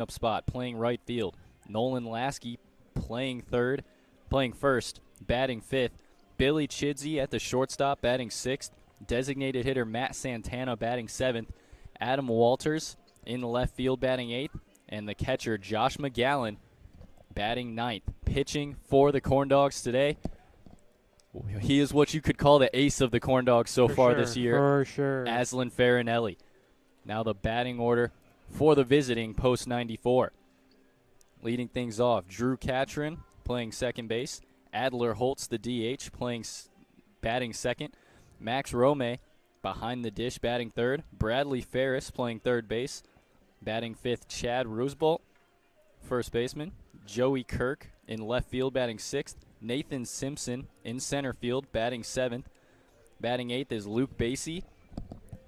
up spot, playing right field. Nolan Lasky playing first, batting fifth. Billy Chidsey at the shortstop, batting sixth. Designated hitter Matt Santana batting seventh. Adam Walters in the left field batting eighth. And the catcher Josh McGowan batting ninth. Pitching for the Corndogs today, he is what you could call the ace of the Corndogs so far this year. For sure. Aslan Farinelli. Now the batting order for the visiting post 94. Leading things off, Drew Catron playing second base. Adler Holtz, the DH, batting second. Max Rome behind the dish, batting third. Bradley Ferris playing third base. Batting fifth, Chad Roosebolt, first baseman. Joey Kirk in left field, batting sixth. Nathan Simpson in center field, batting seventh. Batting eighth is Luke Basie,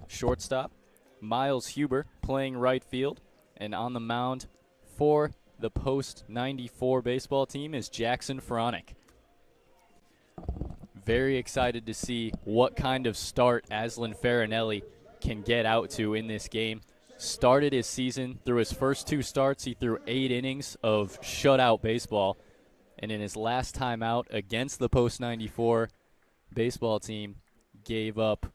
shortstop. Miles Huber playing right field. And on the mound for the post-94 baseball team is Jackson Fronick. Very excited to see what kind of start Aslan Farinelli can get out to in this game. Started his season, through his first two starts, he threw 8 innings of shutout baseball. And in his last time out against the post-94 baseball team, gave up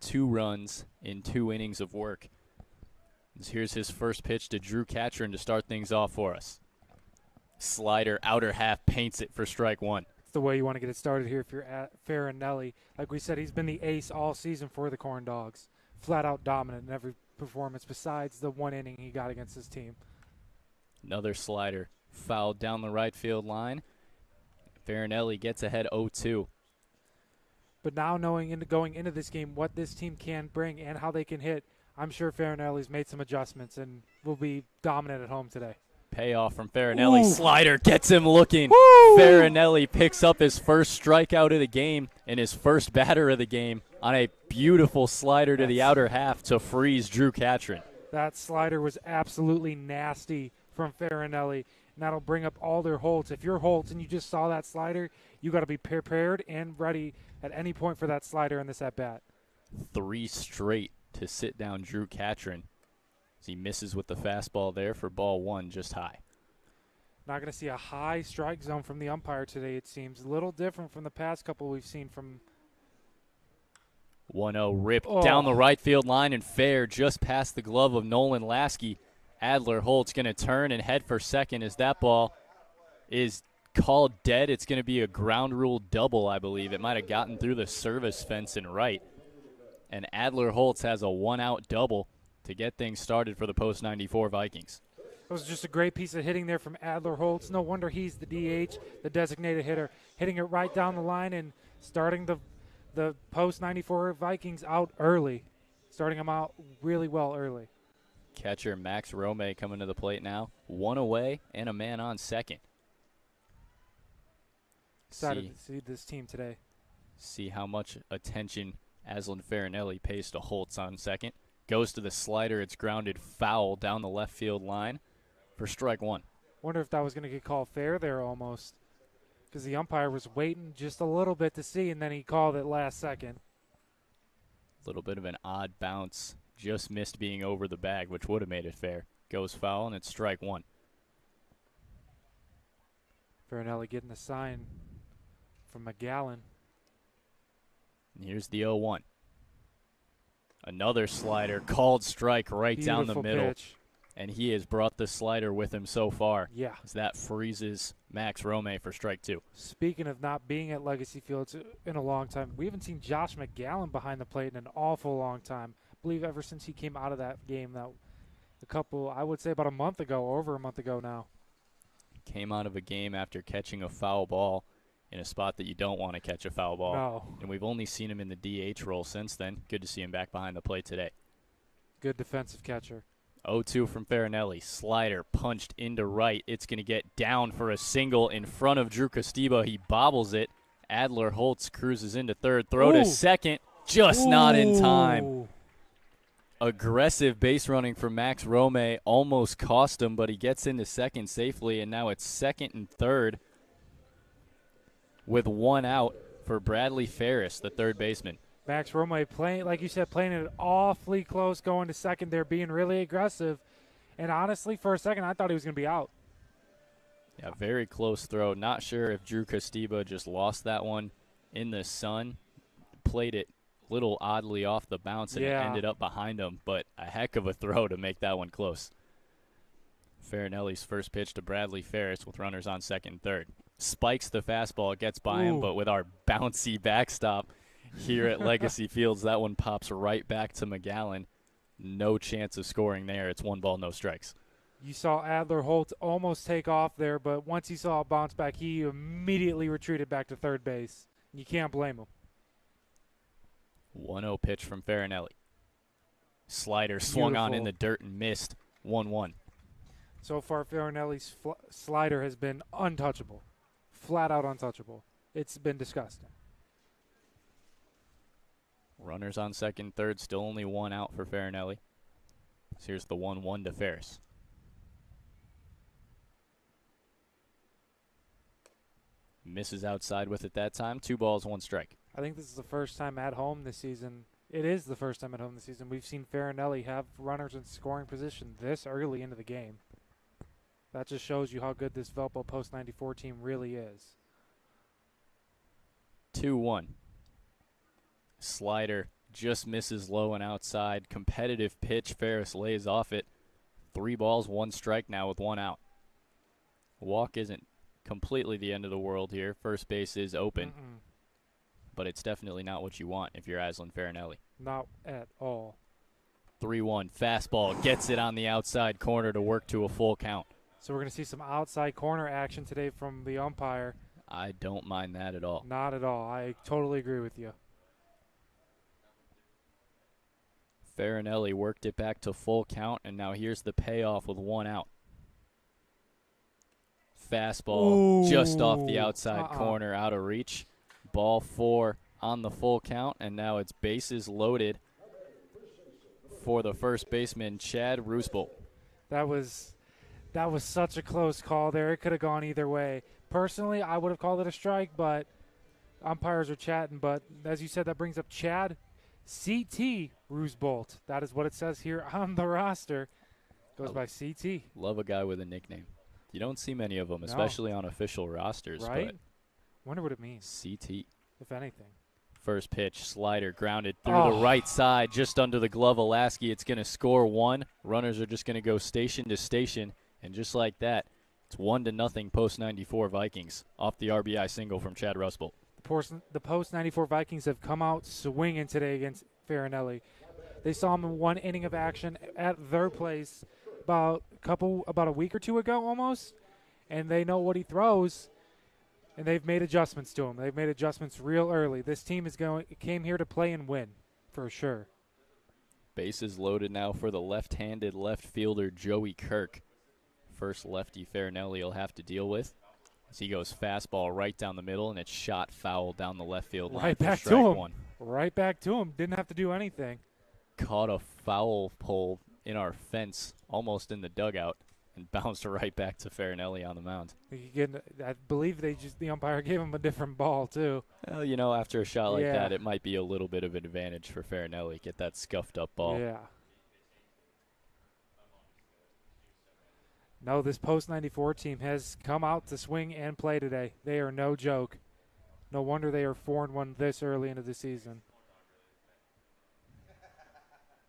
2 runs in 2 innings of work. Here's his first pitch to Drew Catron to start things off for us. Slider, outer half, paints it for strike one. It's the way you want to get it started here if you're at Farinelli. Like we said, he's been the ace all season for the Corndogs. Flat out dominant in every performance besides the 1 inning he got against his team. Another slider fouled down the right field line. Farinelli gets ahead 0-2. But now going into this game what this team can bring and how they can hit, I'm sure Farinelli's made some adjustments and will be dominant at home today. Payoff from Farinelli. Ooh. Slider gets him looking. Woo! Farinelli picks up his first strikeout of the game and his first batter of the game on a beautiful slider to the outer half to freeze Drew Catron. That slider was absolutely nasty from Farinelli, and that'll bring up all their Holtz. If you're Holtz and you just saw that slider, you got to be prepared and ready at any point for that slider in this at-bat. 3 straight to sit down Drew Catron as he misses with the fastball there for ball 1 just high. Not going to see a high strike zone from the umpire today, it seems. A little different from the past couple we've seen from 1-0 ripped down the right field line and fair just past the glove of Nolan Lasky. Adler Holtz going to turn and head for second as that ball is called dead. It's going to be a ground rule double, I believe. It might have gotten through the service fence and right. And Adler Holtz has a 1-out double to get things started for the post-94 Vikings. It was just a great piece of hitting there from Adler Holtz. No wonder he's the DH, the designated hitter, hitting it right down the line and starting the post-94 Vikings out early, starting them out really well early. Catcher Max Rome coming to the plate now. 1 away and a man on second. Excited to see this team today. See how much attention Aslan Farinelli pays to Holtz on second. Goes to the slider. It's grounded foul down the left field line for strike 1. Wonder if that was going to get called fair there almost, because the umpire was waiting just a little bit to see, and then he called it last second. A little bit of an odd bounce. Just missed being over the bag, which would have made it fair. Goes foul, and it's strike 1. Farinelli getting the sign from McGowan. And here's the 0-1. Another slider, called strike right Beautiful down the middle. Pitch. And he has brought the slider with him so far. Yeah. As that freezes Max Rome for strike 2. Speaking of not being at Legacy Fields in a long time, we haven't seen Josh McGowan behind the plate in an awful long time. I believe ever since he came out of that game, I would say about a month ago, over a month ago now. Came out of a game after catching a foul ball in a spot that you don't want to catch a foul ball. No. And we've only seen him in the DH role since then. Good to see him back behind the plate today. Good defensive catcher. 0-2 from Farinelli. Slider punched into right. It's going to get down for a single in front of Drew Costiba. He bobbles it. Adler Holtz cruises into third. Throw to second. Just not in time. Aggressive base running from Max Rome almost cost him, but he gets into second safely, and now it's second and third with 1 out for Bradley Ferris, the third baseman. Max Rome playing, like you said, playing it awfully close going to second there, being really aggressive. And honestly, for a second, I thought he was going to be out. Yeah, very close throw. Not sure if Drew Costiba just lost that one in the sun, played it a little oddly off the bounce, and it ended up behind him, but a heck of a throw to make that one close. Farinelli's first pitch to Bradley Ferris with runners on second and third. Spikes the fastball, gets by him, but with our bouncy backstop here at Legacy Fields, that one pops right back to McGowan. No chance of scoring there. It's 1 ball, no strikes. You saw Adler Holt almost take off there, but once he saw a bounce back, he immediately retreated back to third base. You can't blame him. 1-0 pitch from Farinelli. Slider swung on in the dirt and missed. 1-1. So far, Farinelli's slider has been untouchable. Flat out untouchable. It's been disgusting. Runners on second, third, still only 1 out for Farinelli. So here's the 1-1 to Ferris. Misses outside with it that time. 2 balls, 1 strike. I think this is the first time at home this season. It is the first time at home this season we've seen Farinelli have runners in scoring position this early into the game. That just shows you how good this Valpo Post 94 team really is. 2-1. Slider just misses low and outside. Competitive pitch. Ferris lays off it. 3 balls, 1 strike now with 1 out. Walk isn't completely the end of the world here. First base is open. But it's definitely not what you want if you're Aslan Farinelli. Not at all. 3-1. Fastball gets it on the outside corner to work to a full count. So we're going to see some outside corner action today from the umpire. I don't mind that at all. Not at all. I totally agree with you. Farinelli worked it back to full count, and now here's the payoff with 1 out. Fastball just off the outside corner, out of reach. Ball 4 on the full count, and now it's bases loaded for the first baseman, Chad Roosbolt. That was such a close call there. It could have gone either way. Personally, I would have called it a strike, but umpires are chatting. But as you said, that brings up Chad CT Roosbolt. That is what it says here on the roster. Goes by CT. Love a guy with a nickname. You don't see many of them, especially on official rosters. Right? But wonder what it means. CT. If anything. First pitch, slider grounded through the right side, just under the glove of Lasky. It's going to score 1. Runners are just going to go station to station, and just like that, it's 1-0 Post 94 Vikings off the RBI single from Chad Roosbolt. The Post 94 Vikings have come out swinging today against Farinelli. They saw him in 1 inning of action at their place about a week or 2 ago almost, and they know what he throws, and they've made adjustments to him. They've made adjustments real early. This team came here to play and win for sure. Bases loaded now for the left-handed left fielder Joey Kirk. First lefty Farinelli will have to deal with. As he goes fastball right down the middle, and it's shot foul down the left field line. Right back to him. Right back to him. Didn't have to do anything. Caught a foul pole in our fence, almost in the dugout, and bounced right back to Farinelli on the mound. I believe the umpire gave him a different ball too. Well, after a shot like that, it might be a little bit of an advantage for Farinelli. Get that scuffed up ball. Yeah. No, this Post 94 team has come out to swing and play today. They are no joke. No wonder they are 4-1 this early into the season.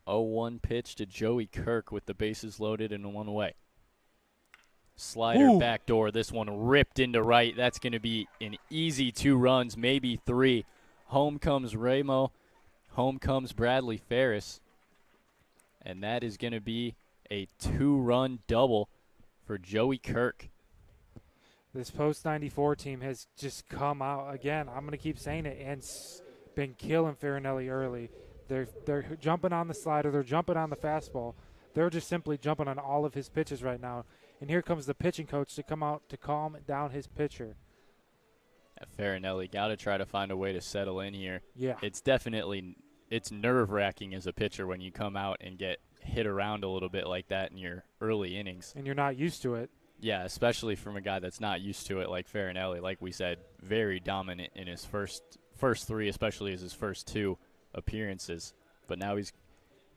0-1 pitch to Joey Kirk with the bases loaded and 1 away. Slider backdoor. This one ripped into right. That's going to be an easy 2 runs, maybe 3. Home comes Ramo. Home comes Bradley Ferris. And that is going to be a 2-run double for Joey Kirk. This Post 94 team has just come out, again, I'm going to keep saying it, and been killing Farinelli early. They're jumping on the slider. They're jumping on the fastball. They're just simply jumping on all of his pitches right now. And here comes the pitching coach to come out to calm down his pitcher. Farinelli got to try to find a way to settle in here. Yeah. It's nerve-wracking as a pitcher when you come out and get hit around a little bit like that in your early innings. And you're not used to it. Yeah, especially from a guy that's not used to it like Farinelli. Like we said, very dominant in his first 3, especially as his first 2 appearances. But now he's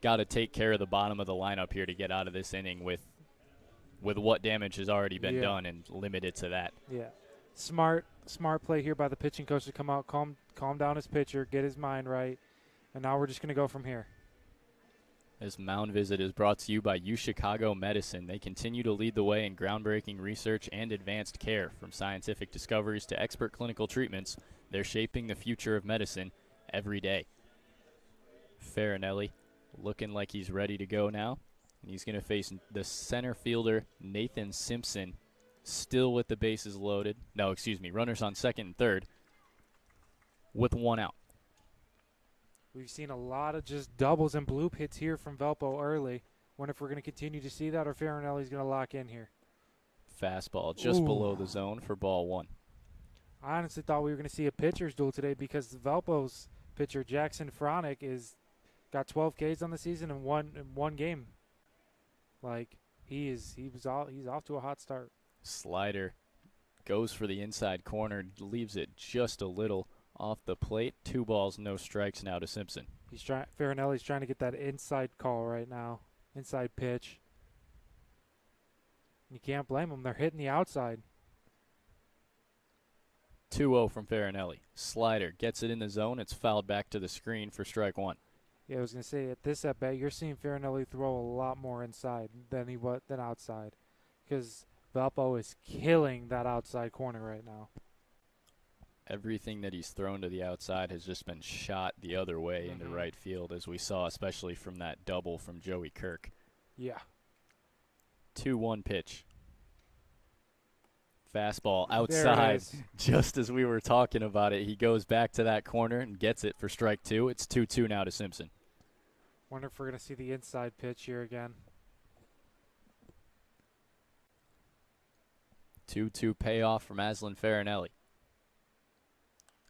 got to take care of the bottom of the lineup here to get out of this inning with with what damage has already been Yeah. done and limit it to that. Yeah. Smart play here by the pitching coach to come out, calm down his pitcher, get his mind right, and now we're just going to go from here. This mound visit is brought to you by UChicago Medicine. They continue to lead the way in groundbreaking research and advanced care. From scientific discoveries to expert clinical treatments, they're shaping the future of medicine every day. Farinelli looking like he's ready to go now. And he's going to face the center fielder, Nathan Simpson, still with the bases loaded. No, excuse me, runners on second and third with one out. We've seen a lot of just doubles and bloop hits here from Valpo early. Wonder if we're going to continue to see that or Farinelli's going to lock in here. Fastball just Ooh. below the zone for ball one. I honestly thought we were going to see a pitcher's duel today because Valpo's pitcher, Jackson Fronick, got 12 Ks on the season in one game. Like, he's off to a hot start. Slider goes for the inside corner, leaves it just a little off the plate. 2 balls, no strikes now to Simpson. Farinelli's trying to get that inside call right now, inside pitch. You can't blame them. They're hitting the outside. 2-0 from Farinelli. Slider gets it in the zone. It's fouled back to the screen for strike one. Yeah, I was going to say, at this at-bat, you're seeing Farinelli throw a lot more inside than outside because Valpo is killing that outside corner right now. Everything that he's thrown to the outside has just been shot the other way into right field, as we saw, especially from that double from Joey Kirk. Yeah. 2-1 pitch. Fastball outside. Just as we were talking about it, he goes back to that corner and gets it for strike two. It's 2-2 now to Simpson. Wonder if we're going to see the inside pitch here again. 2-2 payoff from Aslan Farinelli.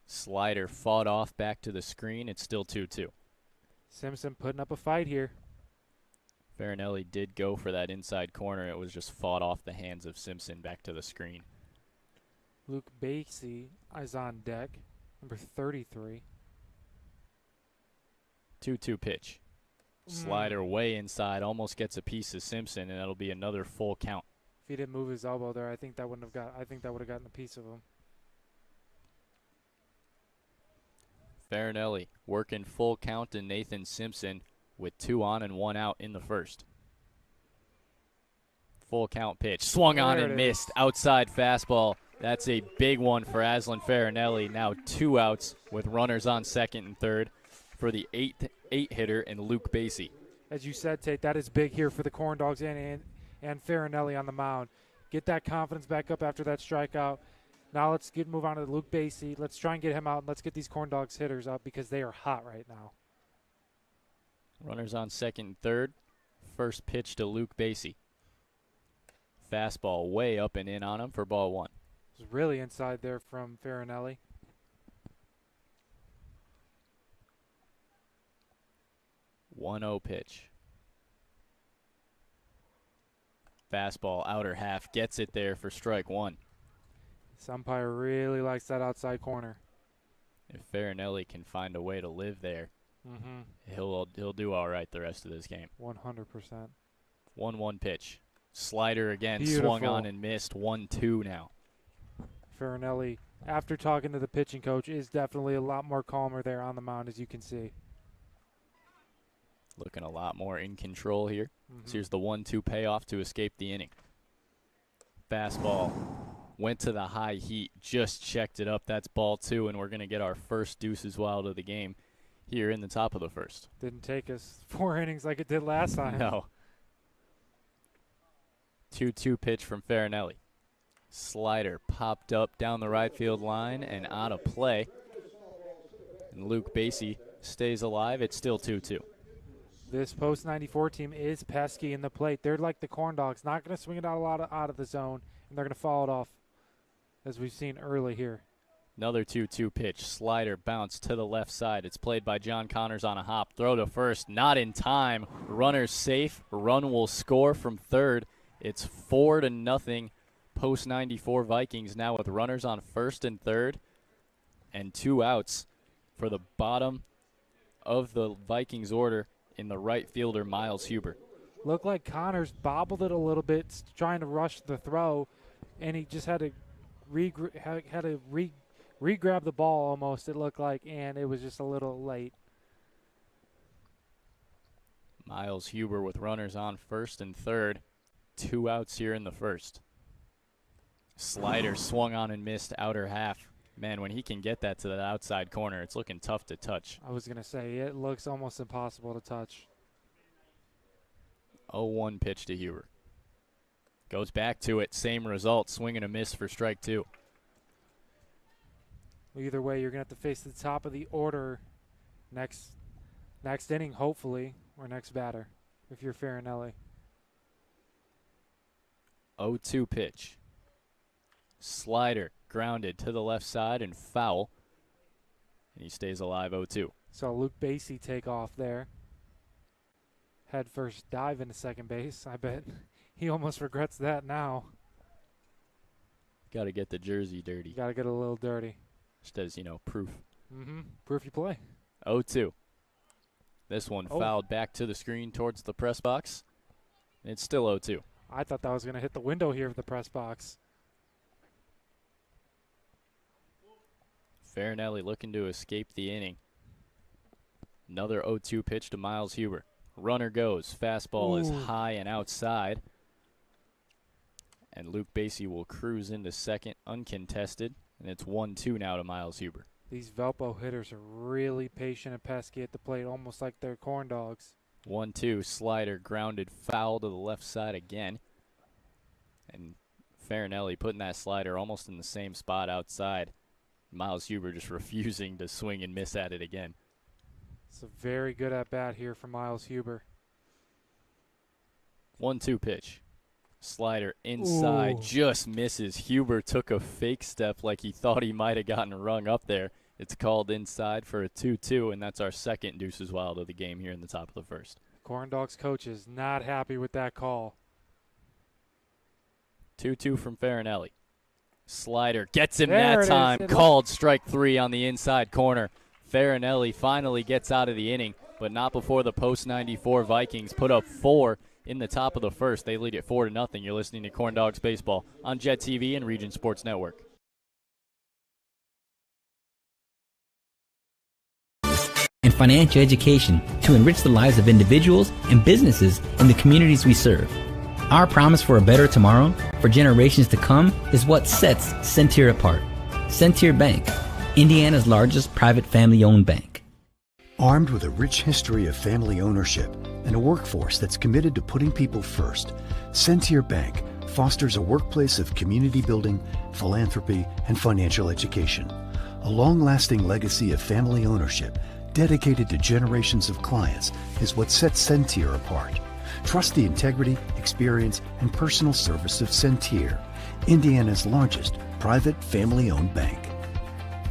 Slider fought off back to the screen. It's still 2-2. Simpson putting up a fight here. Farinelli did go for that inside corner. It was just fought off the hands of Simpson back to the screen. Luke Basey is on deck, number 33. 2-2 pitch. Slider way inside, almost gets a piece of Simpson, and that'll be another full count. If he didn't move his elbow there, I think that would have gotten a piece of him. Farinelli working full count to Nathan Simpson with 2 on and 1 out in the first. Full count pitch. Swung on and missed. Outside fastball. That's a big one for Aslan Farinelli. Now 2 outs with runners on second and third for the eight hitter and Luke Basey. As you said, Tate, that is big here for the Corndogs and Farinelli on the mound. Get that confidence back up after that strikeout. Now let's move on to Luke Basey. Let's try and get him out, and let's get these Corndogs hitters up because they are hot right now. Runners on second and third. First pitch to Luke Basey. Fastball way up and in on him for ball one. It was really inside there from Farinelli. 1-0 pitch. Fastball outer half. Gets it there for strike one. This umpire really likes that outside corner. If Farinelli can find a way to live there, he'll do all right the rest of this game. 100%. 1-1 pitch. Slider again. Beautiful. Swung on and missed. 1-2 now. Farinelli, after talking to the pitching coach, is definitely a lot more calmer there on the mound, as you can see. Looking a lot more in control here. So here's the 1-2 payoff to escape the inning. Fastball went to the high heat, just checked it up. That's ball 2, and we're going to get our first Deuces Wild of the game here in the top of the first. Didn't take us 4 innings like it did last time. No. 2-2 pitch from Farinelli. Slider popped up down the right field line and out of play. And Luke Basey stays alive. It's still 2-2. This post-94 team is pesky in the plate. They're like the Corndogs, not going to swing it out a lot out of the zone, and they're going to follow it off, as we've seen early here. Another 2-2 pitch. Slider bounce to the left side. It's played by John Connors on a hop. Throw to first. Not in time. Runner's safe. Run will score from third. It's 4-0 post-94 Vikings now with runners on first and third and 2 outs for the bottom of the Vikings order in the right fielder, Miles Huber. Looked like Connors bobbled it a little bit, trying to rush the throw, and he just had to re-grab the ball almost, it looked like, and it was just a little late. Miles Huber with runners on first and third. 2 outs here in the first. Slider swung on and missed outer half. Man, when he can get that to the outside corner, it's looking tough to touch. I was going to say, it looks almost impossible to touch. 0-1 pitch to Huber. Goes back to it, same result, swing and a miss for strike 2. Either way, you're going to have to face the top of the order next inning, hopefully, or next batter, if you're Farinelli. 0-2 pitch. Slider grounded to the left side and foul. And he stays alive 0-2. So Luke Basie take off there. Head first dive into second base. I bet he almost regrets that now. Got to get the jersey dirty. Got to get a little dirty. Just as, proof. Proof you play. 0-2. This one fouled back to the screen towards the press box. It's still 0-2. I thought that was going to hit the window here of the press box. Farinelli looking to escape the inning. Another 0-2 pitch to Miles Huber. Runner goes. Fastball is high and outside. And Luke Basie will cruise into second uncontested. And it's 1-2 now to Miles Huber. These Valpo hitters are really patient and pesky at the plate, almost like they're corn dogs. 1-2, slider grounded foul to the left side again. And Farinelli putting that slider almost in the same spot outside. Miles Huber just refusing to swing and miss at it again. It's a very good at-bat here for Miles Huber. 1-2 pitch. Slider inside, just misses. Huber took a fake step like he thought he might have gotten rung up there. It's called inside for a 2-2, and that's our second Deuces Wild of the game here in the top of the first. Corndogs coach is not happy with that call. 2-2 from Farinelli. Slider gets him there that time. Called strike 3 on the inside corner. Farinelli finally gets out of the inning, but not before the post-94 Vikings put up 4 in the top of the first. They lead it 4-0. You're listening to Corndogs Baseball on Jet TV and Region Sports Network. And financial education to enrich the lives of individuals and businesses in the communities we serve. Our promise for a better tomorrow for generations to come is what sets Centier apart. Centier Bank, Indiana's largest private family-owned bank. Armed with a rich history of family ownership and a workforce that's committed to putting people first, Centier Bank fosters a workplace of community building, philanthropy, and financial education. A long-lasting legacy of family ownership dedicated to generations of clients is what sets Centier apart. Trust the integrity, experience, and personal service of Centier, Indiana's largest private family-owned bank.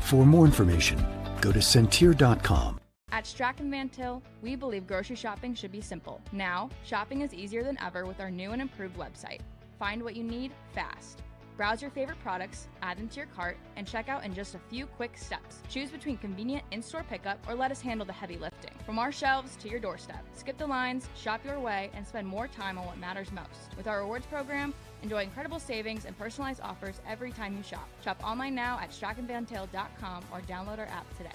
For more information, go to Centier.com. At Strachan Van Til, we believe grocery shopping should be simple. Now, shopping is easier than ever with our new and improved website. Find what you need fast. Browse your favorite products, add them to your cart, and check out in just a few quick steps. Choose between convenient in-store pickup or let us handle the heavy lifting. From our shelves to your doorstep, skip the lines, shop your way, and spend more time on what matters most. With our rewards program, enjoy incredible savings and personalized offers every time you shop. Shop online now at strachanvantil.com or download our app today.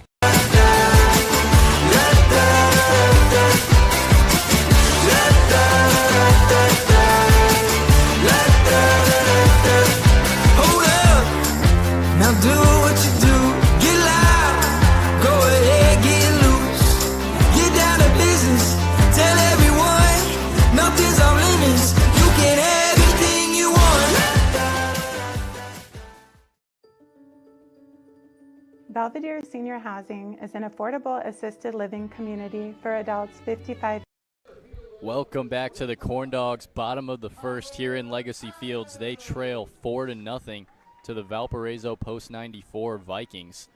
Hold up, now do what you do, get loud, go ahead, get loose, get down to business, tell everyone, nothing's off limits, you can have everything you want. Belvedere Senior Housing is an affordable assisted living community for adults 55. Welcome back to the Corndogs, bottom of the first here in Legacy Fields. They trail 4-0 to the Valparaiso post-94 Vikings.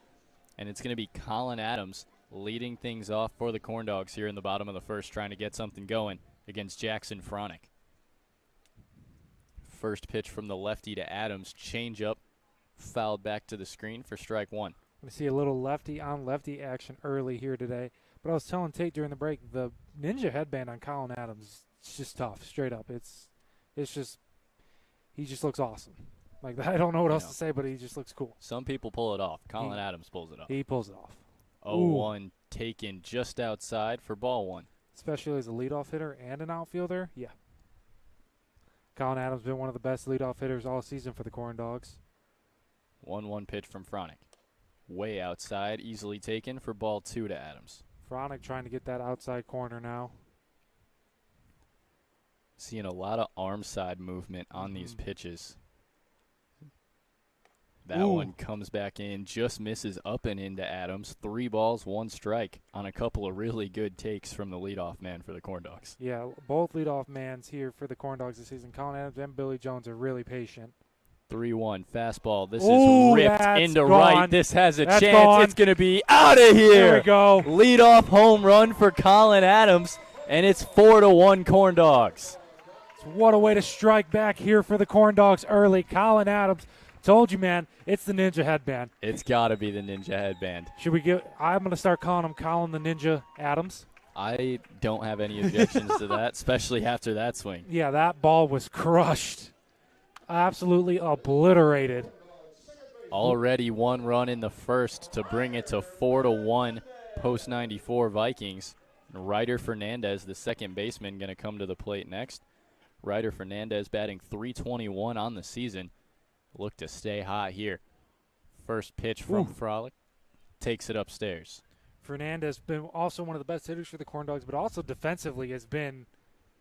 And it's going to be Colin Adams leading things off for the Corndogs here in the bottom of the first, trying to get something going against Jackson Fronick. First pitch from the lefty to Adams, changeup, fouled back to the screen for strike 1. We see a little lefty-on-lefty action early here today. But I was telling Tate during the break, the ninja headband on Colin Adams It's just tough, straight up. It's just he just looks awesome. Like I don't know what else to say, but he just looks cool. Some people pull it off. Colin Adams pulls it off. He pulls it off. 0-1 taken just outside for ball one. Especially as a leadoff hitter and an outfielder, yeah. Colin Adams been one of the best leadoff hitters all season for the Corndogs. 1-1 pitch from Fronick. Way outside, easily taken for ball two to Adams. Fronick trying to get that outside corner now. Seeing a lot of arm side movement on these pitches. That one comes back in, just misses up and into Adams. 3 balls, 1 strike on a couple of really good takes from the leadoff man for the Corndogs. Yeah, both leadoff mans here for the Corndogs this season. Colin Adams and Billy Jones are really patient. 3-1 fastball. This is ripped into gone. right. This has a chance. Gone. It's going to be out of here. There we go. Leadoff home run for Colin Adams, and it's 4-1 Corndogs. What a way to strike back here for the Corndogs early. Colin Adams, told you, man, it's the Ninja headband. It's got to be the Ninja headband. Should we I'm going to start calling him Colin the Ninja Adams. I don't have any objections to that, especially after that swing. Yeah, that ball was crushed. Absolutely obliterated. Already 1 run in the first to bring it to 4-1 post 94 Vikings. And Ryder Fernandez, the second baseman, going to come to the plate next. Ryder Fernandez batting .321 on the season. Look to stay hot here. First pitch from Frolic. Takes it upstairs. Fernandez been also one of the best hitters for the Corndogs, but also defensively has been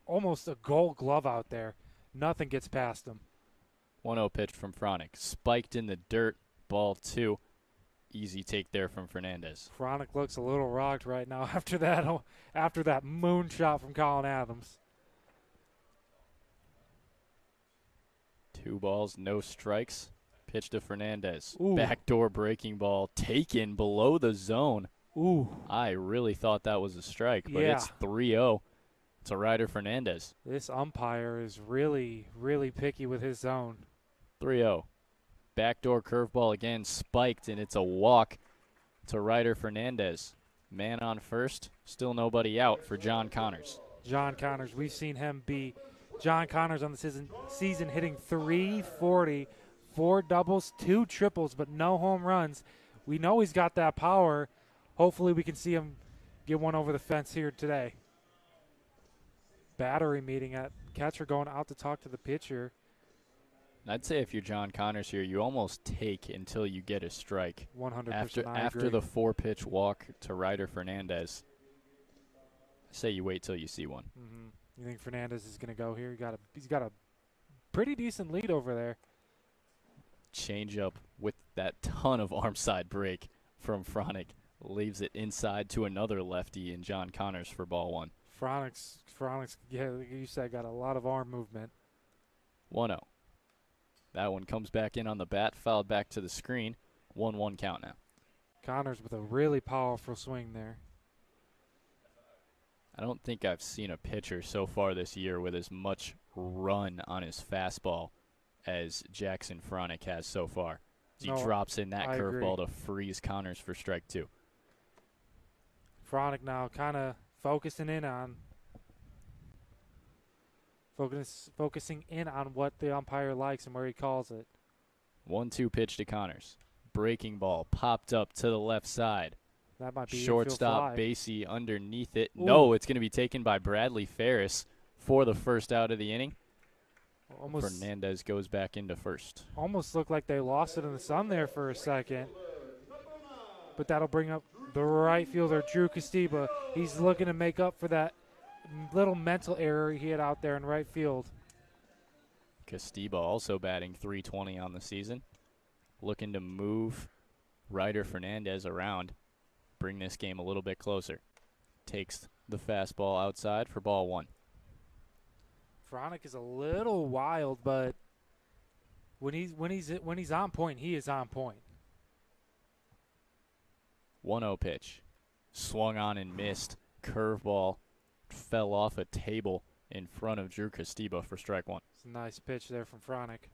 almost a gold glove out there. Nothing gets past him. 1-0 pitch from Fronick. Spiked in the dirt. Ball 2. Easy take there from Fernandez. Fronick looks a little rocked right now after that moonshot from Colin Adams. 2 balls, no strikes. Pitch to Fernandez. Ooh. Backdoor breaking ball taken below the zone. Ooh. I really thought that was a strike, but Yeah. it's 3-0 to Ryder Fernandez. This umpire is really, really picky with his zone. 3-0. Backdoor curveball again, spiked, and it's a walk to Ryder Fernandez. Man on first, still nobody out for John Connors. John Connors, we've seen him be John Connors on the season hitting .340, 4 doubles, 2 triples, but no home runs. We know he's got that power. Hopefully we can see him get one over the fence here today. Battery meeting at catcher going out to talk to the pitcher. I'd say if you're John Connors here, you almost take until you get a strike. 100% After the 4-pitch walk to Ryder Fernandez, I say you wait till you see one. Mm-hmm. You think Fernandez is going to go here? He's got a pretty decent lead over there. Change up with that ton of arm side break from Fronick. Leaves it inside to another lefty in John Connors for ball 1. Fronick's, yeah, you said, got a lot of arm movement. 1-0. That one comes back in on the bat, fouled back to the screen. 1-1 count now. Connors with a really powerful swing there. I don't think I've seen a pitcher so far this year with as much run on his fastball as Jackson Fronick has so far. He drops in that curveball to freeze Connors for strike 2. Fronick now kind of focusing in on what the umpire likes and where he calls it. 1-2 pitch to Connors. Breaking ball popped up to the left side. That might be shortstop Basie underneath it. Ooh. No, it's going to be taken by Bradley Ferris for the first out of the inning. Fernandez goes back into first. Almost looked like they lost it in the sun there for a second. But that'll bring up the right fielder, Drew Castiba. He's looking to make up for that little mental error he had out there in right field. Castiba also batting .320 on the season. Looking to move Ryder Fernandez around. Bring this game a little bit closer. Takes the fastball outside for ball 1. Fronick is a little wild, but when he's on point, he is on point. 1-0 pitch. Swung on and missed. Curveball fell off a table in front of Drew Castiba for strike 1. It's a nice pitch there from Fronick.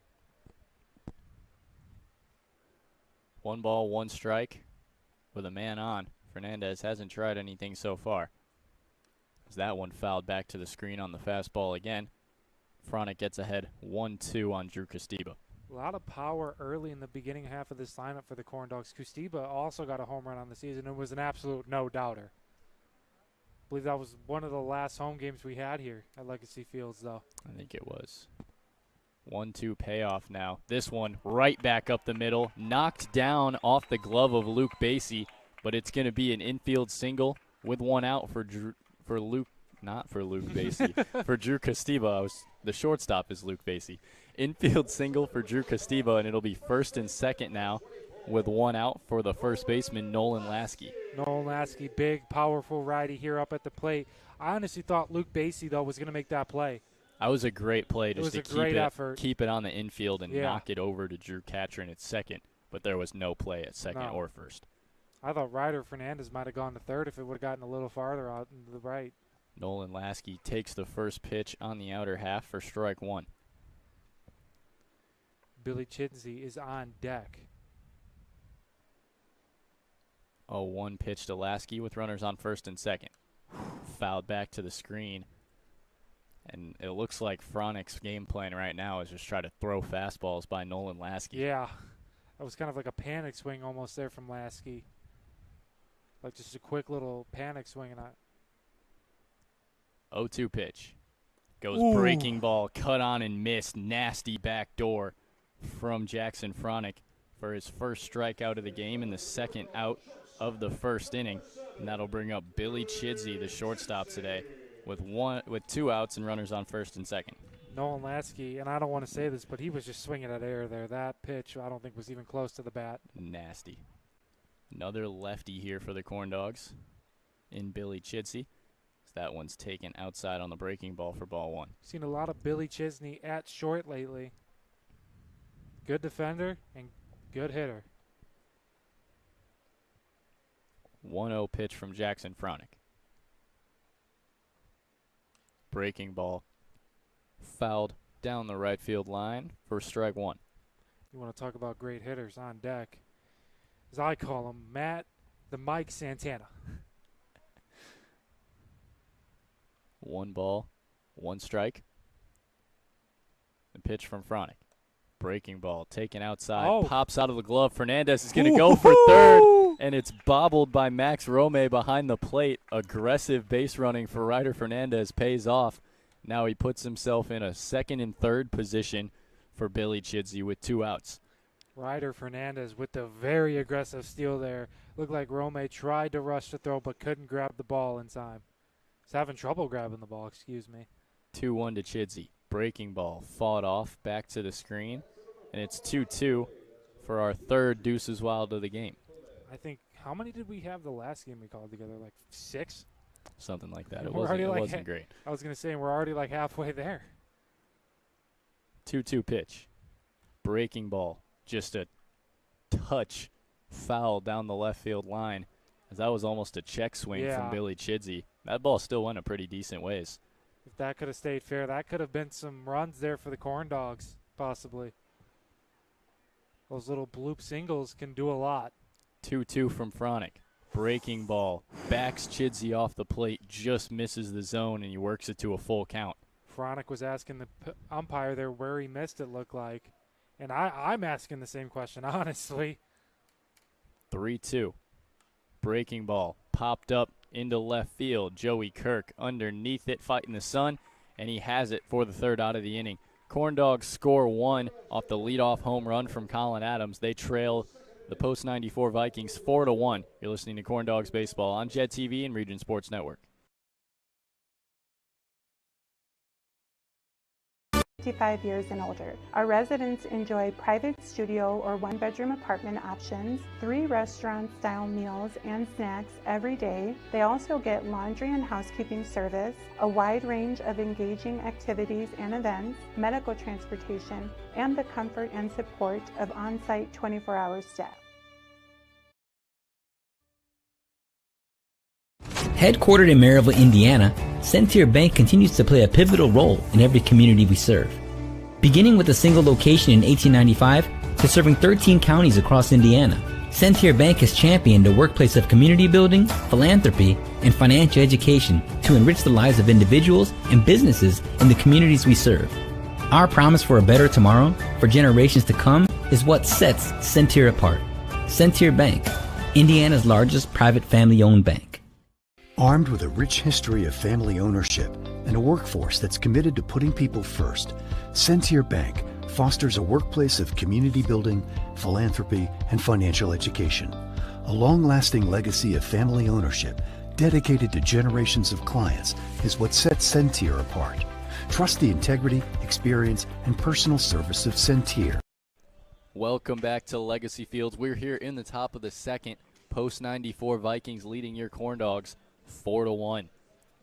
1 ball, 1 strike with a man on. Fernandez hasn't tried anything so far. As that one fouled back to the screen on the fastball again. Fronic gets ahead 1-2 on Drew Castiba. A lot of power early in the beginning half of this lineup for the Corndogs. Castiba also got a home run on the season and was an absolute no-doubter. I believe that was one of the last home games we had here at Legacy Fields, though. I think it was. 1-2 payoff now. This one right back up the middle. Knocked down off the glove of Luke Basie, but it's going to be an infield single with one out for Luke. Not for Luke Basie. For Drew Castiba. The shortstop is Luke Basie. Infield single for Drew Castiba, and it'll be first and second now with one out for the first baseman, Nolan Lasky. Nolan Lasky, big, powerful righty here up at the plate. I honestly thought Luke Basie, though, was going to make that play. That was a great play just to keep it on the infield and knock it over to Drew Catron at second, but there was no play at second or first. I thought Ryder Fernandez might have gone to third if it would have gotten a little farther out to the right. Nolan Lasky takes the first pitch on the outer half for strike one. Billy Chinsey is on deck. 0-1 pitch to Lasky with runners on first and second. Fouled back to the screen. And it looks like Fronic's game plan right now is just try to throw fastballs by Nolan Lasky. Yeah, that was kind of like a panic swing almost there from Lasky. Like just a quick little panic swing. 0-2 pitch. Goes breaking ball, cut on and missed. Nasty back door from Jackson Fronic for his first strikeout of the game and the second out of the first inning. And that'll bring up Billy Chidsey, the shortstop today, with two outs and runners on first and second. Nolan Lasky, and I don't want to say this, but he was just swinging at air there. That pitch I don't think was even close to the bat. Nasty. Another lefty here for the Corndogs in Billy Chidsey. That one's taken outside on the breaking ball for ball one. Seen a lot of Billy Chisney at short lately. Good defender and good hitter. 1-0 pitch from Jackson Fronic. Breaking ball fouled down the right field line for strike one. You want to talk about great hitters on deck. As I call him, Matt the Mike Santana. 1 ball, 1 strike. The pitch from Fronic. Breaking ball taken outside, pops out of the glove. Fernandez is going to go for third, and it's bobbled by Max Rome behind the plate. Aggressive base running for Ryder Fernandez pays off. Now he puts himself in a second and third position for Billy Chidsey with 2 outs. Ryder Fernandez with the very aggressive steal there. Looked like Rome tried to rush the throw but couldn't grab the ball in time. He's having trouble grabbing the ball, excuse me. 2-1 to Chidsey. Breaking ball fought off back to the screen, and it's 2-2 for our third Deuces Wild of the game. I think, how many did we have the last game we called together? Like 6? Something like that. It wasn't great. I was going to say, we're already like halfway there. 2-2 pitch. Breaking ball. Just a touch foul down the left field line, as that was almost a check swing from Billy Chidsey. That ball still went a pretty decent ways. If that could have stayed fair, that could have been some runs there for the Corndogs, possibly. Those little bloop singles can do a lot. 2-2 from Fronic. Breaking ball. Backs Chidsey off the plate, just misses the zone, and he works it to a full count. Fronic was asking the umpire there where he missed it, looked like. And I'm asking the same question, honestly. 3-2. Breaking ball. Popped up into left field. Joey Kirk underneath it, fighting the sun, and he has it for the third out of the inning. Corndogs score 1 off the leadoff home run from Colin Adams. They trail the Post 94 Vikings 4-1. You're listening to Corndogs Baseball on Jet TV and Region Sports Network. 55 years and older. Our residents enjoy private studio or 1-bedroom apartment options, 3 restaurant-style meals and snacks every day. They also get laundry and housekeeping service, a wide range of engaging activities and events, medical transportation, and the comfort and support of on-site 24-hour staff. Headquartered in Maryville, Indiana, Centier Bank continues to play a pivotal role in every community we serve. Beginning with a single location in 1895 to serving 13 counties across Indiana, Sentier Bank has championed a workplace of community building, philanthropy, and financial education to enrich the lives of individuals and businesses in the communities we serve. Our promise for a better tomorrow for generations to come is what sets Sentier apart. Sentier Bank, Indiana's largest private family-owned bank. Armed with a rich history of family ownership and a workforce that's committed to putting people first, Sentier Bank fosters a workplace of community building, philanthropy, and financial education. A long-lasting legacy of family ownership dedicated to generations of clients is what sets Sentier apart. Trust the integrity, experience, and personal service of Sentier. Welcome back to Legacy Fields. We're here in the top of the second. Post 94 Vikings leading your Corndogs 4-1.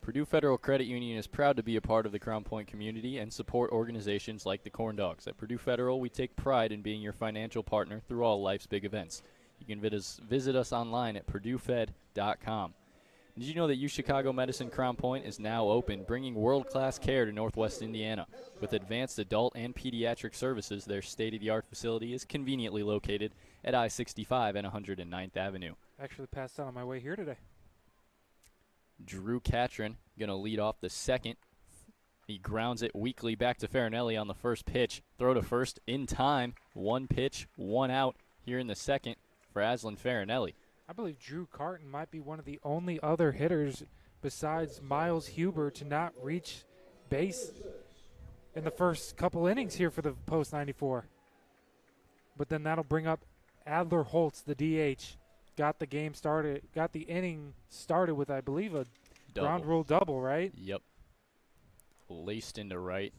Purdue Federal Credit Union is proud to be a part of the Crown Point community and support organizations like the Corndogs. At Purdue Federal, we take pride in being your financial partner through all life's big events. You can visit us online at purduefed.com. Did you know that UChicago Medicine Crown Point is now open, bringing world-class care to Northwest Indiana? With advanced adult and pediatric services, their state-of-the-art facility is conveniently located at I-65 and 109th Avenue. Actually passed out on my way here today. Drew Catron going to lead off the second. He grounds it weakly back to Farinelli on the first pitch. Throw to first in time. One pitch, one out here in the second for Aslan Farinelli. I believe Drew Carton might be one of the only other hitters besides Miles Huber to not reach base in the first couple innings here for the post 94. But then that'll bring up Adler Holtz, the DH. Got the game started, got the inning started with, I believe, a ground rule double, right? Yep. Laced into right.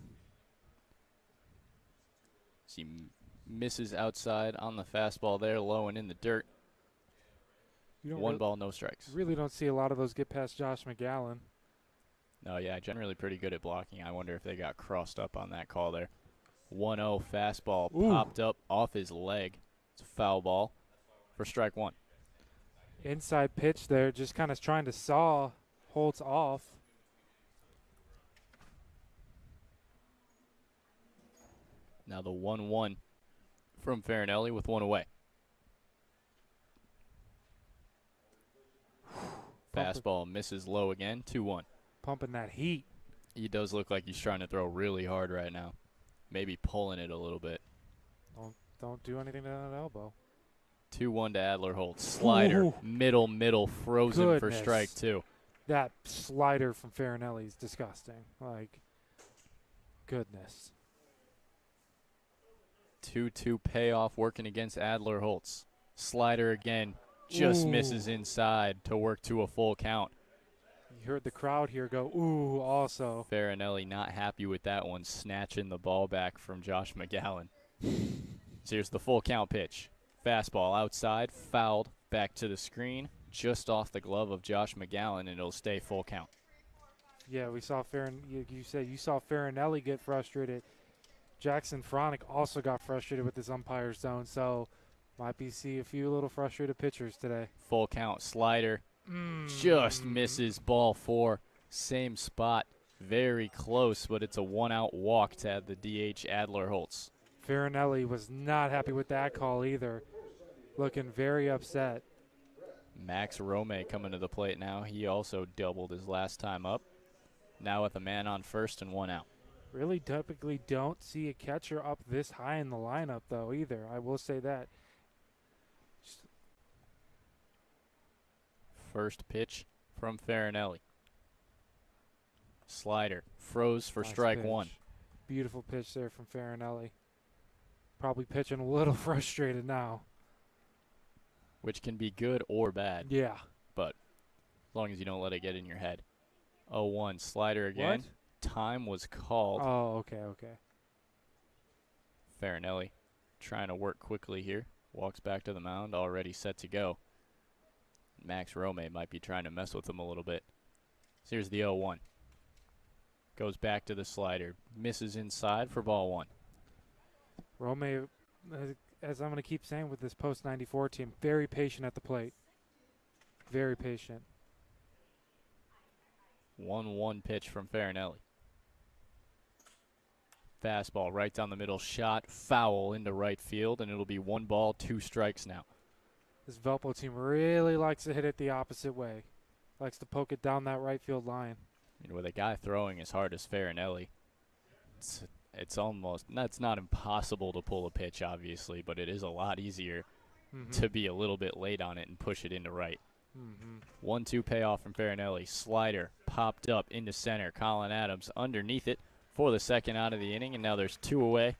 He misses outside on the fastball there, low and in the dirt. One ball, no strikes. Really don't see a lot of those get past Josh McGowan. No, yeah, generally pretty good at blocking. I wonder if they got crossed up on that call there. 1-0 fastball popped up off his leg. It's a foul ball for strike one. Inside pitch there, just kind of trying to saw Holtz off. Now the 1-1 from Farinelli with one away. Fastball misses low again, 2-1. Pumping that heat. He does look like he's trying to throw really hard right now. Maybe pulling it a little bit. Don't do anything to that elbow. 2-1 to Adler Holtz. Slider, Ooh. middle, frozen for Goodness. strike two. That slider from Farinelli is disgusting. Like, goodness. 2-2 payoff working against Adler Holtz. Slider again, just misses inside to work to a full count. You heard the crowd here go, ooh, also. Farinelli not happy with that one, snatching the ball back from Josh McGowan. So here's the full count pitch. Fastball outside, fouled, back to the screen, just off the glove of Josh McGowan, and it'll stay full count. Yeah, we saw you said you saw Farinelli get frustrated. Jackson Fronick also got frustrated with his umpire zone, so might be see a few little frustrated pitchers today. Full count slider, just misses ball four, same spot, very close, but it's a one-out walk to the DH Adler Holtz. Farinelli was not happy with that call either, looking very upset. Max Rome coming to the plate now. He also doubled his last time up. Now with a man on first and one out. Really typically don't see a catcher up this high in the lineup, though, either. I will say that. First pitch from Farinelli. Slider. Froze for Nice strike pitch. one. Beautiful pitch there from Farinelli. Probably pitching a little frustrated now. Which can be good or bad. Yeah. But as long as you don't let it get in your head. 0-1 slider again. What? Time was called. Oh, okay. Farinelli trying to work quickly here. Walks back to the mound, already set to go. Max Rome might be trying to mess with him a little bit. So here's the 0-1. Goes back to the slider. Misses inside for ball one. Rome, as I'm going to keep saying with this post-94 team, very patient at the plate. Very patient. 1-1 pitch from Farinelli. Fastball right down the middle, shot foul into right field, and it'll be 1 ball, 2 strikes now. This Valpo team really likes to hit it the opposite way. Likes to poke it down that right field line. And with a guy throwing as hard as Farinelli, it's almost, that's not impossible to pull a pitch, obviously, but it is a lot easier to be a little bit late on it and push it into right. 1-2 payoff from Farinelli. Slider popped up into center. Colin Adams underneath it for the second out of the inning, and now there's 2 away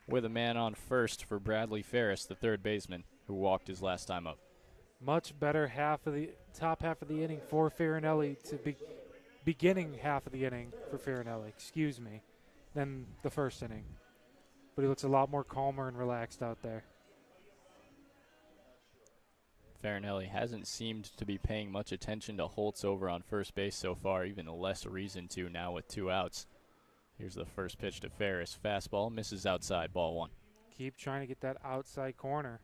with a man on first for Bradley Ferris, the third baseman, who walked his last time up. Much better top half of the inning for Farinelli to be beginning half of the inning for Farinelli, than the first inning. But he looks a lot more calmer and relaxed out there. Farinelli hasn't seemed to be paying much attention to Holtz over on first base so far, even less reason to now with 2 outs. Here's the first pitch to Ferris. Fastball misses outside, ball 1. Keep trying to get that outside corner.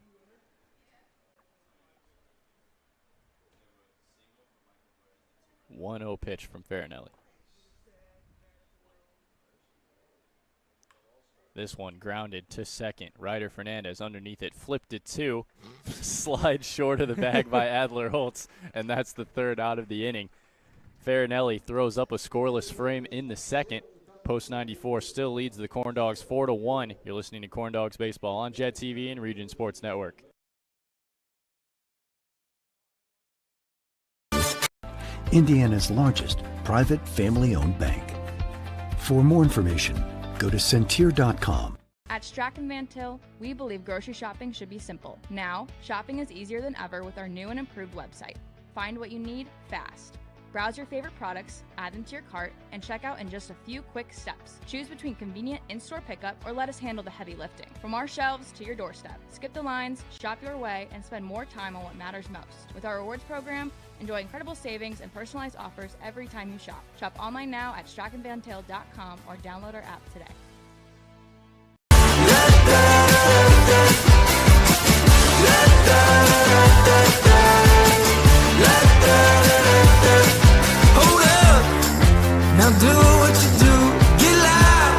1-0 pitch from Farinelli. This one grounded to second. Ryder Fernandez underneath it, flipped it 2. Slide short of the bag by Adler Holtz, and that's the third out of the inning. Farinelli throws up a scoreless frame in the second. Post 94 still leads the Corndogs 4-1. You're listening to Corndogs Baseball on Jet TV and Region Sports Network. Indiana's largest private family-owned bank. For more information, go to Centir.com. At Strachan Van Til, we believe grocery shopping should be simple. Now, shopping is easier than ever with our new and improved website. Find what you need fast. Browse your favorite products, add them to your cart, and check out in just a few quick steps. Choose between convenient in-store pickup or let us handle the heavy lifting. From our shelves to your doorstep. Skip the lines, shop your way, and spend more time on what matters most. With our rewards program, enjoy incredible savings and personalized offers every time you shop. Shop online now at StrachanVanTil.com or download our app today. Hold up, now do what you do. Get loud,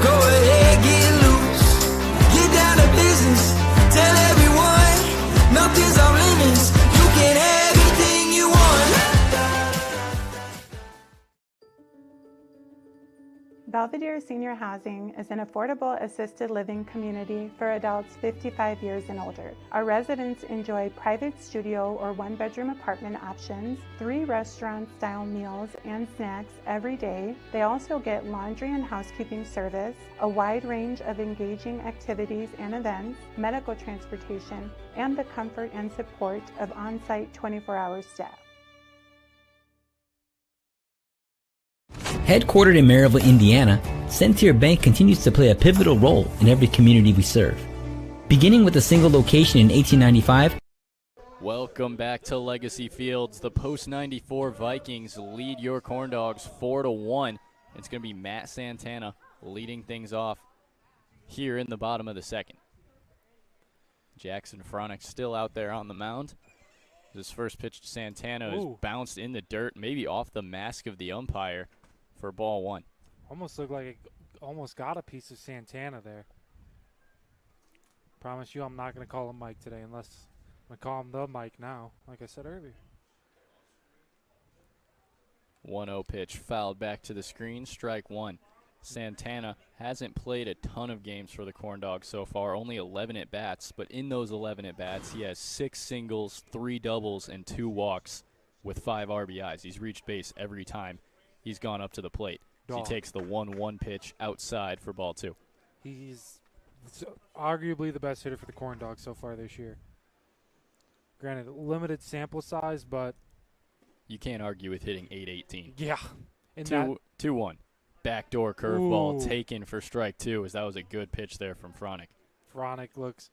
go ahead, get loose. Get down to business, tell everyone nothing's off limits. You can have anything you want. Belvedere Senior Housing is an affordable assisted living community for adults 55 years and older. Our residents enjoy private studio or 1-bedroom apartment options, 3 restaurant-style meals and snacks every day. They also get laundry and housekeeping service, a wide range of engaging activities and events, medical transportation, and the comfort and support of on-site 24-hour staff. Headquartered in Maryville, Indiana, Centir Bank continues to play a pivotal role in every community we serve. Beginning with a single location in 1895, Welcome back to Legacy Fields. The post 94 Vikings lead your Corndogs 4-1. It's going to be Matt Santana leading things off here in the bottom of the second. Jackson Fronick still out there on the mound. His first pitch to Santana is bounced in the dirt, maybe off the mask of the umpire for ball 1. Almost looked like it almost got a piece of Santana there. Promise you I'm not going to call him Mike today unless I'm going to call him the Mike now, like I said earlier. 1-0 pitch fouled back to the screen, strike 1. Santana hasn't played a ton of games for the Corndogs so far, only 11 at-bats, but in those 11 at-bats, he has 6 singles, 3 doubles, and 2 walks with 5 RBIs. He's reached base every time he's gone up to the plate. He takes the 1-1 pitch outside for ball 2. He's arguably the best hitter for the Corndogs so far this year. Granted, limited sample size, but you can't argue with hitting 818. yeah. 2-1. Backdoor curveball taken for strike 2, as that was a good pitch there from Fronick. Fronick looks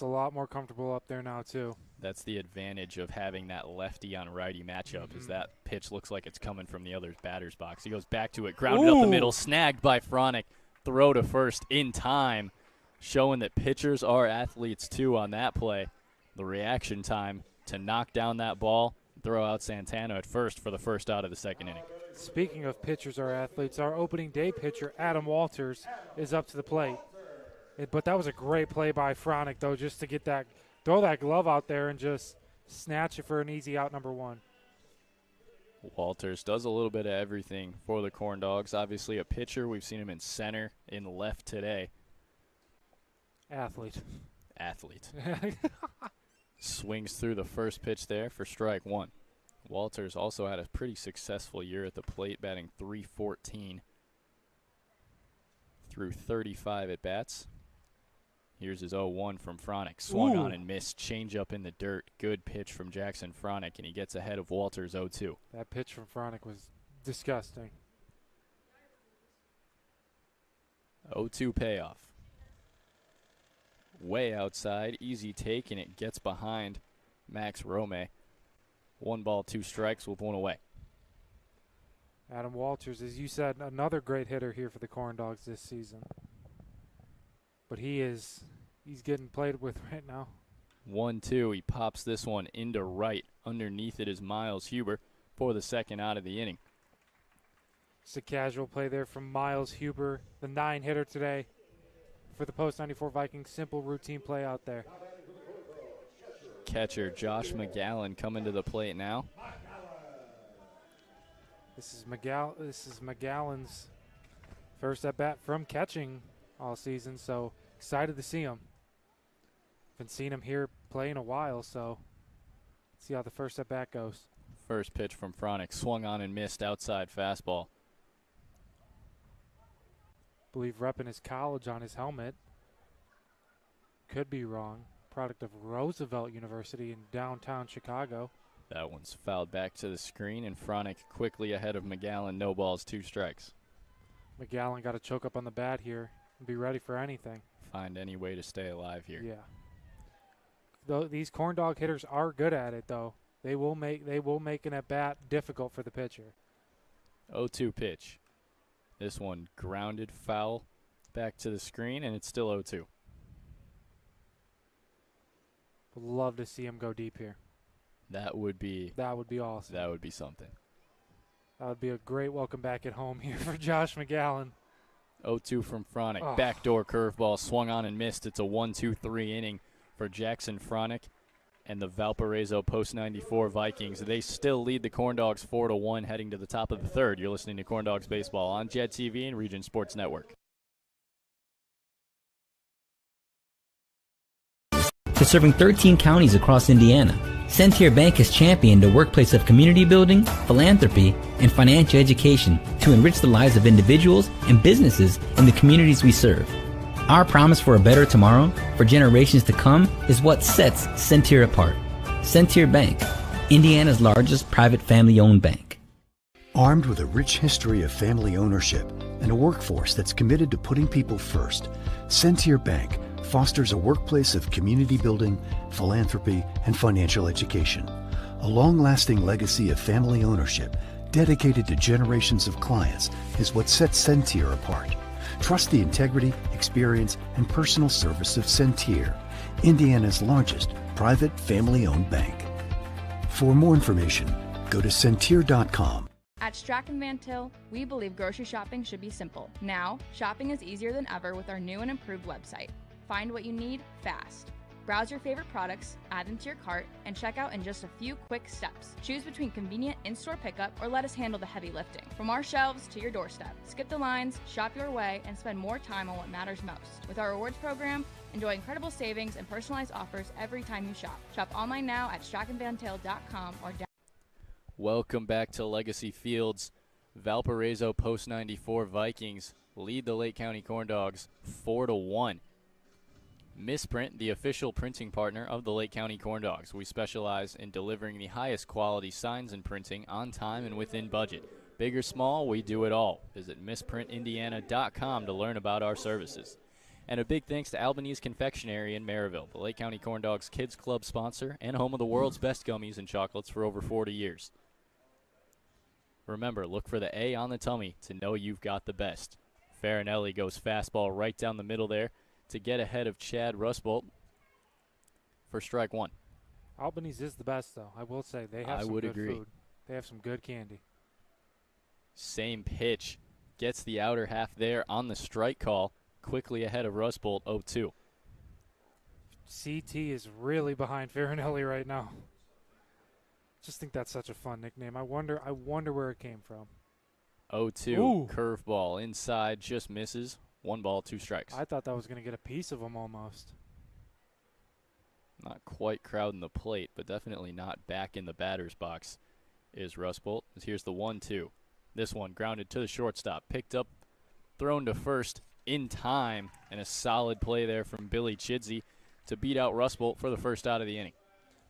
a lot more comfortable up there now, too. That's the advantage of having that lefty on righty matchup, is that pitch looks like it's coming from the other batter's box. He goes back to it, grounded up the middle, snagged by Fronick, throw to first in time, showing that pitchers are athletes too on that play. The reaction time to knock down that ball, throw out Santana at first for the first out of the second inning. Speaking of pitchers are athletes, our opening day pitcher, Adam Walters, is up to the plate. But that was a great play by Fronick, though, just to get that throw that glove out there and just snatch it for an easy out, number 1. Walters does a little bit of everything for the Corndogs. Obviously a pitcher. We've seen him in center, in left today. Athlete. Swings through the first pitch there for strike 1. Walters also had a pretty successful year at the plate, batting .314 through 35 at bats. Here's his 0-1 from Fronick. Swung on and missed. Change up in the dirt. Good pitch from Jackson Fronick, and he gets ahead of Walters 0-2. That pitch from Fronick was disgusting. 0-2 payoff. Way outside. Easy take, and it gets behind Max Rome. 1 ball, 2 strikes with 1 away. Adam Walters, as you said, another great hitter here for the Corndogs this season. But he's getting played with right now. 1-2. He pops this one into right. Underneath it is Miles Huber for the second out of the inning. Just a casual play there from Miles Huber, the 9-hitter today for the Post 94 Vikings. Simple routine play out there. Catcher Josh McGowan coming to the plate now. This is McGowan's first at bat from catching all season, so excited to see him. Haven't seen him here play in a while, so see how the first at bat goes. First pitch from Fronick, swung on and missed, outside fastball. Believe repping his college on his helmet. Could be wrong. Product of Roosevelt University in downtown Chicago. That one's fouled back to the screen, and Fronick quickly ahead of McGowan. No balls, 2 strikes. McGowan got to choke up on the bat here and be ready for anything. Find any way to stay alive here. Yeah. These Corndog hitters are good at it, though. They will make an at bat difficult for the pitcher. 0-2 pitch. This one grounded foul back to the screen, and it's still 0-2. Would love to see him go deep here. That would be awesome. That would be something. That would be a great welcome back at home here for Josh McGowan. 0-2 from Fronick. Oh. Backdoor curveball, swung on and missed. It's a 1-2-3 inning for Jackson Fronick and the Valparaiso Post 94 Vikings. They still lead the Corndogs 4-1 heading to the top of the third. You're listening to Corndogs Baseball on Jet TV and Region Sports Network. To serving 13 counties across Indiana, Centier Bank has championed a workplace of community building, philanthropy, and financial education to enrich the lives of individuals and businesses in the communities we serve. Our promise for a better tomorrow for generations to come is what sets Centier apart. Centier Bank, Indiana's largest private family-owned bank. Armed with a rich history of family ownership and a workforce that's committed to putting people first, Centier Bank fosters a workplace of community building, philanthropy, and financial education. A long-lasting legacy of family ownership dedicated to generations of clients is what sets Centier apart. Trust the integrity, experience, and personal service of Centier, Indiana's largest private family-owned bank. For more information, go to Centier.com. At Strachan Van Til, we believe grocery shopping should be simple. Now, shopping is easier than ever with our new and improved website. Find what you need fast. Browse your favorite products, add them to your cart, and check out in just a few quick steps. Choose between convenient in-store pickup or let us handle the heavy lifting. From our shelves to your doorstep. Skip the lines, shop your way, and spend more time on what matters most. With our rewards program, enjoy incredible savings and personalized offers every time you shop. Shop online now at strachanvantil.com or down. Welcome back to Legacy Fields. Valparaiso Post 94 Vikings lead the Lake County Corndogs 4-1. Misprint, the official printing partner of the Lake County Corndogs. We specialize in delivering the highest quality signs and printing on time and within budget. Big or small, we do it all. Visit misprintindiana.com to learn about our services. And a big thanks to Albanese Confectionery in Maryville, the Lake County Corndogs Kids Club sponsor and home of the world's best gummies and chocolates for over 40 years. Remember, look for the A on the tummy to know you've got the best. Farinelli goes fastball right down the middle there to get ahead of Chad Rustbolt for strike 1. Albanese is the best, though. I will say they have some good food. They have some good candy. Same pitch. Gets the outer half there on the strike call. Quickly ahead of Rustbolt 0-2. CT is really behind Farinelli right now. Just think that's such a fun nickname. I wonder where it came from. 0-2, Ooh. curveball inside, just misses. 1 ball, 2 strikes. I thought that was going to get a piece of him almost. Not quite crowding the plate, but definitely not back in the batter's box is Russ Bolt. Here's the 1-2. This one grounded to the shortstop, picked up, thrown to first in time, and a solid play there from Billy Chidsey to beat out Russ Bolt for the first out of the inning.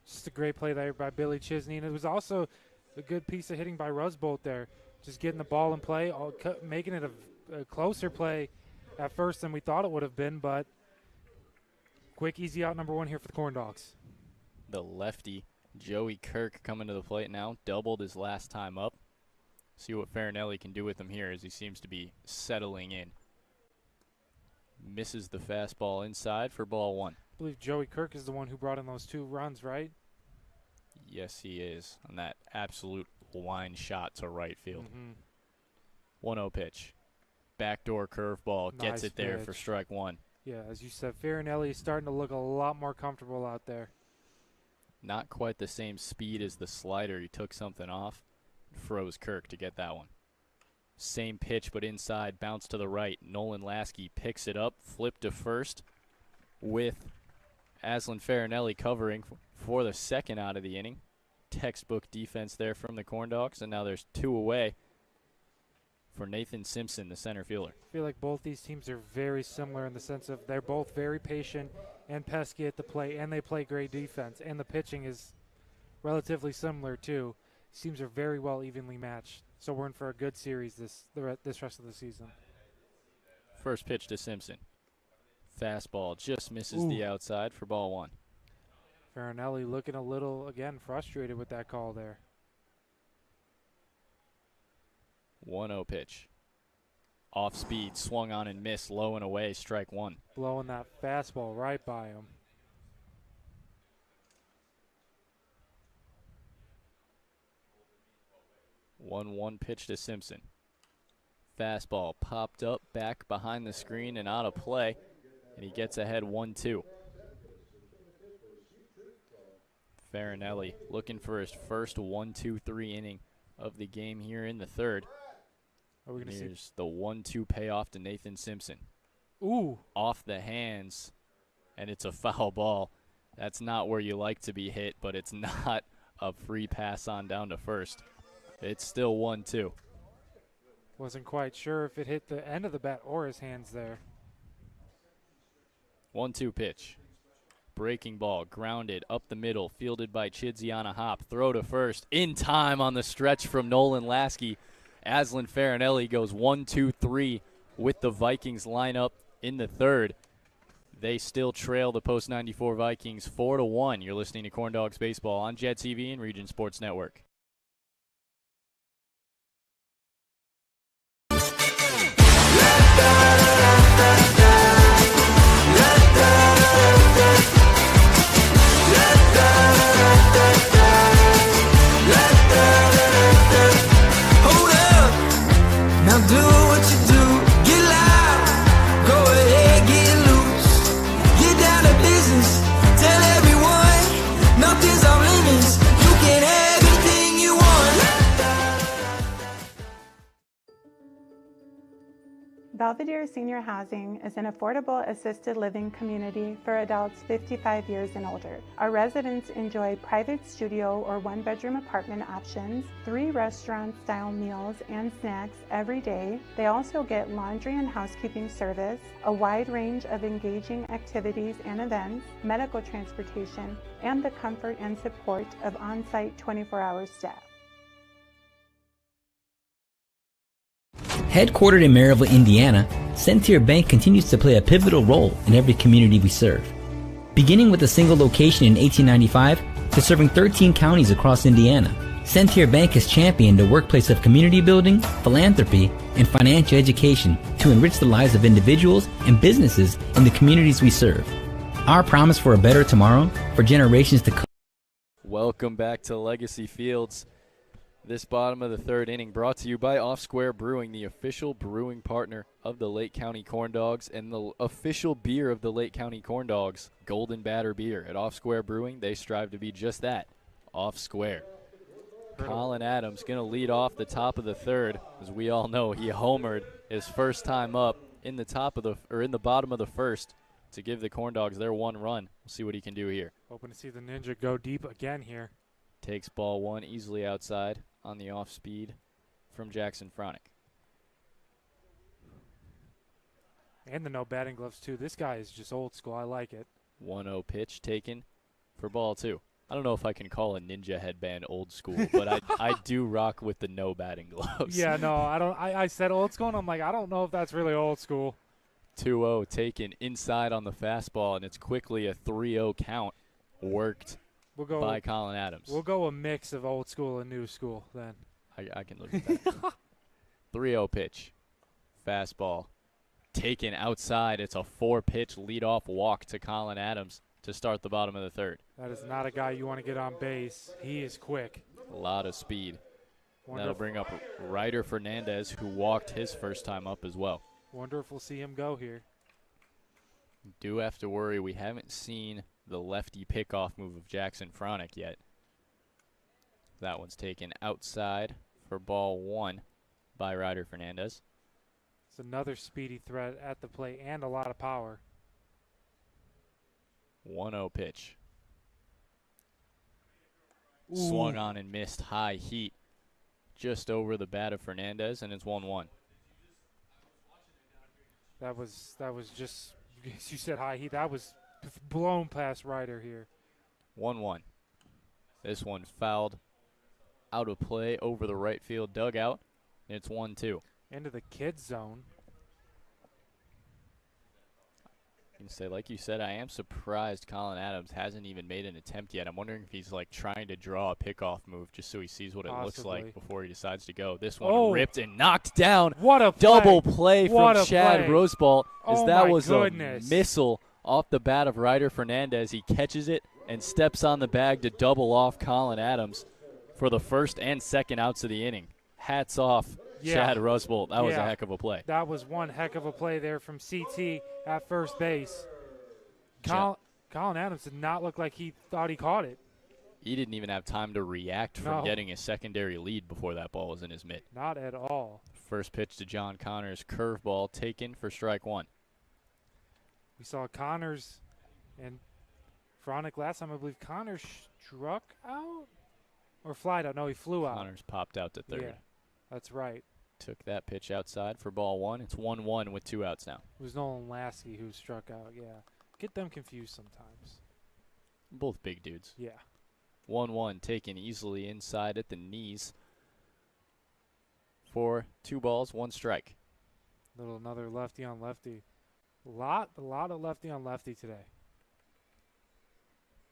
Just a great play there by Billy Chisney, and it was also a good piece of hitting by Rusbolt there. Just getting the ball in play, making it a closer play at first than we thought it would have been, but quick, easy out number 1 here for the Corndogs. The lefty, Joey Kirk, coming to the plate now, doubled his last time up. See what Farinelli can do with him here as he seems to be settling in. Misses the fastball inside for ball 1. I believe Joey Kirk is the one who brought in those 2 runs, right? Yes, he is, on that absolute line shot to right field. Mm-hmm. 1-0 pitch. Backdoor curveball, gets Nice it there for pitch. strike 1. Yeah, as you said, Farinelli is starting to look a lot more comfortable out there. Not quite the same speed as the slider. He took something off, froze Kirk to get that one. Same pitch, but inside, bounce to the right. Nolan Lasky picks it up, flip to first with Aslan Farinelli covering for the second out of the inning. Textbook defense there from the Corndogs, and now there's 2 away for Nathan Simpson, the center fielder. I feel like both these teams are very similar in the sense of they're both very patient and pesky at the plate, and they play great defense, and the pitching is relatively similar too. Teams are very well evenly matched, so we're in for a good series this rest of the season. First pitch to Simpson. Fastball just misses the outside for ball 1. Farinelli looking a little, again, frustrated with that call there. 1-0 pitch. Off speed, swung on and missed, low and away, strike 1. Blowing that fastball right by him. 1-1 pitch to Simpson. Fastball popped up, back behind the screen and out of play, and he gets ahead 1-2. Farinelli looking for his first 1-2-3 inning of the game here in the third. Are we going to see? Here's the 1-2 payoff to Nathan Simpson. Ooh. Off the hands, and it's a foul ball. That's not where you like to be hit, but it's not a free pass on down to first. It's still 1-2. Wasn't quite sure if it hit the end of the bat or his hands there. 1-2 pitch. Breaking ball, grounded up the middle, fielded by Chidsey on a hop. Throw to first, in time on the stretch from Nolan Lasky. Aslan Farinelli goes 1-2-3 with the Vikings lineup in the third. They still trail the Post 94 Vikings 4-1. You're listening to Corndogs Baseball on Jet TV and Region Sports Network. Hold up, now do what you do. Get loud, go ahead, get loose. Get down to business, tell everyone nothing's off limits. You can have anything you want. Belvedere Senior Housing is an affordable assisted living community for adults 55 years and older. Our residents enjoy private studio or one-bedroom apartment options, 3 restaurant-style meals and snacks every day. They also get laundry and housekeeping service, a wide range of engaging activities and events, medical transportation, and the comfort and support of on-site 24-hour staff. Headquartered in Maryville, Indiana, Centier Bank continues to play a pivotal role in every community we serve. Beginning with a single location in 1895 to serving 13 counties across Indiana, Centier Bank has championed a workplace of community building, philanthropy, and financial education to enrich the lives of individuals and businesses in the communities we serve. Our promise for a better tomorrow for generations to come. Welcome back to Legacy Fields. This bottom of the third inning brought to you by Off Square Brewing, the official brewing partner of the Lake County Corndogs and the official beer of the Lake County Corndogs, Golden Batter Beer. At Off Square Brewing, they strive to be just that, off square. Colin Adams going to lead off the top of the third. As we all know, he homered his first time up in the bottom of the first to give the Corndogs their one run. We'll see what he can do here. Hoping to see the Ninja go deep again here. Takes ball one easily outside on the off speed from Jackson Fronick. And the no batting gloves, too. This guy is just old school. I like it. 1-0 pitch taken for ball two. I don't know if I can call a ninja headband old school, but I do rock with the no batting gloves. Yeah, no, I don't. I said old school, and I'm like, I don't know if that's really old school. 2-0 taken inside on the fastball, and it's quickly a 3-0 count worked by Colin Adams. We'll go a mix of old school and new school then. I can look at that. 3-0 pitch. Fastball taken outside. It's a 4-pitch leadoff walk to Colin Adams to start the bottom of the third. That is not a guy you want to get on base. He is quick. A lot of speed. Wonder That'll if- bring up Ryder Fernandez, who walked his first time up as well. Wonder if we'll see him go here. Do have to worry. We haven't seen the lefty pickoff move of Jackson Fronick yet. That one's taken outside for ball one by Ryder Fernandez. It's another speedy threat at the plate and a lot of power. 1-0 pitch. Ooh. Swung on and missed. High heat just over the bat of Fernandez, and it's 1-1. That was just, you said high heat. That was blown past Ryder here. 1-1. This one fouled out of play over the right field dugout. And it's 1-2. Into the kid zone. I can say, like you said, I am surprised Colin Adams hasn't even made an attempt yet. I'm wondering if he's like trying to draw a pickoff move just so he sees what it looks Possibly. like before he decides to go. This one ripped and knocked down. What a Double play What from a Chad play. Roseball, as Oh that my was goodness. a missile off the bat of Ryder Fernandez. He catches it and steps on the bag to double off Colin Adams for the first and second outs of the inning. Hats off, Chad Rosebolt. That was a heck of a play. That was one heck of a play there from CT at first base. Colin Adams did not look like he thought he caught it. He didn't even have time to react from No. getting a secondary lead before that ball was in his mitt. Not at all. First pitch to John Connors, curveball taken for strike one. We saw Connors and Fronick last time. I believe Connors struck out or flied out. No, he flew out. Connors popped out to third. Yeah, that's right. Took that pitch outside for ball one. It's 1-1 with 2 outs now. It was Nolan Lasky who struck out. Yeah, get them confused sometimes. Both big dudes. Yeah. 1-1 taken easily inside at the knees for 2 balls, 1 strike. Another lefty on lefty. A lot of lefty on lefty today.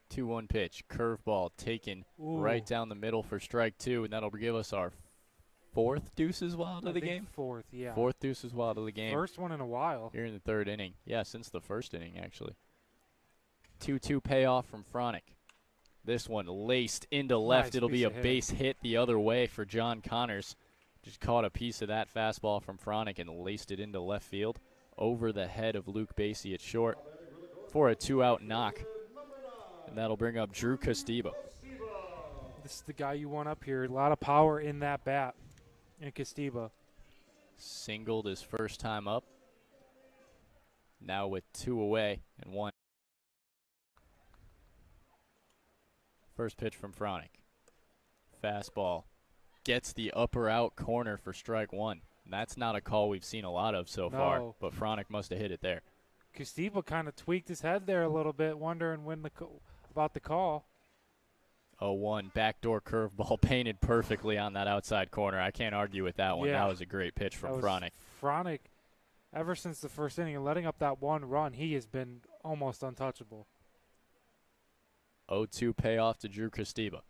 2-1 pitch, curveball taken Ooh. right down the middle for strike 2, and that'll give us our 4th deuces wild of the game. Fourth, yeah. 4th deuces wild of the game. First one in a while. Here in the third inning. Yeah, since the first inning, actually. 2-2 payoff from Fronick. This one laced into left. Nice It'll be piece a of hitting. base hit the other way for John Connors. Just caught a piece of that fastball from Fronick and laced it into left field over the head of Luke Basie at short for a 2-out knock. And that'll bring up Drew Costebo. This is the guy you want up here. A lot of power in that bat. And Costeba. Singled his first time up. Now with 2 away and 1. First pitch from Fronick. Fastball. Gets the upper out corner for strike 1. And that's not a call we've seen a lot of so far, No. but Fronick must have hit it there. Costeba kind of tweaked his head there a little bit, wondering about the call. 0-1 backdoor curveball painted perfectly on that outside corner. I can't argue with that one. Yeah. That was a great pitch from That was Fronick. Fronick, ever since the first inning and letting up that one run, he has been almost untouchable. 0-2 payoff to Drew Costeba.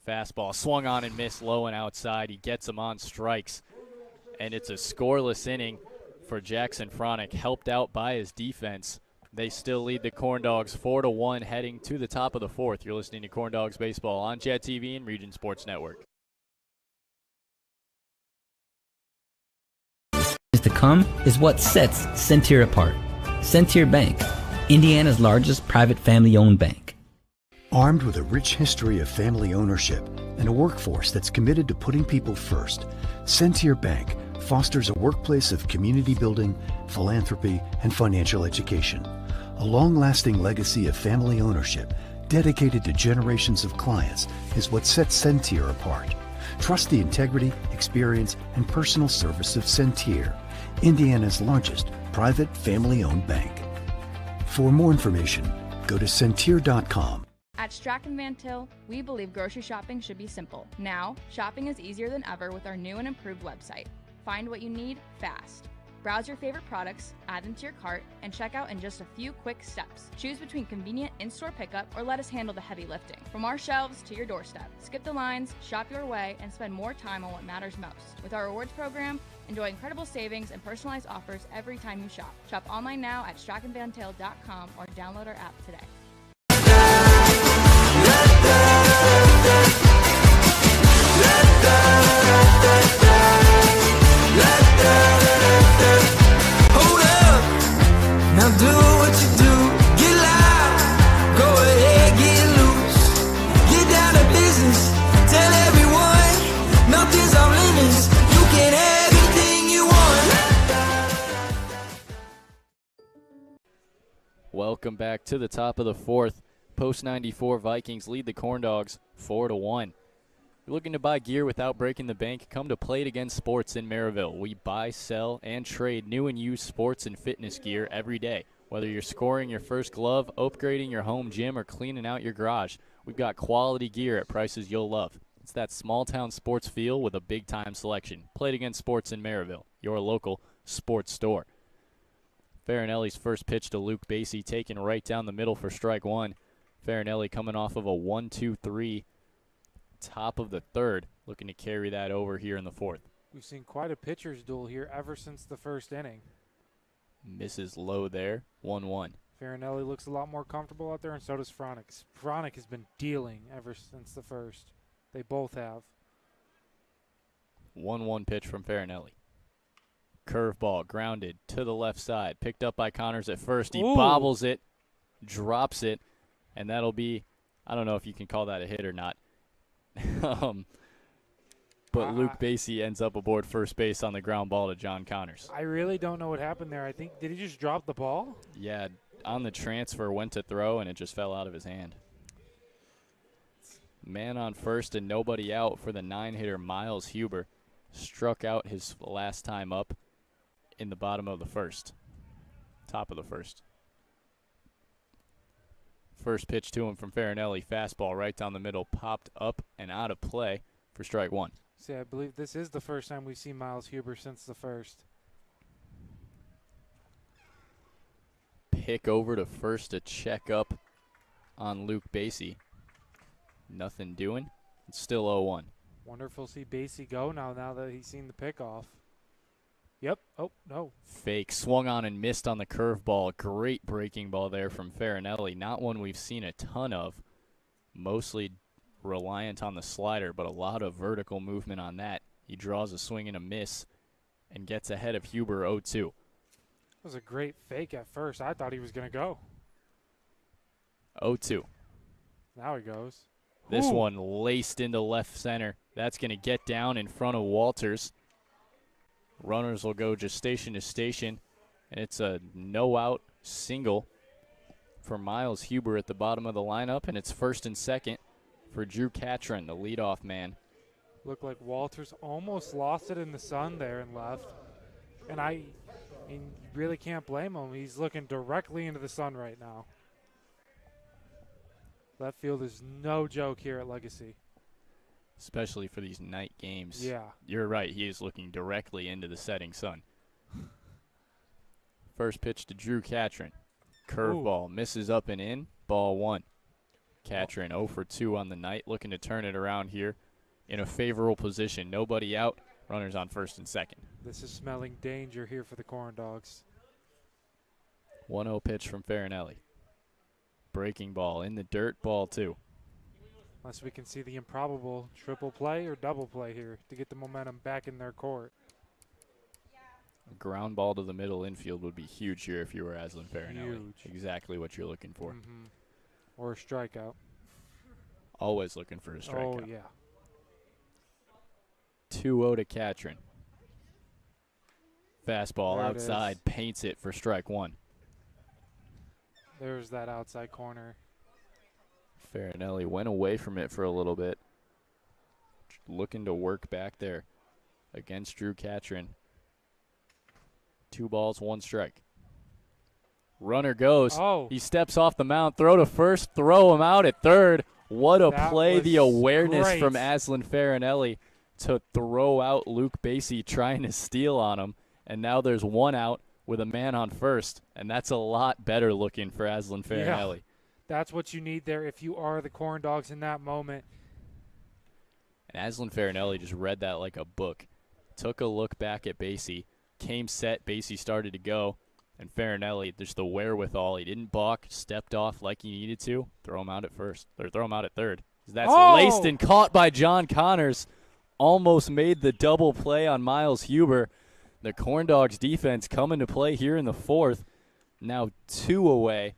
Fastball swung on and missed low and outside. He gets him on strikes. And it's a scoreless inning for Jackson Fronick, helped out by his defense. They still lead the Corndogs 4-1 heading to the top of the fourth. You're listening to Corndogs Baseball on Jet TV and Region Sports Network. To come is what sets Centier apart. Centier Bank, Indiana's largest private family-owned bank. Armed with a rich history of family ownership and a workforce that's committed to putting people first, Centier Bank fosters a workplace of community building, philanthropy, and financial education. A long-lasting legacy of family ownership dedicated to generations of clients is what sets Centier apart. Trust the integrity, experience, and personal service of Centier, Indiana's largest private family-owned bank. For more information, go to Centier.com. At Strachan Van Til, we believe grocery shopping should be simple. Now, shopping is easier than ever with our new and improved website. Find what you need fast. Browse your favorite products, add them to your cart, and check out in just a few quick steps. Choose between convenient in-store pickup or let us handle the heavy lifting. From our shelves to your doorstep. Skip the lines, shop your way, and spend more time on what matters most. With our rewards program, enjoy incredible savings and personalized offers every time you shop. Shop online now at strachanvantil.com or download our app today. Hold up, now do what you do. Get loud, go ahead, get loose. Get down to business, tell everyone nothing's off limits. You can have anything you want. Welcome back to the top of the fourth. Post 94 Vikings lead the Corndogs 4-1. You're looking to buy gear without breaking the bank? Come to Play It Again Sports in Maryville. We buy, sell, and trade new and used sports and fitness gear every day. Whether you're scoring your first glove, upgrading your home gym, or cleaning out your garage, we've got quality gear at prices you'll love. It's that small-town sports feel with a big-time selection. Play It Again Sports in Maryville, your local sports store. Farinelli's first pitch to Luke Basie, taken right down the middle for strike one. Farinelli coming off of a 1-2-3, top of the third, looking to carry that over here in the fourth. We've seen quite a pitcher's duel here ever since the first inning. Misses low there, 1-1. Farinelli looks a lot more comfortable out there, and so does Fronick. Fronick has been dealing ever since the first. They both have. 1-1 pitch from Farinelli. Curveball grounded to the left side, picked up by Connors at first. He bobbles it, drops it, and that'll be, I don't know if you can call that a hit or not. But Luke Basie ends up aboard first base on the ground ball to John Connors. I really don't know what happened there. I think, did he just drop the ball? Yeah, on the transfer, went to throw, and it just fell out of his hand. Man on first and nobody out for the 9-hitter Miles Huber. Struck out his last time up in the bottom of the first. Top of the first. First pitch to him from Farinelli. Fastball right down the middle. Popped up and out of play for strike one. See, I believe this is the first time we've seen Miles Huber since the first. Pick over to first to check up on Luke Basie. Nothing doing. It's still 0-1. Wonder if we'll see Basie go now that he's seen the pickoff. Yep. Oh, no. Fake. Swung on and missed on the curveball. Great breaking ball there from Farinelli. Not one we've seen a ton of. Mostly reliant on the slider, but a lot of vertical movement on that. He draws a swing and a miss and gets ahead of Huber 0-2. That was a great fake at first. I thought he was going to go. 0-2. Now he goes. This Ooh. one laced into left center. That's going to get down in front of Walters. Runners will go just station to station, and it's a no-out single for Miles Huber at the bottom of the lineup, and it's first and second for Drew Catron, the leadoff man. Looked like Walters almost lost it in the sun there and left. And I mean, you really can't blame him. He's looking directly into the sun right now. Left field is no joke here at Legacy. Especially for these night games. Yeah. You're right. He is looking directly into the setting sun. First pitch to Drew Catron. Curveball misses up and in. Ball one. Catron 0 for 2 on the night. Looking to turn it around here in a favorable position. Nobody out. Runners on first and second. This is smelling danger here for the Corndogs. 1-0 pitch from Farinelli. Breaking ball in the dirt, ball 2. Unless we can see the improbable triple play or double play here to get the momentum back in their court. A ground ball to the middle infield would be huge here if you were Aslan Farinelli. Huge. Exactly what you're looking for. Or a strikeout. Always looking for a strikeout. Oh, yeah. 2-0 to Catron. Fastball There it outside, paints it for strike 1. There's that outside corner. Farinelli went away from it for a little bit. Looking to work back there against Drew Catron. 2 balls, 1 strike. Runner goes. Oh. He steps off the mound. Throw to first. Throw him out at third. What a That play. was The awareness great. from Aslan Farinelli to throw out Luke Basie trying to steal on him. And now there's 1 out with a man on first. And that's a lot better looking for Aslan Farinelli. Yeah. That's what you need there if you are the Corndogs in that moment. And Aslan Farinelli just read that like a book. Took a look back at Basie. Came set. Basie started to go. And Farinelli, just the wherewithal. He didn't balk. Stepped off like he needed to. Throw him out at first. Or throw him out at third. That's laced and caught by John Connors. Almost made the double play on Miles Huber. The Corndogs defense coming to play here in the 4th. Now 2 away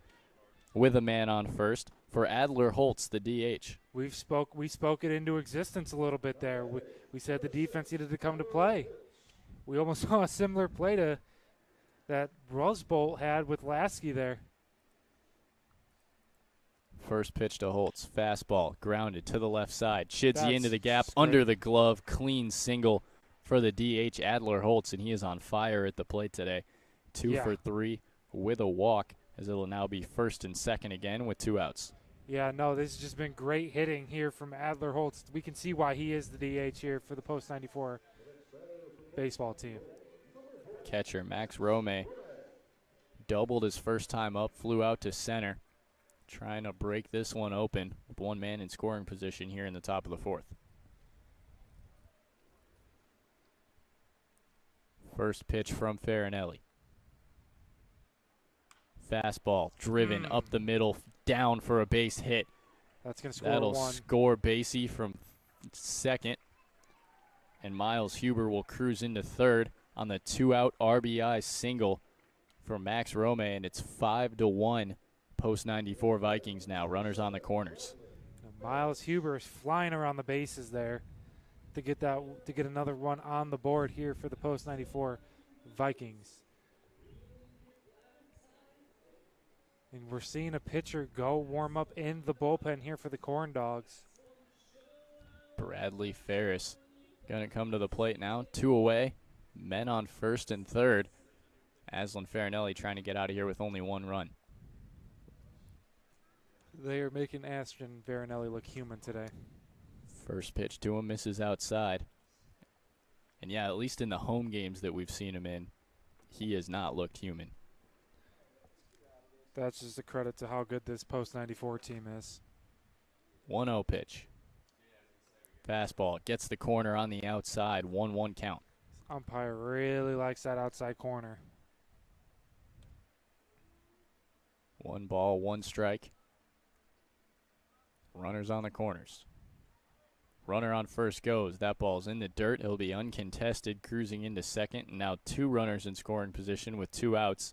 with a man on first for Adler Holtz, the DH. We spoke it into existence a little bit there. We said the defense needed to come to play. We almost saw a similar play to that Rosebolt had with Lasky there. First pitch to Holtz. Fastball grounded to the left side. Chidsey into the gap, straight. under the glove. Clean single for the DH, Adler Holtz, and he is on fire at the plate today. 2 for 3 with a walk, as it will now be first and second again with 2 outs. Yeah, no, this has just been great hitting here from Adler Holtz. We can see why he is the DH here for the Post 94 baseball team. Catcher Max Rome doubled his first time up, flew out to center, trying to break this one open with 1 man in scoring position here in the top of the 4th. First pitch from Farinelli. Fastball driven up the middle, down for a base hit. That's going to score That'll 1. score Basie from second. And Miles Huber will cruise into third on the 2-out RBI single for Max Rome, and it's 5-1 Post 94 Vikings now. Runners on the corners. Miles Huber is flying around the bases there to get another run on the board here for the Post 94 Vikings. And we're seeing a pitcher go warm up in the bullpen here for the Corndogs. Bradley Ferris going to come to the plate now. 2 away. Men on first and third. Aslan Farinelli trying to get out of here with only 1 run. They are making Aston Farinelli look human today. First pitch to him, misses outside. And yeah, at least in the home games that we've seen him in, he has not looked human. That's just a credit to how good this Post 94 team is. 1-0 pitch. Fastball gets the corner on the outside. 1-1 count. Umpire really likes that outside corner. 1 ball, 1 strike. Runners on the corners. Runner on first goes. That ball's in the dirt. It'll be uncontested, cruising into second. And now 2 runners in scoring position with 2 outs.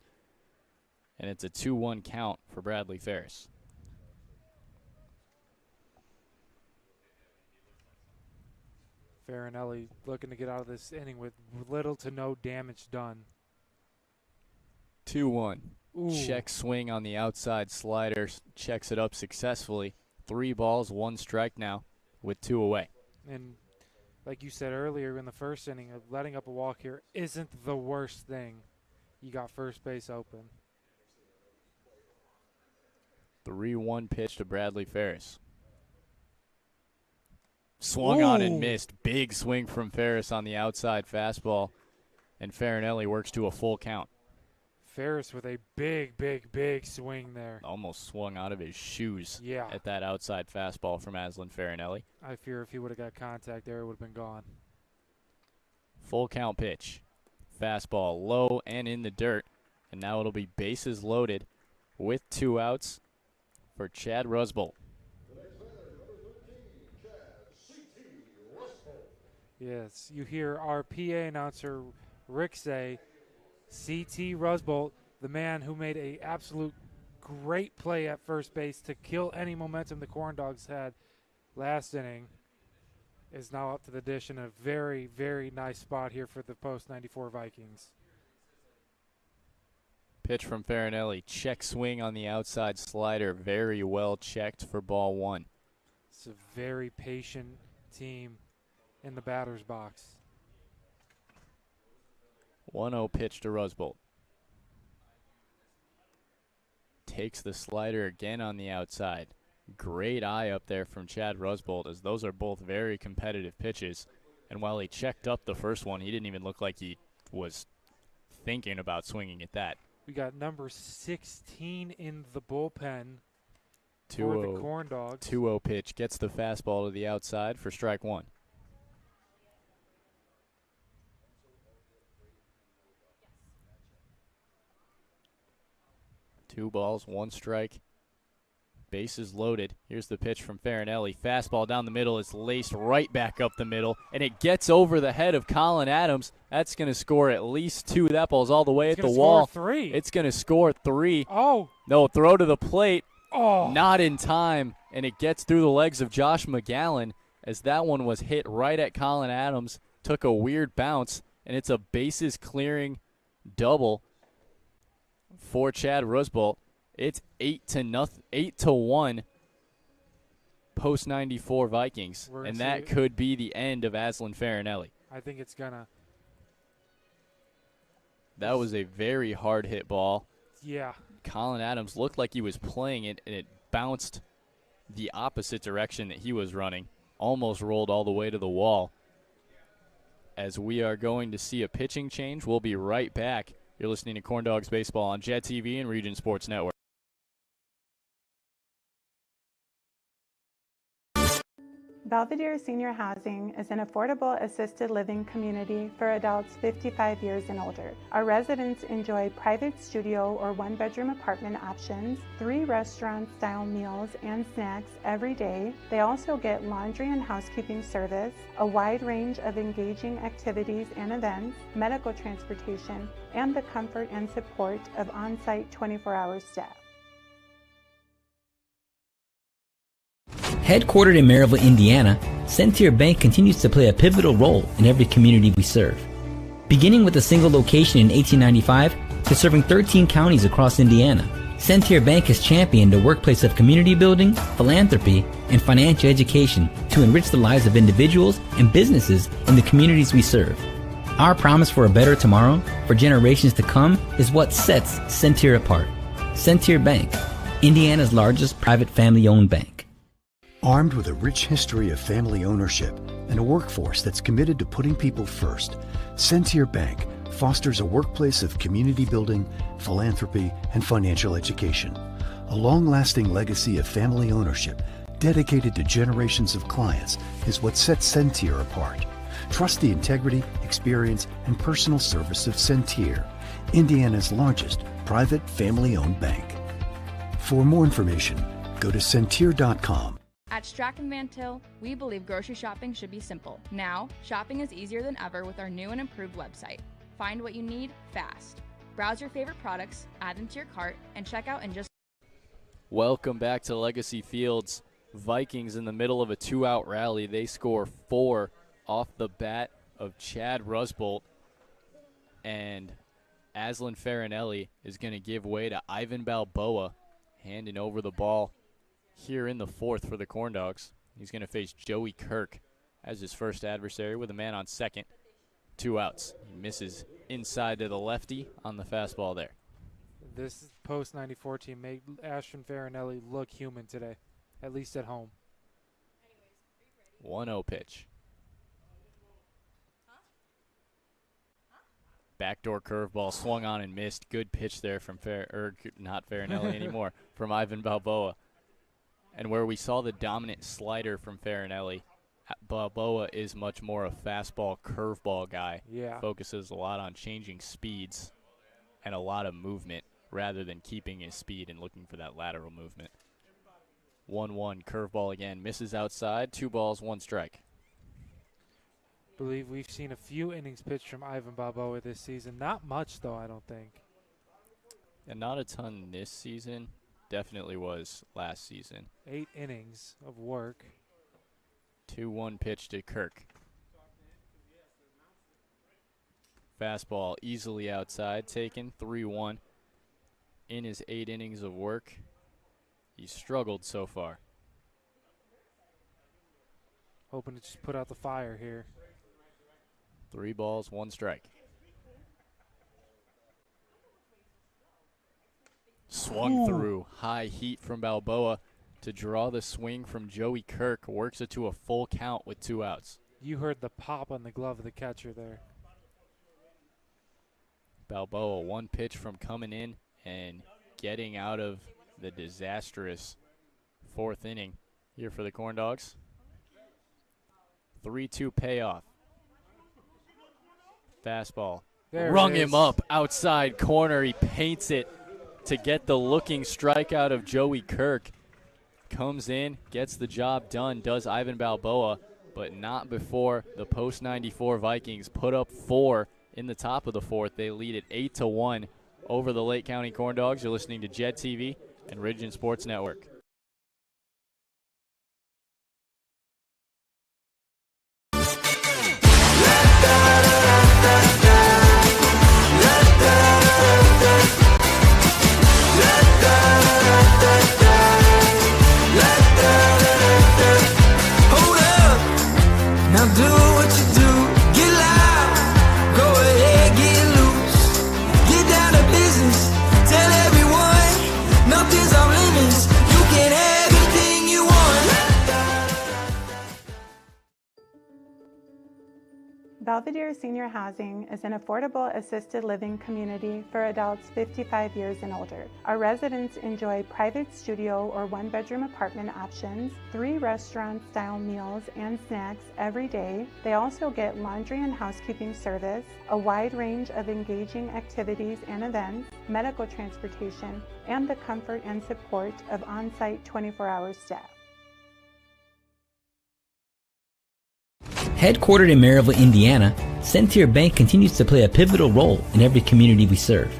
And it's a 2-1 count for Bradley Ferris. Farinelli looking to get out of this inning with little to no damage done. 2-1. Ooh. Check swing on the outside slider. Checks it up successfully. 3 balls, 1 strike now with 2 away. And like you said earlier in the first inning, letting up a walk here isn't the worst thing. You got first base open. 3-1 pitch to Bradley Ferris. Swung on and missed. Big swing from Ferris on the outside fastball. And Farinelli works to a full count. Ferris with a big swing there. Almost swung out of his shoes Yeah. at that outside fastball from Aslan Farinelli. I fear if he would have got contact there, it would have been gone. Full count pitch. Fastball low and in the dirt. And now it'll be bases loaded with 2 outs for Chad Rusbolt. Yes, you hear our PA announcer Rick say, C.T. Rusbolt, the man who made a absolute great play at first base to kill any momentum the Corndogs had last inning, is now up to the dish in a very, very nice spot here for the post-94 Vikings. Pitch from Farinelli. Check swing on the outside slider. Very well checked for ball 1. It's a very patient team in the batter's box. 1-0 pitch to Rusbolt. Takes the slider again on the outside. Great eye up there from Chad Rusbolt, as those are both very competitive pitches. And while he checked up the first one, he didn't even look like he was thinking about swinging at that. We got number 16 in the bullpen for the Corndogs. 2-0 pitch. Gets the fastball to the outside for strike 1. Two balls, 1 strike. Bases loaded. Here's the pitch from Farinelli. Fastball down the middle. It's laced right back up the middle, and it gets over the head of Colin Adams. That's going to score at least 2. That ball's all the way at the wall. Score 3. It's going to score 3. Oh. No, throw to the plate. Oh. Not in time, and it gets through the legs of Josh McGowan, as that one was hit right at Colin Adams. Took a weird bounce, and it's a bases clearing double for Chad Rusbolt. It's 8-1 post 94 Vikings, and that could be the end of Aslan Farinelli. I think it's gonna. That was a very hard hit ball. Yeah. Colin Adams looked like he was playing it, and it bounced the opposite direction that he was running. Almost rolled all the way to the wall. As we are going to see a pitching change, we'll be right back. You're listening to Corndogs Baseball on Jet TV and Region Sports Network. Belvedere Senior Housing is an affordable assisted living community for adults 55 years and older. Our residents enjoy private studio or 1-bedroom apartment options, 3 restaurant-style meals and snacks every day. They also get laundry and housekeeping service, a wide range of engaging activities and events, medical transportation, and the comfort and support of on-site 24-hour staff. Headquartered in Maryville, Indiana, Centier Bank continues to play a pivotal role in every community we serve. Beginning with a single location in 1895 to serving 13 counties across Indiana, Centier Bank has championed a workplace of community building, philanthropy, and financial education to enrich the lives of individuals and businesses in the communities we serve. Our promise for a better tomorrow for generations to come is what sets Centier apart. Centier Bank, Indiana's largest private family-owned bank. Armed with a rich history of family ownership and a workforce that's committed to putting people first, Centier Bank fosters a workplace of community building, philanthropy, and financial education. A long-lasting legacy of family ownership dedicated to generations of clients is what sets Centier apart. Trust the integrity, experience, and personal service of Centier, Indiana's largest private family-owned bank. For more information, go to Centier.com. At Strachan Van Til, we believe grocery shopping should be simple. Now, shopping is easier than ever with our new and improved website. Find what you need fast. Browse your favorite products, add them to your cart, and check out in just. Welcome back to Legacy Fields. Vikings in the middle of a 2-out rally. They score 4 off the bat of Chad Rusbolt. And Aslan Farinelli is going to give way to Ivan Balboa, handing over the ball here in the 4th for the Corndogs. He's going to face Joey Kirk as his first adversary with a man on second. 2 outs. He misses inside to the lefty on the fastball there. This post-94 team made Ashton Farinelli look human today, at least at home. 1-0 pitch. Backdoor curveball swung on and missed. Good pitch there from not Farinelli anymore, from Ivan Balboa. And where we saw the dominant slider from Farinelli, Balboa is much more a fastball, curveball guy. Yeah. Focuses a lot on changing speeds and a lot of movement rather than keeping his speed and looking for that lateral movement. 1-1 curveball again, misses outside, 2 balls, 1 strike. Believe we've seen a few innings pitched from Ivan Balboa this season. Not much, though, I don't think. And not a ton this season. Definitely was last season. 8 innings of work. 2-1 pitch to Kirk. Fastball easily outside, taken 3-1. In his 8 innings of work, he's struggled so far. Hoping to just put out the fire here. 3 balls, 1 strike. Swung through. High heat from Balboa to draw the swing from Joey Kirk. Works it to a full count with 2 outs. You heard the pop on the glove of the catcher there. Balboa, 1 pitch from coming in and getting out of the disastrous 4th inning here for the Corndogs. 3-2 payoff. Fastball. Rung him up outside corner. He paints it to get the looking strikeout of Joey Kirk. Comes in, gets the job done, does Ivan Balboa, but not before the post-94 Vikings put up 4 in the top of the 4th. They lead it 8-1 over the Lake County Corndogs. You're listening to Jet TV and Ridgeon Sports Network. Hold up, now do what you do. Get loud, go ahead, get loose. Get down to business, tell everyone nothing's off limits. You can have anything you want. Belvedere Senior Housing is an affordable assisted living community for adults 55 years and older. Our residents enjoy private studio or 1-bedroom apartment options, 3 restaurant-style meals and snacks every day. They also get laundry and housekeeping service, a wide range of engaging activities and events, medical transportation, and the comfort and support of on-site 24-hour staff. Headquartered in Maryville, Indiana, Centier Bank continues to play a pivotal role in every community we serve.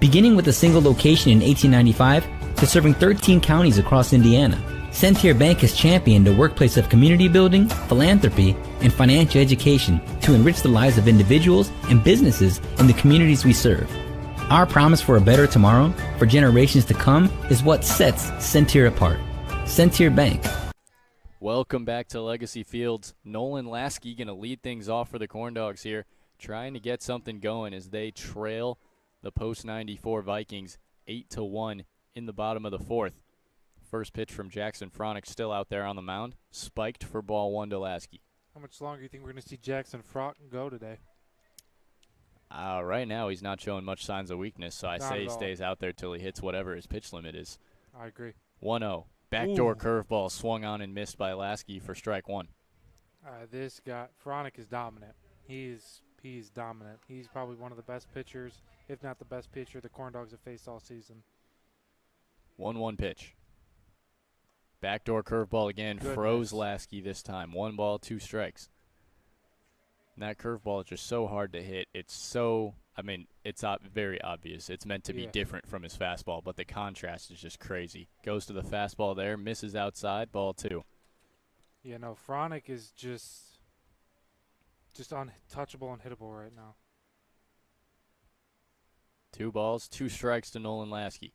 Beginning with a single location in 1895 to serving 13 counties across Indiana, Centier Bank has championed a workplace of community building, philanthropy, and financial education to enrich the lives of individuals and businesses in the communities we serve. Our promise for a better tomorrow for generations to come is what sets Centier apart. Centier Bank. Welcome back to Legacy Fields. Nolan Lasky going to lead things off for the Corndogs here, trying to get something going as they trail the post-94 Vikings 8-1 in the bottom of the 4th. First pitch from Jackson Fronick still out there on the mound, spiked for ball 1 to Lasky. How much longer do you think we're going to see Jackson Frock go today? Right now he's not showing much signs of weakness, so I say he stays out there till he hits whatever his pitch limit is. I agree. 1-0. Backdoor curveball swung on and missed by Lasky for strike 1. This guy, Fronick, is dominant. He's dominant. He's probably one of the best pitchers, if not the best pitcher the Corndogs have faced all season. 1-1 pitch. Backdoor curveball again. Goodness. Froze Lasky this time. 1 ball, 2 strikes. And that curveball is just so hard to hit. It's very obvious. It's meant to be different from his fastball, but the contrast is just crazy. Goes to the fastball there, misses outside, ball 2. Yeah, no, Fronick is just untouchable and hittable right now. 2 balls, 2 strikes to Nolan Lasky.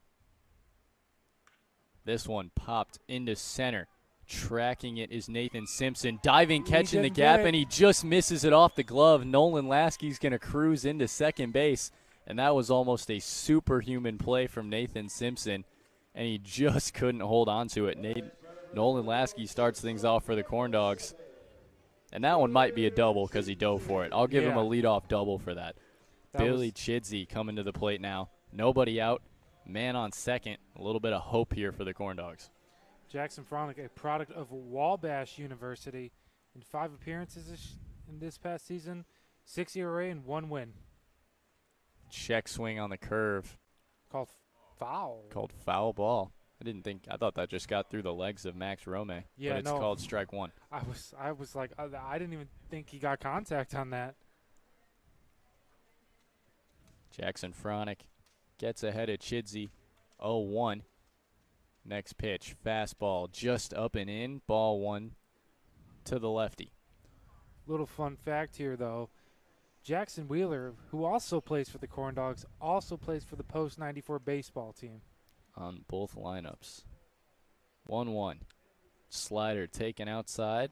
This one popped into center. Tracking it is Nathan Simpson. Diving catch in the gap, and he just misses it off the glove. Nolan Lasky's going to cruise into second base, and that was almost a superhuman play from Nathan Simpson, and he just couldn't hold on to it. Nolan Lasky starts things off for the Corndogs, and that one might be a double because he dove for it. I'll give him a leadoff double for that. Billy Chidsey coming to the plate now. Nobody out. Man on second. A little bit of hope here for the Corndogs. Jackson Fronick, a product of Wabash University, in 5 appearances in this past season, 6 ERA and 1 win. check swing on the curve. Called foul. Called foul ball. I thought that just got through the legs of Max Rome. Yeah, but it's no. called strike one. I was like, I didn't even think he got contact on that. Jackson Fronick gets ahead of Chidsey. 0-1. Next pitch, fastball just up and in. Ball one to the lefty. Little fun fact here, though. Jackson Wheeler, who also plays for the Corndogs, also plays for the Post 94 baseball team. On both lineups. 1-1. Slider taken outside.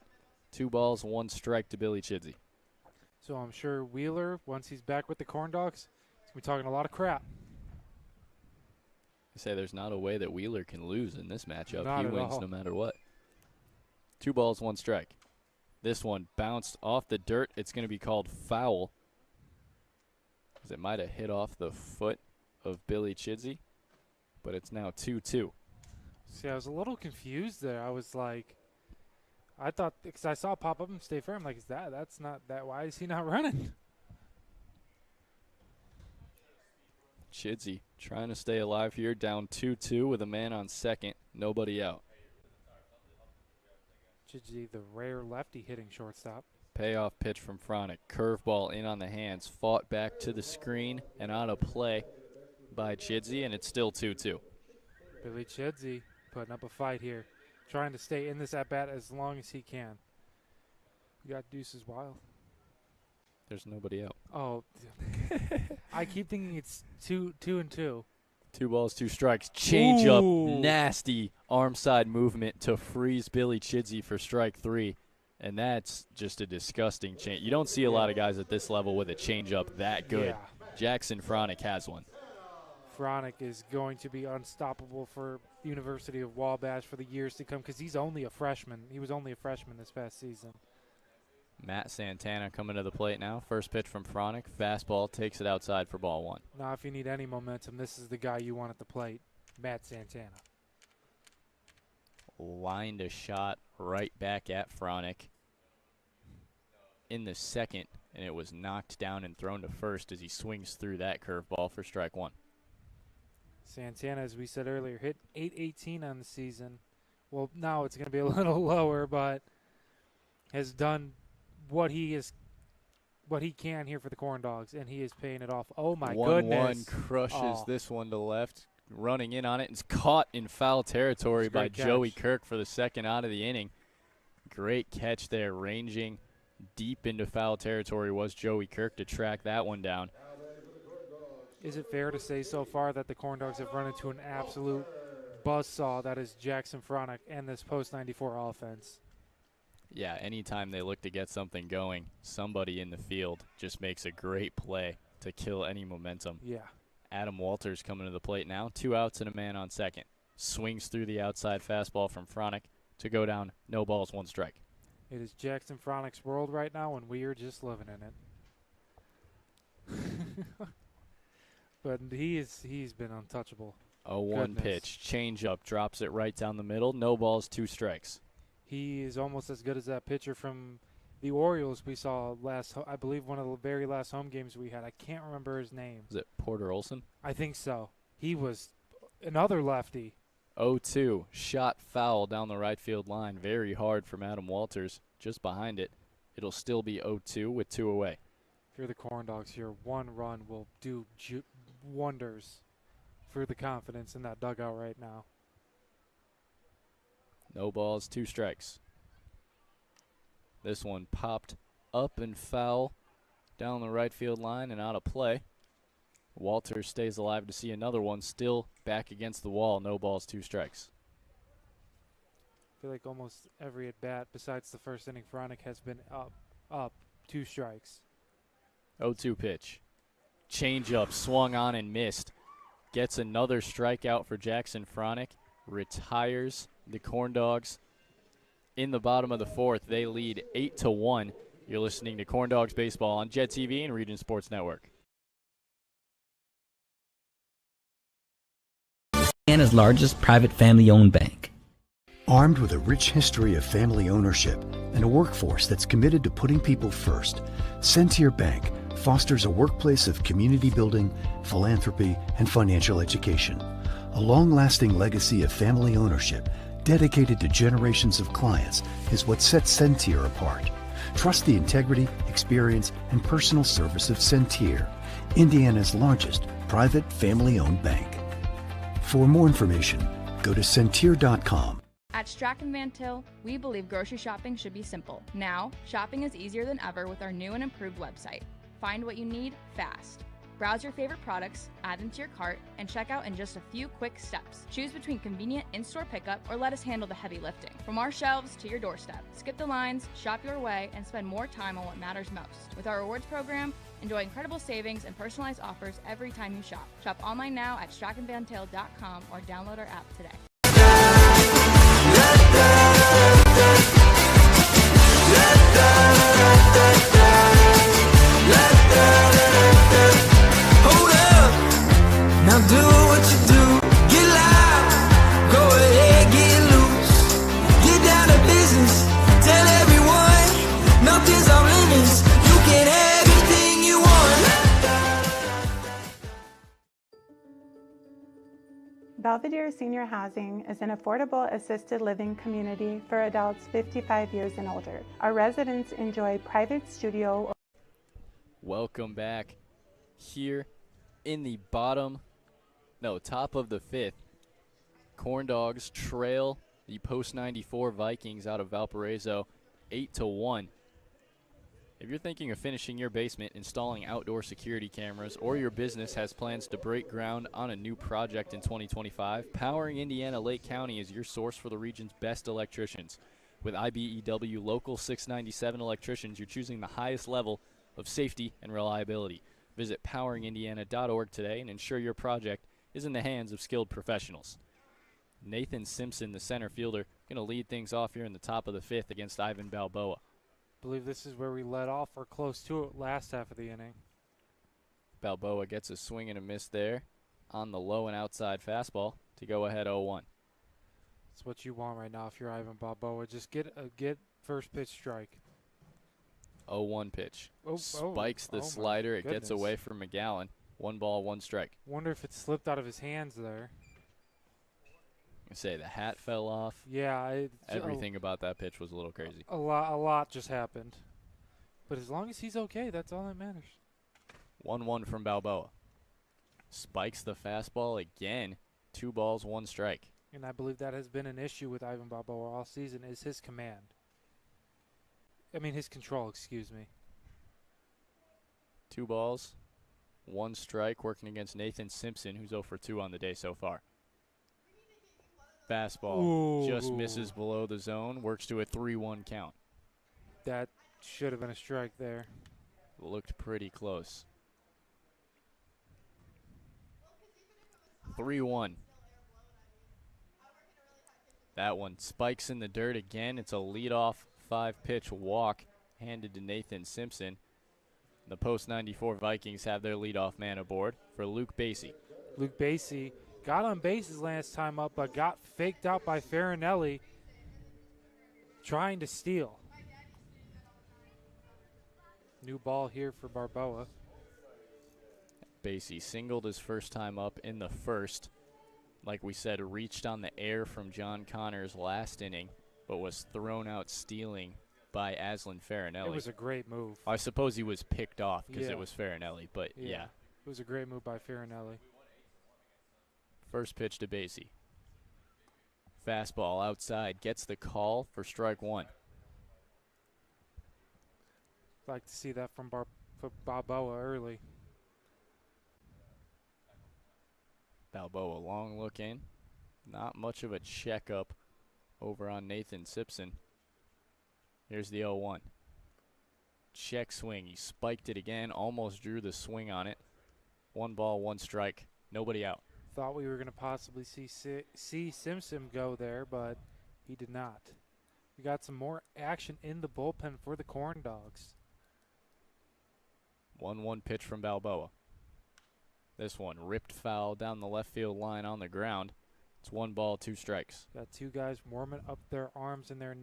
2 balls, 1 strike to Billy Chidsey. So I'm sure Wheeler, once he's back with the Corndogs, he's going to be talking a lot of crap. I say there's not a way that Wheeler can lose in this matchup. Not He at wins all. no matter what. 2 balls, 1 strike. This one bounced off the dirt. It's going to be called foul, because it might have hit off the foot of Billy Chidsey, but it's now 2-2. See, I was a little confused there. I was like, I thought, because I saw it pop up and stay fair. I'm like, that's not that. Why is he not running? Chidsey trying to stay alive here, down 2-2 with a man on second, nobody out. Chidsey, the rare lefty hitting shortstop. Payoff pitch from Fronick. Curveball in on the hands, fought back to the screen and on a play by Chidsey, and it's still 2-2. Billy Chidsey putting up a fight here, trying to stay in this at-bat as long as he can. We got Deuces Wild. There's nobody out. Oh, I keep thinking it's 2-2. 2 balls, 2 strikes. Change up, Ooh. nasty arm side movement to freeze Billy Chidsey for strike 3. And that's just a disgusting change. You don't see a lot of guys at this level with a change up that good. Yeah. Jackson Fronick has one. Fronick is going to be unstoppable for the University of Wabash for the years to come because he's only a freshman. He was only a freshman this past season. Matt Santana coming to the plate now. First pitch from Fronick. Fastball takes it outside for ball 1. Now, if you need any momentum, this is the guy you want at the plate, Matt Santana. Lined a shot right back at Fronick in the second, and it was knocked down and thrown to first as he swings through that curveball for strike 1. Santana, as we said earlier, hit .818 on the season. Well, now it's going to be a little lower, but has done what he can here for the Corndogs, and he is paying it off. Oh, my 1-1 goodness. crushes this one to left. Running in on it. It's caught in foul territory by Joey Kirk for the second out of the inning. Great catch there. Ranging deep into foul territory was Joey Kirk to track that one down. Is it fair to say so far that the Corndogs have run into an absolute buzzsaw that is Jackson Fronick and this post-94 offense? Yeah, anytime they look to get something going, somebody in the field just makes a great play to kill any momentum. Yeah. Adam Walters coming to the plate now. 2 outs and a man on second. Swings through the outside fastball from Fronick to go down. No balls, 1 strike. It is Jackson Fronick's world right now, and we are just living in it. But he's been untouchable. 0-1 pitch. Change up. Drops it right down the middle. No balls, 2 strikes. He is almost as good as that pitcher from the Orioles we saw I believe one of the very last home games we had. I can't remember his name. Is it Porter Olson? I think so. He was another lefty. 0-2. Shot foul down the right field line. Very hard from Adam Walters. Just behind it. It'll still be 0-2 with 2 away. If you're the Corndogs here, 1 run will do wonders for the confidence in that dugout right now. No balls, 2 strikes. This one popped up and foul down the right field line and out of play. Walters stays alive to see another one, still back against the wall. No balls, 2 strikes. I feel like almost every at-bat besides the first inning, Fronick has been up 2 strikes. 0-2 pitch. Change up, swung on and missed. Gets another strikeout for Jackson Fronick. Retires the Corndogs. In the bottom of the 4th, they lead 8-1. You're listening to Corndogs Baseball on Jet TV and Region Sports Network. Indiana's largest private family-owned bank. Armed with a rich history of family ownership and a workforce that's committed to putting people first, Sentier Bank fosters a workplace of community building, philanthropy, and financial education. A long-lasting legacy of family ownership dedicated to generations of clients is what sets Sentier apart. Trust the integrity, experience, and personal service of Sentier, Indiana's largest private family-owned bank. For more information, go to Sentier.com. At Strachan Van Til, we believe grocery shopping should be simple. Now, shopping is easier than ever with our new and improved website. Find what you need fast. Browse your favorite products, add them to your cart, and check out in just a few quick steps. Choose between convenient in-store pickup or let us handle the heavy lifting. From our shelves to your doorstep. Skip the lines, shop your way, and spend more time on what matters most. With our rewards program, enjoy incredible savings and personalized offers every time you shop. Shop online now at strachanvantil.com or download our app today. Hold up, now do what you do. Get loud, go ahead, get loose. Get down to business, tell everyone nothing's off limits. You can have anything you want. Belvedere Senior Housing is an affordable assisted living community for adults 55 years and older. Our residents enjoy private studio. Welcome back here in the top of the fifth. Corndogs trail the post 94 Vikings out of Valparaiso 8-1. If you're thinking of finishing your basement, installing outdoor security cameras, or your business has plans to break ground on a new project in 2025, Powering Indiana Lake County is your source for the region's best electricians. With IBEW Local 697 electricians, you're choosing the highest level of safety and reliability. Visit poweringindiana.org today and ensure your project is in the hands of skilled professionals. Nathan Simpson, the center fielder, going to lead things off here in the top of the fifth against Ivan Balboa. I believe this is where we let off or close to it last half of the inning. Balboa gets a swing and a miss there on the low and outside fastball to go ahead 0-1. That's what you want right now if you're Ivan Balboa. Just get first pitch strike. 0-1 pitch. Spikes the slider. It gets away from McGowan. 1 ball, 1 strike. Wonder if it slipped out of his hands there. I say the hat fell off. Yeah. Everything about that pitch was a little crazy. A lot just happened. But as long as he's okay, that's all that matters. 1-1 from Balboa. Spikes the fastball again. 2 balls, 1 strike. And I believe that has been an issue with Ivan Balboa all season is his command. His control, excuse me. 2 balls, 1 strike, working against Nathan Simpson, who's 0 for 2 on the day so far. Fastball just misses below the zone, works to a 3-1 count. That should have been a strike there. Looked pretty close. 3-1. That one spikes in the dirt again. It's a leadoff 5-pitch walk handed to Nathan Simpson. The post 94 Vikings have their leadoff man aboard for Luke Basie. Luke Basie got on bases last time up, but got faked out by Farinelli trying to steal. New ball here for Balboa. Basie singled his first time up in the first. Like we said, reached on the air from John Connors last inning, but was thrown out stealing by Aslan Farinelli. It was a great move. I suppose he was picked off because it was Farinelli, but yeah. It was a great move by Farinelli. First pitch to Basie. Fastball outside, gets the call for strike 1. Like to see that from Balboa early. Balboa long look in. Not much of a checkup over on Nathan Simpson. Here's the 0-1. Check swing. He spiked it again. Almost drew the swing on it. 1 ball, 1 strike. Nobody out. Thought we were going to possibly see Simpson go there, but he did not. We got some more action in the bullpen for the Corndogs. 1-1 pitch from Balboa. This one ripped foul down the left field line on the ground. It's 1 ball, 2 strikes. Got 2 guys warming up their arms in there.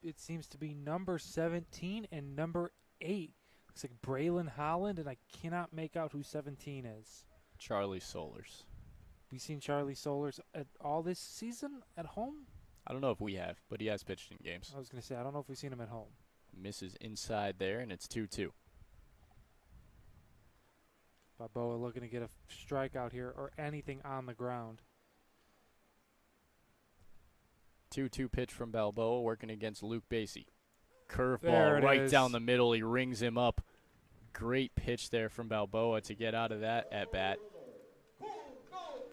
It seems to be number 17 and number 8 Looks like Braylon Holland, and I cannot make out who 17 is. Charlie Solers. We seen Charlie Solers at all this season at home? I don't know if we have, but he has pitched in games. I was going to say, I don't know if we've seen him at home. Misses inside there, and it's 2-2. Balboa looking to get a strikeout here or anything on the ground. 2-2 pitch from Balboa working against Luke Basie. There Curveball it right is. down the middle. He rings him up. Great pitch there from Balboa to get out of that at bat.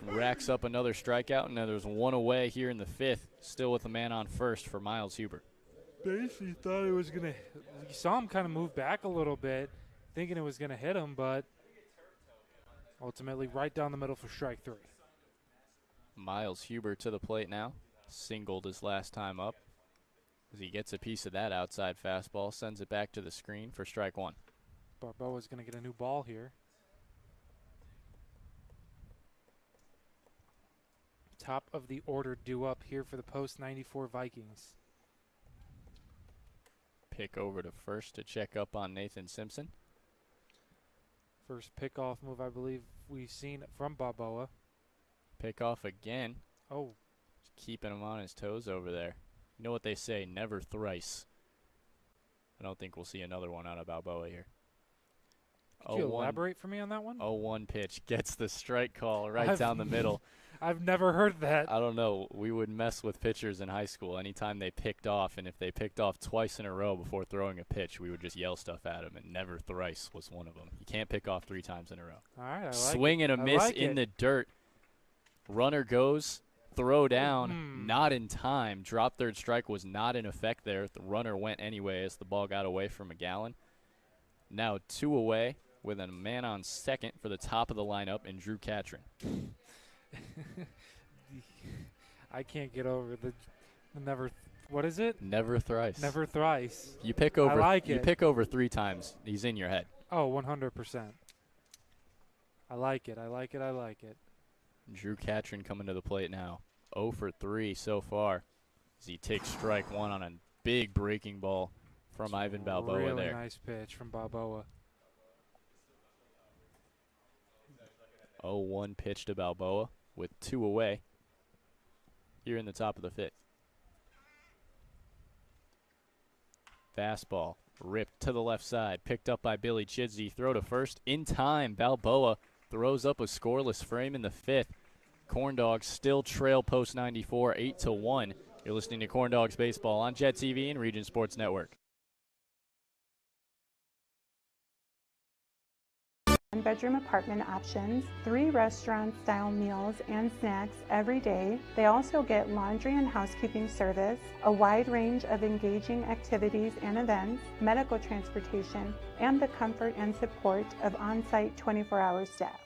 Racks up another strikeout, and now there's one away here in the fifth, still with a man on first for Miles Huber. Basie thought he was going to. You saw him kind of move back a little bit, thinking it was going to hit him, but ultimately right down the middle for strike 3. Miles Huber to the plate now. Singled his last time up. As he gets a piece of that outside fastball, sends it back to the screen for strike 1. Balboa's going to get a new ball here. Top of the order due up here for the post-94 Vikings. Pick over to first to check up on Nathan Simpson. First pickoff move I believe we've seen from Balboa. Pick off again. Oh, Just keeping him on his toes over there. You know what they say, never thrice. I don't think we'll see another one out of Balboa here. could you elaborate for me on that one? 0-1 pitch. Gets the strike call right down the middle. I've never heard that. I don't know. We would mess with pitchers in high school anytime they picked off, and if they picked off twice in a row before throwing a pitch, we would just yell stuff at them, and never thrice was one of them. You can't pick off 3 times in a row. All right, I like Swing it. and a I miss like in it. the dirt. Runner goes, throw down, not in time. Drop third strike was not in effect there. The runner went anyway as the ball got away from McGowan. Now 2 away with a man on second for the top of the lineup in Drew Catron. I can't get over the never. What is it? Never thrice. Never thrice. You pick over. I like you it. pick over 3 times. He's in your head. Oh, 100%. I like it. I like it. I like it. Drew Catron coming to the plate now. 0 for 3 so far as he takes strike 1 on a big breaking ball from Ivan Balboa really there. Nice pitch from Balboa. 0-1 pitch to Balboa with 2 away here in the top of the 5th. Fastball ripped to the left side, picked up by Billy Chidsey. Throw to first in time. Balboa throws up a scoreless frame in the 5th. Corndogs still trail post 94, 8-1. You're listening to Corndogs Baseball on Jet TV and Region Sports Network. One-bedroom apartment options, 3 restaurant-style meals and snacks every day. They also get laundry and housekeeping service, a wide range of engaging activities and events, medical transportation, and the comfort and support of on-site 24-hour staff.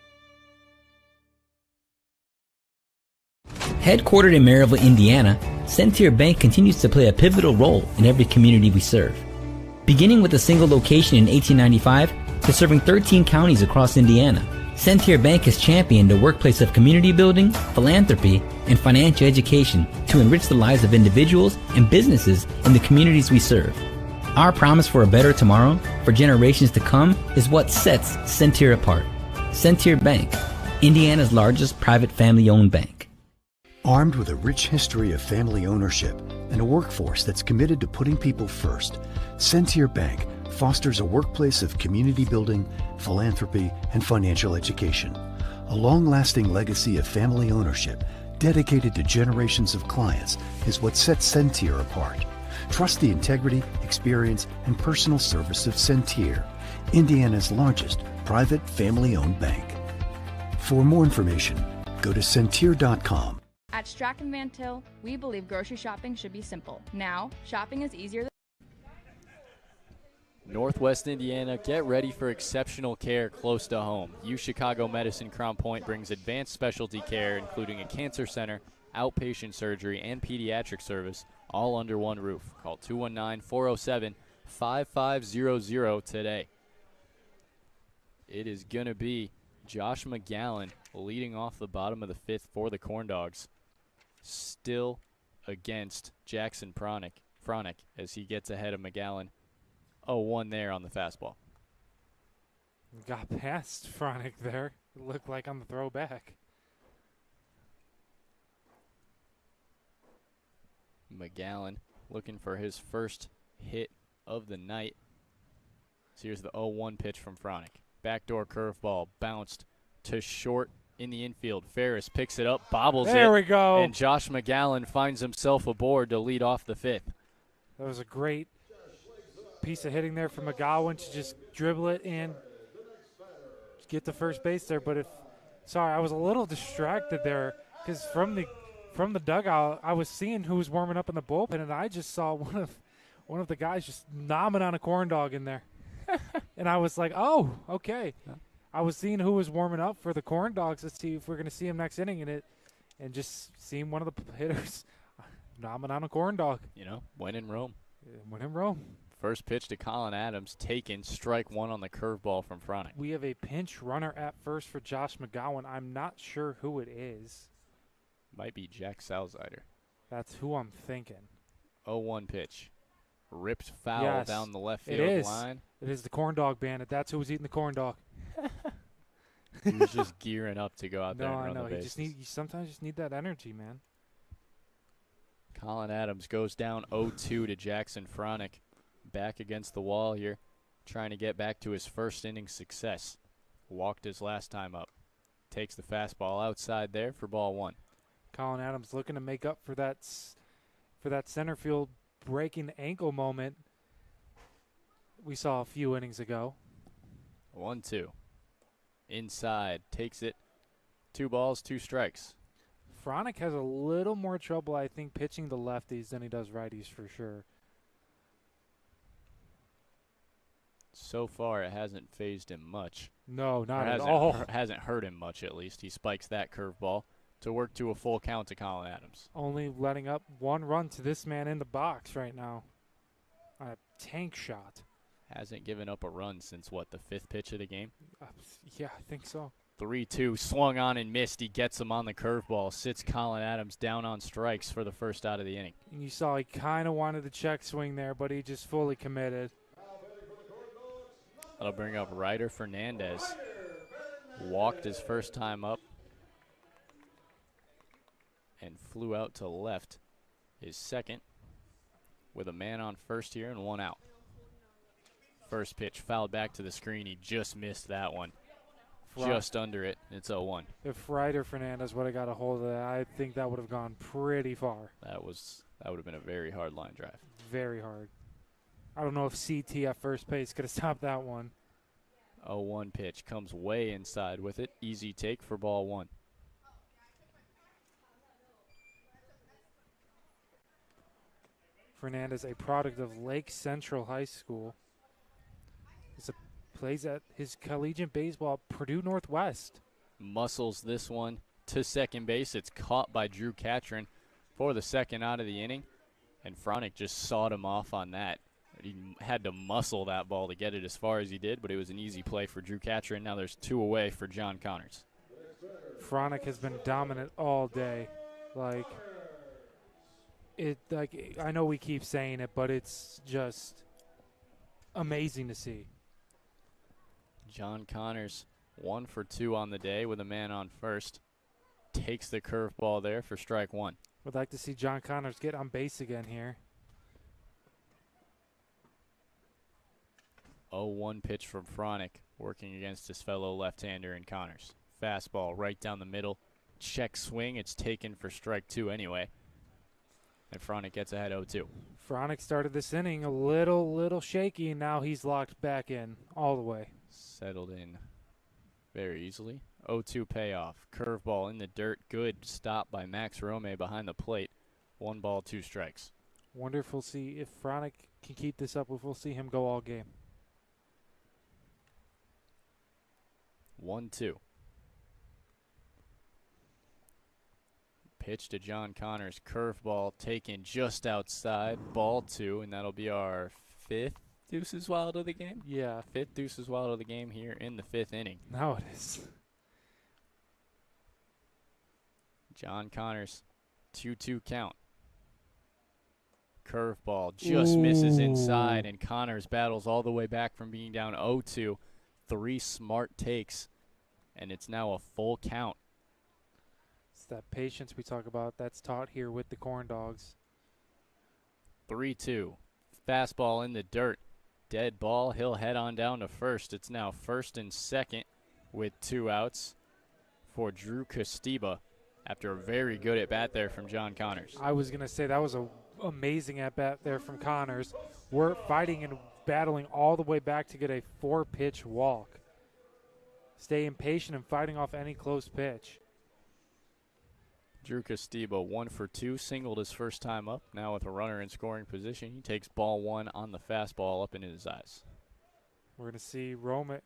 Headquartered in Maryville, Indiana, Centier Bank continues to play a pivotal role in every community we serve. Beginning with a single location in 1895 to serving 13 counties across Indiana, Centier Bank has championed a workplace of community building, philanthropy, and financial education to enrich the lives of individuals and businesses in the communities we serve. Our promise for a better tomorrow for generations to come is what sets Centier apart. Centier Bank, Indiana's largest private family-owned bank. Armed with a rich history of family ownership and a workforce that's committed to putting people first, Centier Bank fosters a workplace of community building, philanthropy, and financial education. A long-lasting legacy of family ownership dedicated to generations of clients is what sets Centier apart. Trust the integrity, experience, and personal service of Centier, Indiana's largest private family-owned bank. For more information, go to Centier.com. At Strachan Van Til, we believe grocery shopping should be simple. Now, shopping is easier than Northwest Indiana, get ready for exceptional care close to home. U Chicago Medicine Crown Point brings advanced specialty care, including a cancer center, outpatient surgery, and pediatric service, all under one roof. Call 219-407-5500 today. It is going to be Josh McGowan leading off the bottom of the 5th for the Corndogs. Still against Jackson Fronick as he gets ahead of McGowan. 0-1 there on the fastball. Got past Fronick there. It looked like on the throwback. McGowan looking for his first hit of the night. So here's the 0-1 pitch from Fronick. Backdoor curveball bounced to short in the infield. Ferris picks it up, bobbles it. There we go. And Josh McGowan finds himself aboard to lead off the fifth. That was a great piece of hitting there from McGowan to just dribble it and get to first base there. But I was a little distracted there because from the dugout, I was seeing who was warming up in the bullpen, and I just saw one of the guys just nomming on a corn dog in there. And I was like, oh, okay. I was seeing who was warming up for the corn dogs. Let's see if we're going to see him next inning and just seeing one of the hitters nomming on a corn dog. You know, when in Rome. When in Rome. First pitch to Colin Adams, taken, strike one on the curveball from Fronick. We have a pinch runner at first for Josh McGowan. I'm not sure who it is. Might be Jack Salzider. That's who I'm thinking. 0-1 pitch. Ripped foul down the left it field is. line. It is the corn dog bandit. That's who was eating the corn dog. He was just gearing up to go out there and run I know. the bases. You sometimes just need that energy, man. Colin Adams goes down 0-2 to Jackson Fronick. Back against the wall here, trying to get back to his first inning success. Walked his last time up. Takes the fastball outside there for ball one. Colin Adams looking to make up for that center field breaking ankle moment we saw a few innings ago. 1-2. Inside, takes it. 2 balls, 2 strikes. Fronick has a little more trouble, I think, pitching the lefties than he does righties for sure. So far, it hasn't phased him much. No, not at hasn't all. Hasn't hurt him much, at least. He spikes that curveball to work to a full count to Colin Adams. Only letting up 1 run to this man in the box right now. On a tank shot. Hasn't given up a run since, what, the 5th pitch of the game? Yeah, I think so. 3-2, swung on and missed. He gets him on the curveball. Sits Colin Adams down on strikes for the first out of the inning. And you saw he kind of wanted the check swing there, but he just fully committed. That'll bring up Ryder Fernandez. Walked his first time up and flew out to left his second with a man on first here and 1 out. First pitch fouled back to the screen. He just missed that one. Just under it. It's 0-1. If Ryder Fernandez would have got a hold of that, I think that would have gone pretty far. That would have been a very hard line drive. Very hard. I don't know if CT at first base could have stopped that one. 0-1 pitch comes way inside with it. Easy take for ball 1. Fernandez, a product of Lake Central High School. Plays at his collegiate baseball at Purdue Northwest. Muscles this one to second base. It's caught by Drew Catron for the second out of the inning. And Fronick just sawed him off on that. He had to muscle that ball to get it as far as he did, but it was an easy play for Drew Catron. Now there's 2 away for John Connors. Fronick has been dominant all day. I know we keep saying it, but it's just amazing to see. John Connors 1 for 2 on the day with a man on first. Takes the curveball there for strike 1. Would like to see John Connors get on base again here. 0-1 pitch from Fronick, working against his fellow left-hander in Connors. Fastball right down the middle. Check swing. It's taken for strike 2 anyway. And Fronick gets ahead 0-2. Fronick started this inning a little shaky, and now he's locked back in all the way. Settled in very easily. 0-2 payoff. Curveball in the dirt. Good stop by Max Rome behind the plate. 1 ball, 2 strikes. Wonder if we'll see if Fronick can keep this up, if we'll see him go all game. 1-2. Pitch to John Connors. Curveball taken just outside. Ball 2, and that'll be our 5th Deuces Wild of the game? Yeah. 5th Deuces Wild of the game here in the 5th inning. Now it is. John Connors, 2-2 count. Curveball just misses inside, and Connors battles all the way back from being down 0-2. 3 smart takes, and it's now a full count. It's that patience we talk about that's taught here with the Corndogs. 3-2. Fastball in the dirt. Dead ball. He'll head on down to first. It's now first and second with 2 outs for Drew Costiba after a very good at-bat there from John Connors. I was going to say that was an amazing at-bat there from Connors. We're fighting and battling all the way back to get a 4-pitch walk. Staying patient and fighting off any close pitch. Drew Costiba 1 for 2, singled his first time up. Now with a runner in scoring position, he takes ball 1 on the fastball up into his eyes. We're going to see Rome,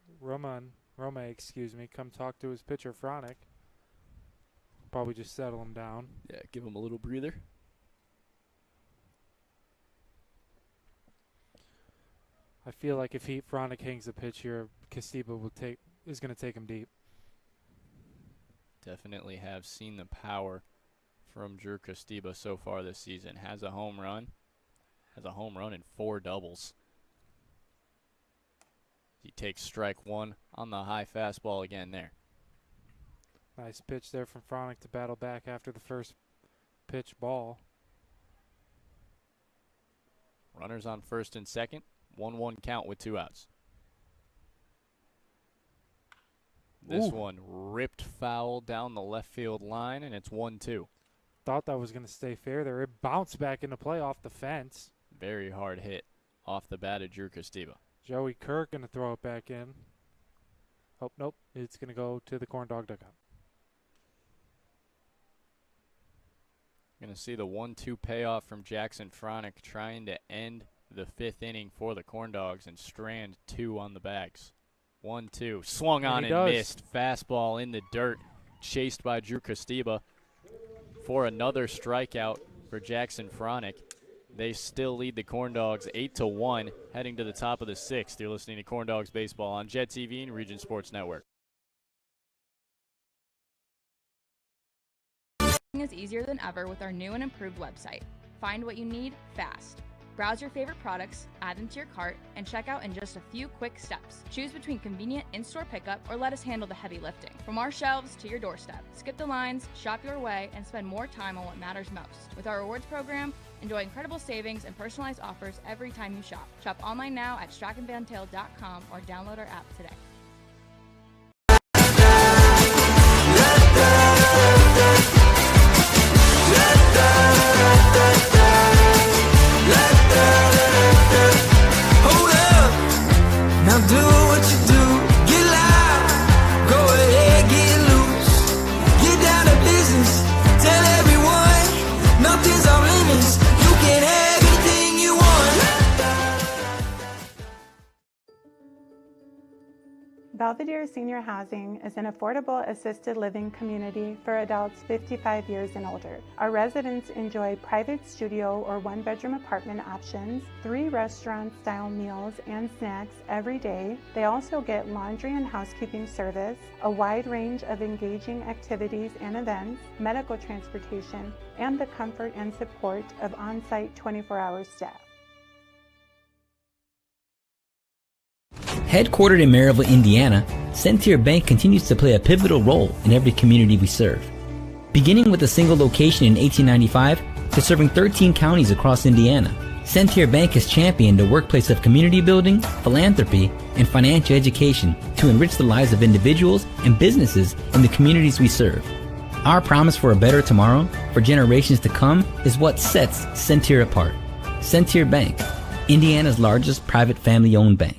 come talk to his pitcher, Fronick. Probably just settle him down. Yeah, give him a little breather. I feel like if Fronick hangs a pitch here, Costiba is going to take him deep. Definitely have seen the power from Drew Costiba so far this season. Has a home run and 4 doubles. He takes strike 1 on the high fastball again there. Nice pitch there from Fronick to battle back after the first pitch ball. Runners on first and second. 1-1 count with 2 outs. This one ripped foul down the left field line, and it's 1-2. Thought that was going to stay fair there. It bounced back into play off the fence. Very hard hit off the bat of Drew Costiba. Joey Kirk going to throw it back in. Oh, nope. It's going to go to the Corndog dugout. Going to see the 1-2 payoff from Jackson Fronick trying to end the 5th inning for the Corndogs and strand 2 on the bags. 1-2. Swung on and missed. Fastball in the dirt. Chased by Drew Costiba for another strikeout for Jackson Fronick. They still lead the Corndogs 8-1, heading to the top of the 6th. You're listening to Corndogs Baseball on Jet TV and Region Sports Network. Is easier than ever with our new and improved website. Find what you need fast. Browse your favorite products, add them to your cart, and check out in just a few quick steps. Choose between convenient in-store pickup or let us handle the heavy lifting. From our shelves to your doorstep. Skip the lines, shop your way, and spend more time on what matters most. With our rewards program, enjoy incredible savings and personalized offers every time you shop. Shop online now at strachanvantail.com or download our app today. Hold up, now do what you do, get loud, go ahead, get loose, get down to business, tell everyone, nothing's off limits, you can have anything you want. Belvedere Senior Housing is an affordable assisted living community for adults 55 years and older. Our residents enjoy private studio or 1-bedroom apartment options, 3 restaurant-style meals and snacks every day. They also get laundry and housekeeping service, a wide range of engaging activities and events, medical transportation, and the comfort and support of on-site 24-hour staff. Headquartered in Maryville, Indiana, Centier Bank continues to play a pivotal role in every community we serve. Beginning with a single location in 1895 to serving 13 counties across Indiana, Centier Bank has championed a workplace of community building, philanthropy, and financial education to enrich the lives of individuals and businesses in the communities we serve. Our promise for a better tomorrow for generations to come is what sets Centier apart. Centier Bank, Indiana's largest private family-owned bank.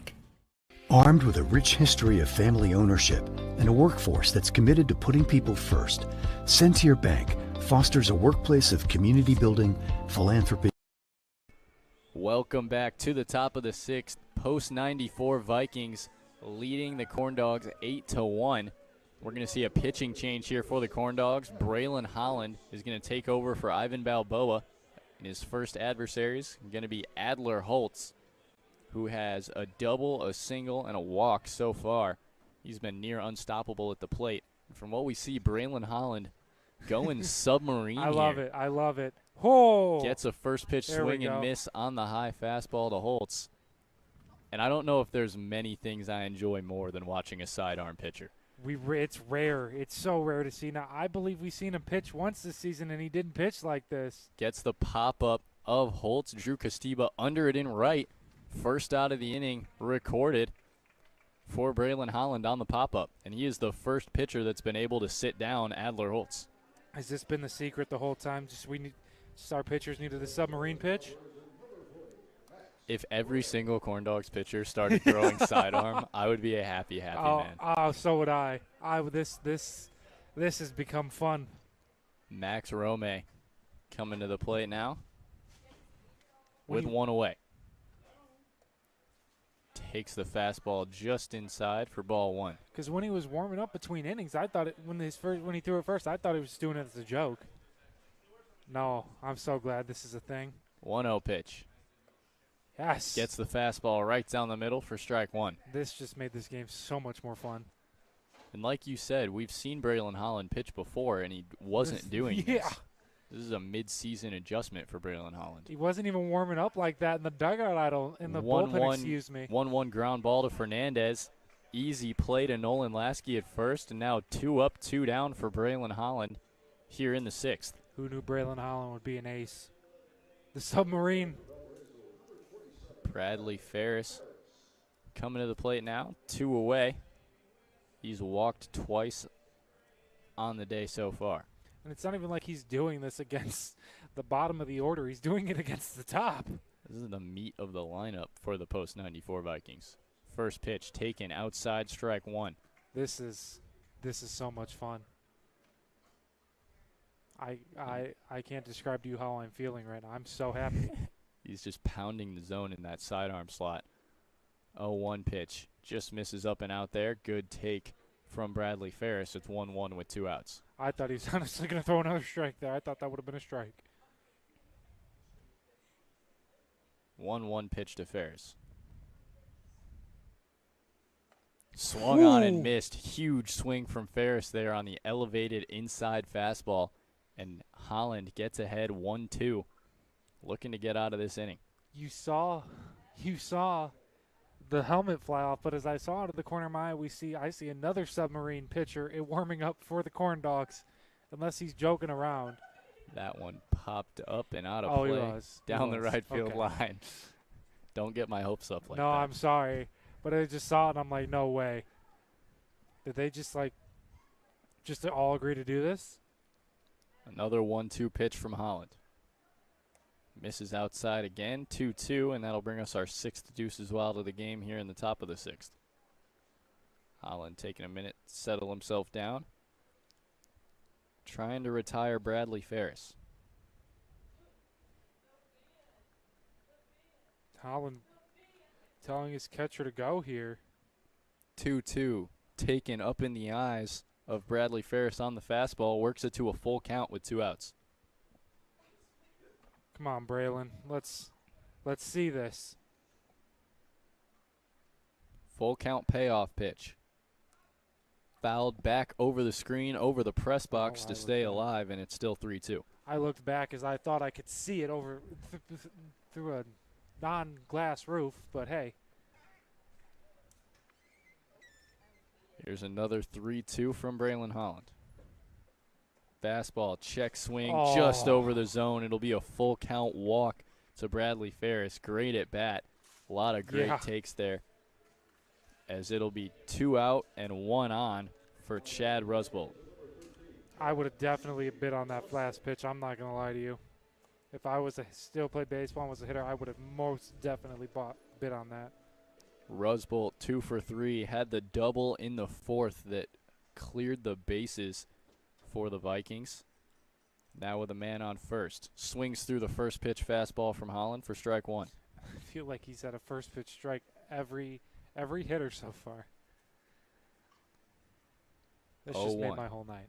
Armed with a rich history of family ownership and a workforce that's committed to putting people first, Centier Bank fosters a workplace of community building, philanthropy. Welcome back to the top of the 6th. Post-94 Vikings leading the Corndogs 8-1. We're going to see a pitching change here for the Corndogs. Braylon Holland is going to take over for Ivan Balboa. And his first adversaries are going to be Adler Holtz, who has a double, a single, and a walk so far. He's been near unstoppable at the plate. And from what we see, Braylon Holland going submarine I love here. it. I love it. Oh! Gets a first pitch There we swing and go. miss on the high fastball to Holtz. And I don't know if there's many things I enjoy more than watching a sidearm pitcher. It's rare. It's so rare to see. Now, I believe we've seen him pitch once this season, and he didn't pitch like this. Gets the pop-up of Holtz. Drew Castiba under it in right. First out of the inning recorded for Braylon Holland on the pop-up. And he is the first pitcher that's been able to sit down Adler Holtz. Has this been the secret the whole time? Just our pitchers needed the submarine pitch? If every single Corndogs pitcher started throwing sidearm, I would be a happy man. Oh, so would I. This has become fun. Max Rome coming to the plate now with When one away. Takes the fastball just inside for ball one. Because when he was warming up between innings, I thought when he threw it first, I thought he was doing it as a joke. No, I'm so glad this is a thing. 1-0 pitch. Yes. Gets the fastball right down the middle for strike one. This just made this game so much more fun. And like you said, we've seen Braylon Holland pitch before, and he wasn't doing this. This is a mid-season adjustment for Braylon Holland. He wasn't even warming up like that in the dugout, in the bullpen, excuse me. 1-1 ground ball to Fernandez. Easy play to Nolan Lasky at first, and now 2 up, 2 down for Braylon Holland here in the 6th. Who knew Braylon Holland would be an ace? The submarine. Bradley Ferris coming to the plate now, 2 away. He's walked twice on the day so far. And it's not even like he's doing this against the bottom of the order. He's doing it against the top. This is the meat of the lineup for the post-94 Vikings. First pitch taken outside, strike one. This is so much fun. I can't describe to you how I'm feeling right now. I'm so happy. He's just pounding the zone in that sidearm slot. 0-1 pitch. Just misses up and out there. Good take from Bradley Ferris. It's 1-1 with 2 outs. I thought he was honestly going to throw another strike there. I thought that would have been a strike. 1-1 pitch to Ferris. Swung on and missed. Huge swing from Ferris there on the elevated inside fastball. And Holland gets ahead 1-2. Looking to get out of this inning. You saw the helmet fly off, but as I saw out of the corner of my eye, I see another submarine pitcher warming up for the Corndogs, unless he's joking around. That one popped up and out of play. He was. Down the right field line. Don't get my hopes up like that. No, I'm sorry, but I just saw it and I'm like, no way. Did they just all agree to do this? Another 1-2 pitch from Holland. Misses outside again, 2-2, and that'll bring us our 6th deuces wild of the game here in the top of the 6th. Holland taking a minute to settle himself down. Trying to retire Bradley Ferris. Holland telling his catcher to go here. 2-2, taken up in the eyes of Bradley Ferris on the fastball. Works it to a full count with 2 outs. Come on, Braylon. Let's see this. Full count payoff pitch. Fouled back over the screen, over the press box to stay alive, and it's still 3-2. I looked back as I thought I could see it over through a non-glass roof, but hey. Here's another 3-2 from Braylon Holland. Fastball, check swing, just over the zone. It'll be a full count walk to Bradley Ferris. Great at bat. A lot of great takes there. As it'll be 2 out and 1 on for Chad Rusbolt. I would have definitely bid on that fast pitch. I'm not going to lie to you. If I still played baseball and was a hitter, I would have most definitely bid on that. Rusbolt 2 for 3. Had the double in the 4th that cleared the bases for the Vikings. Now with a man on first. Swings through the first pitch fastball from Holland for strike one. I feel like he's had a first pitch strike every hitter so far. This just made my whole night.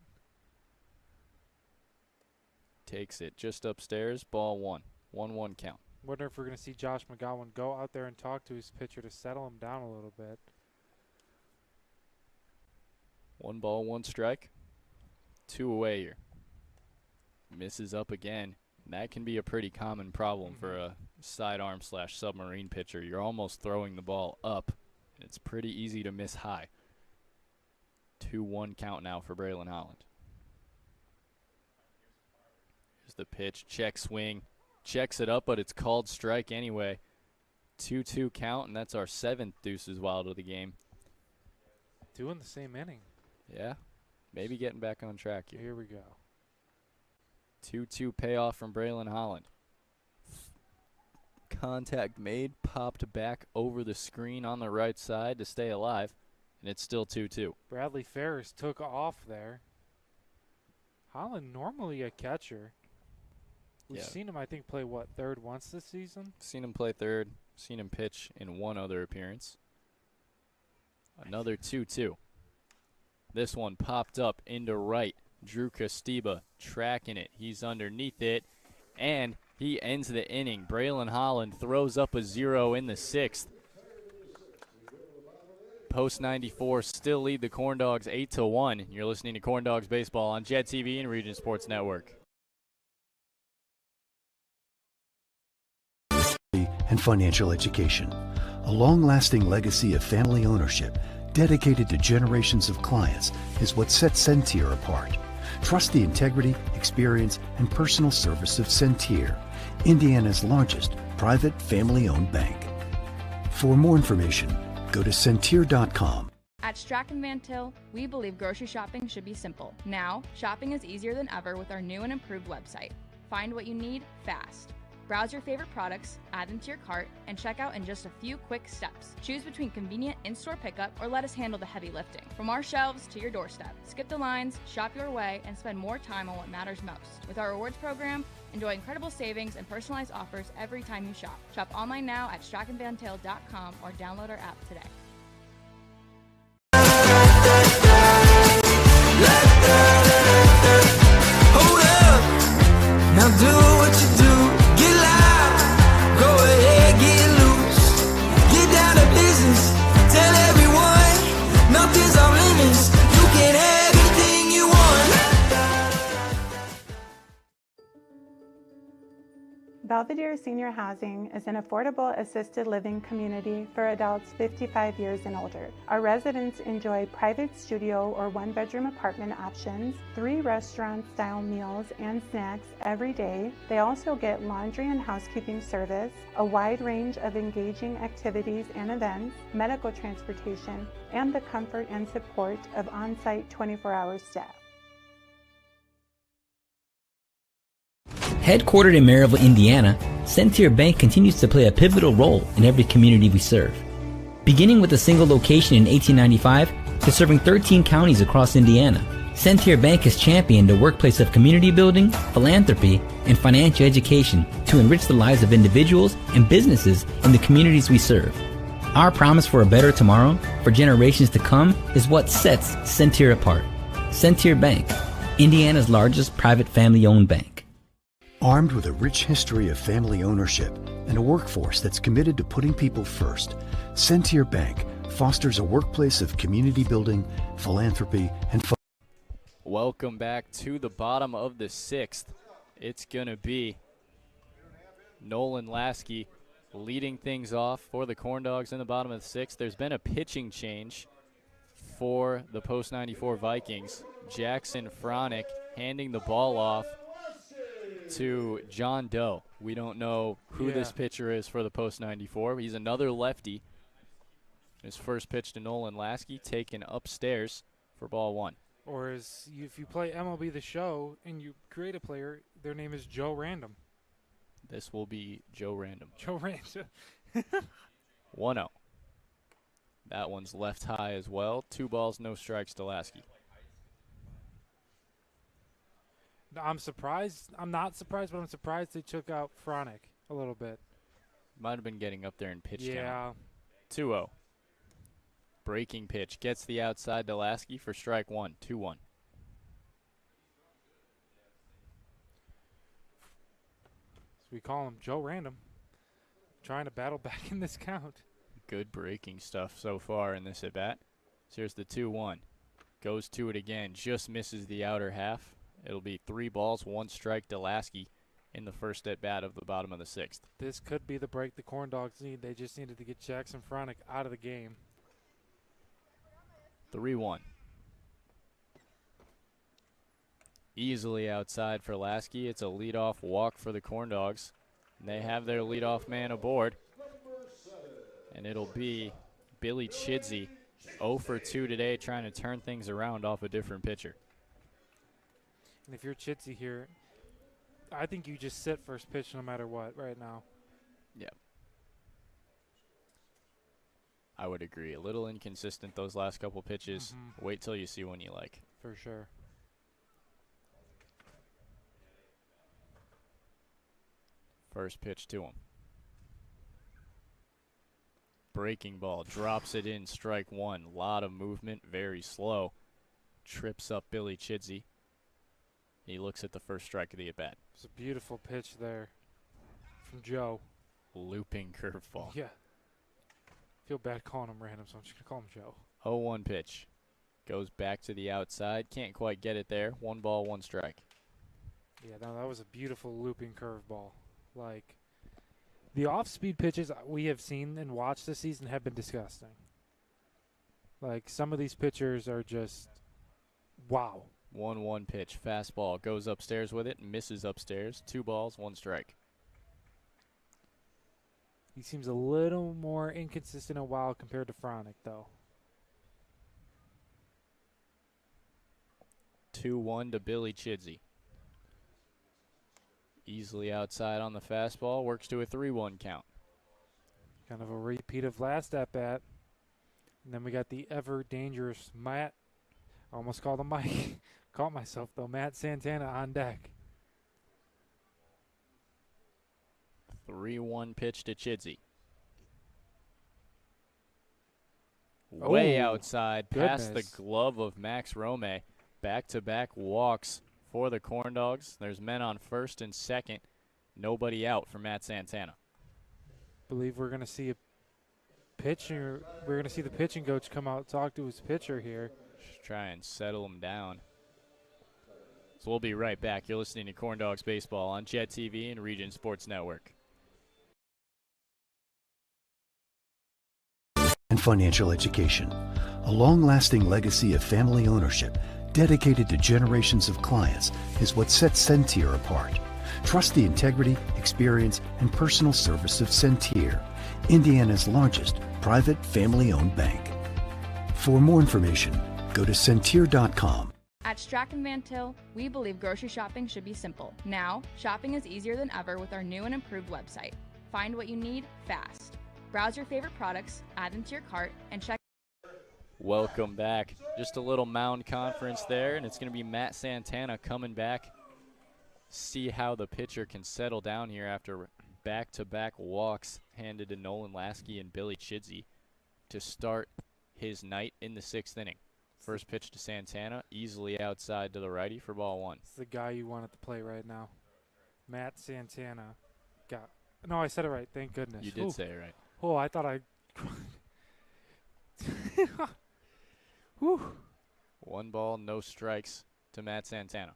Takes it just upstairs. Ball one. 1-1 count. Wonder if we're going to see Josh McGowan go out there and talk to his pitcher to settle him down a little bit. 1 ball, 1 strike. 2 away here. Misses up again. And that can be a pretty common problem for a sidearm / submarine pitcher. You're almost throwing the ball up. It's pretty easy to miss high. 2-1 count now for Braylon Holland. Here's the pitch. Check swing. Checks it up, but it's called strike anyway. 2-2 count, and that's our 7th Deuces Wild of the game. 2 in the same inning. Yeah, maybe getting back on track here. Here we go. 2-2 payoff from Braylon Holland. Contact made, popped back over the screen on the right side to stay alive, and it's still 2-2. Bradley Ferris took off there. Holland normally a catcher. We've Yeah. seen him, I think, play, what, third once this season? Seen him play third, seen him pitch in one other appearance. Another 2-2. This one popped up into right. Drew Costiba tracking it. He's underneath it, and he ends the inning. Braylon Holland throws up a 0 in the 6th. Post 94 still lead the Corndogs 8-1. You're listening to Corndogs Baseball on Jet TV and Region Sports Network. And financial education. A long-lasting legacy of family ownership dedicated to generations of clients is what sets Centir apart. Trust the integrity, experience, and personal service of Centir, Indiana's largest private family-owned bank. For more information, go to centir.com. At Strachan Van Til, we believe grocery shopping should be simple. Now, shopping is easier than ever with our new and improved website. Find what you need fast. Browse your favorite products, add them to your cart, and check out in just a few quick steps. Choose between convenient in-store pickup or let us handle the heavy lifting. From our shelves to your doorstep, skip the lines, shop your way, and spend more time on what matters most. With our rewards program, enjoy incredible savings and personalized offers every time you shop. Shop online now at strachanvantil.com or download our app today. Hold up, now do what you do. Get loud, go ahead, get loose. Get down to business, tell everyone nothing's off limits. You can have anything you want. Belvedere Senior Housing is an affordable assisted living community for adults 55 years and older. Our residents enjoy private studio or one-bedroom apartment options, 3 restaurant-style meals and snacks every day. They also get laundry and housekeeping service, a wide range of engaging activities and events, medical transportation, and the comfort and support of on-site 24-hour staff. Headquartered in Maryville, Indiana, Centir Bank continues to play a pivotal role in every community we serve. Beginning with a single location in 1895 to serving 13 counties across Indiana, Centir Bank has championed a workplace of community building, philanthropy, and financial education to enrich the lives of individuals and businesses in the communities we serve. Our promise for a better tomorrow for generations to come is what sets Centir apart. Centir Bank, Indiana's largest private family-owned bank. Armed with a rich history of family ownership and a workforce that's committed to putting people first, Centir Bank fosters a workplace of community building, philanthropy, and Welcome back to the bottom of the 6th. It's going to be Nolan Lasky leading things off for the Corndogs in the bottom of the 6th. There's been a pitching change for the Post 94 Vikings. Jackson Fronick handing the ball off to John Doe. We don't know who this pitcher is for the Post 94. He's another lefty. His first pitch to Nolan Lasky taken upstairs for ball 1. Or if you play MLB The Show and you create a player, their name is Joe Random. This will be Joe Random. Joe Random. 1-0. That one's left high as well. 2 balls, no strikes to Lasky. I'm surprised. I'm not surprised, but I'm surprised they took out Fronick a little bit. Might have been getting up there in pitch count. Yeah. 2-0. Breaking pitch. Gets the outside to Lasky for strike 1. 2-1. So we call him Joe Random. Trying to battle back in this count. Good breaking stuff so far in this at-bat. So here's the 2-1. Goes to it again. Just misses the outer half. It'll be 3 balls, 1 strike to Lasky. in the first at bat of the bottom of the 6th. This could be the break the Corndogs need. They just needed to get Jackson Fronick out of the game. 3-1. Easily outside for Lasky. It's a leadoff walk for the Corndogs. And they have their leadoff man aboard. And it'll be Billy Chidsey, 0 for 2 today, trying to turn things around off a different pitcher. And if you're Chidsey here, I think you just sit first pitch no matter what right now. Yeah. I would agree. A little inconsistent those last couple pitches. Wait till you see one you like. For sure. First pitch to him. Breaking ball, drops it in, strike one. Lot of movement, very slow. Trips up Billy Chidsey. He looks at the first strike of the at-bat. It's a beautiful pitch there from Joe. Looping curveball. Yeah. Feel bad calling him random, so I'm just going to call him Joe. 0-1 pitch. Goes back to the outside. Can't quite get it there. 1 ball, 1 strike. Yeah, no, that was a beautiful looping curveball. Like, the off-speed pitches we have seen and watched this season have been disgusting. Like, some of these pitchers are just, wow. 1-1 pitch. Fastball. Goes upstairs with it. Misses upstairs. 2 balls, 1 strike. He seems a little more inconsistent and wild compared to Fronick, though. 2-1 to Billy Chidsey. Easily outside on the fastball. Works to a 3-1 count. Kind of a repeat of last at-bat. And then we got the ever-dangerous Matt. I almost called him Mike. Caught myself, though. Matt Santana on deck. 3-1 pitch to Chidsey. Way outside, past the glove of Max Rome. Back-to-back walks for the Corndogs. There's men on first and second. Nobody out for Matt Santana. Believe we're going to see a pitcher. We're going to see the pitching coach come out and talk to his pitcher here. Just try and settle him down. So we'll be right back. You're listening to Corndogs Baseball on Jet TV and Region Sports Network. And financial education, a long-lasting legacy of family ownership dedicated to generations of clients is what sets Centir apart. Trust the integrity, experience, and personal service of Centir, Indiana's largest private family-owned bank. For more information, go to centir.com. At Strachan Van Til, we believe grocery shopping should be simple. Now, shopping is easier than ever with our new and improved website. Find what you need fast. Browse your favorite products, add them to your cart, and check. Welcome back. Just a little mound conference there, and it's going to be Matt Santana coming back. See how the pitcher can settle down here after back-to-back walks handed to Nolan Lasky and Billy Chidsey to start his night in the 6th inning. First pitch to Santana, easily outside to the righty for ball 1. It's the guy you want at the plate right now. Matt Santana. No, I said it right. Thank goodness. You did say it right. Oh, I thought I. Whew. 1 ball, no strikes to Matt Santana.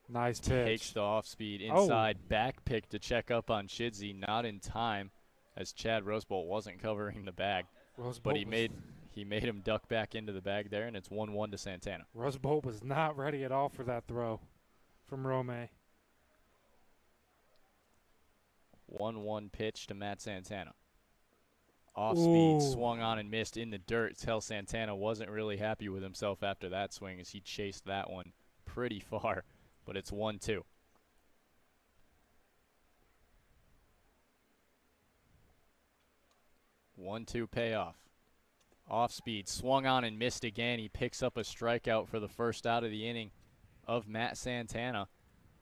Nice pitch. Takes the off-speed inside, back pick to check up on Chidsey, not in time as Chad Rosebolt wasn't covering the bag. But he made him duck back into the bag there, and it's 1-1 to Santana. Rosebolt was not ready at all for that throw from Rome. 1-1 pitch to Matt Santana. Off-speed, swung on and missed in the dirt. Tell Santana wasn't really happy with himself after that swing as he chased that one pretty far, but it's 1-2. One-two payoff. Off-speed, swung on and missed again. He picks up a strikeout for the first out of the inning of Matt Santana.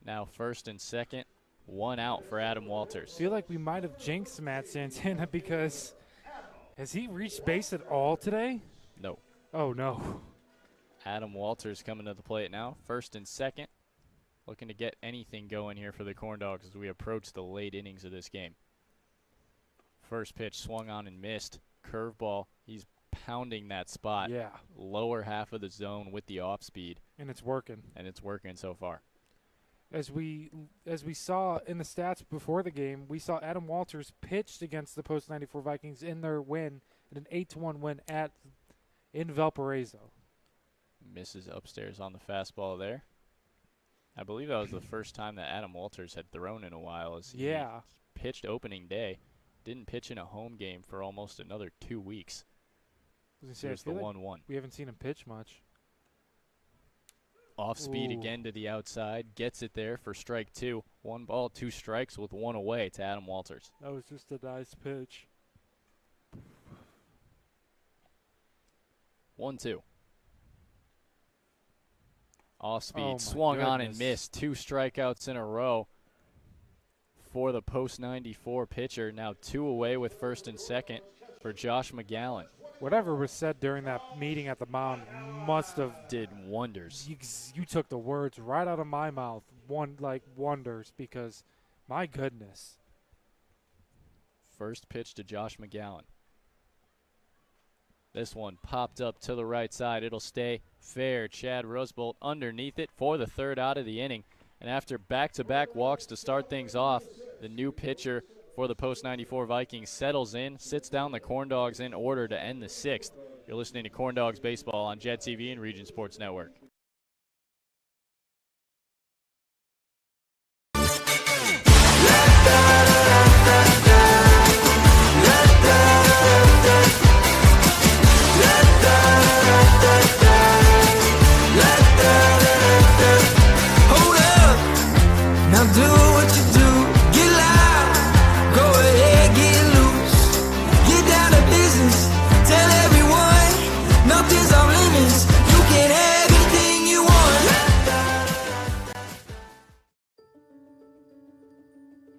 Now first and second, 1 out for Adam Walters. I feel like we might have jinxed Matt Santana because has he reached base at all today? No. Oh, no. Adam Walters coming to the plate now. First and second. Looking to get anything going here for the Corndogs as we approach the late innings of this game. First pitch swung on and missed. Curveball. He's pounding that spot. Yeah. Lower half of the zone with the off speed. And it's working. And it's working so far. As we saw in the stats before the game, we saw Adam Walters pitched against the Post 94 Vikings in their win, in an 8-1 win in Valparaiso. Misses upstairs on the fastball there. I believe that was the first time that Adam Walters had thrown in a while. As he pitched opening day. Didn't pitch in a home game for almost another 2 weeks. Here's the 1-1. We haven't seen him pitch much. Off speed again to the outside. Gets it there for strike 2. 1 ball, 2 strikes with 1 away to Adam Walters. That was just a nice pitch. 1-2. Off speed. Oh swung on and missed. 2 strikeouts in a row for the Post 94 pitcher. Now 2 away with first and second for Josh McGowan. Whatever was said during that meeting at the mound must have did wonders. You took the words right out of my mouth. Wonders, because my goodness. First pitch to Josh McGowan. This one popped up to the right side. It'll stay fair. Chad Rosebolt underneath it for the 3rd out of the inning. And after back-to-back walks to start things off, the new pitcher for the Post 94 Vikings settles in, sits down the Corndogs in order to end the 6th. You're listening to Corndogs Baseball on Jet TV and Region Sports Network. Hold up, now do what you do. Get loud, go ahead, get loose. Get down to business, tell everyone nothing's off limits. You can have anything you want.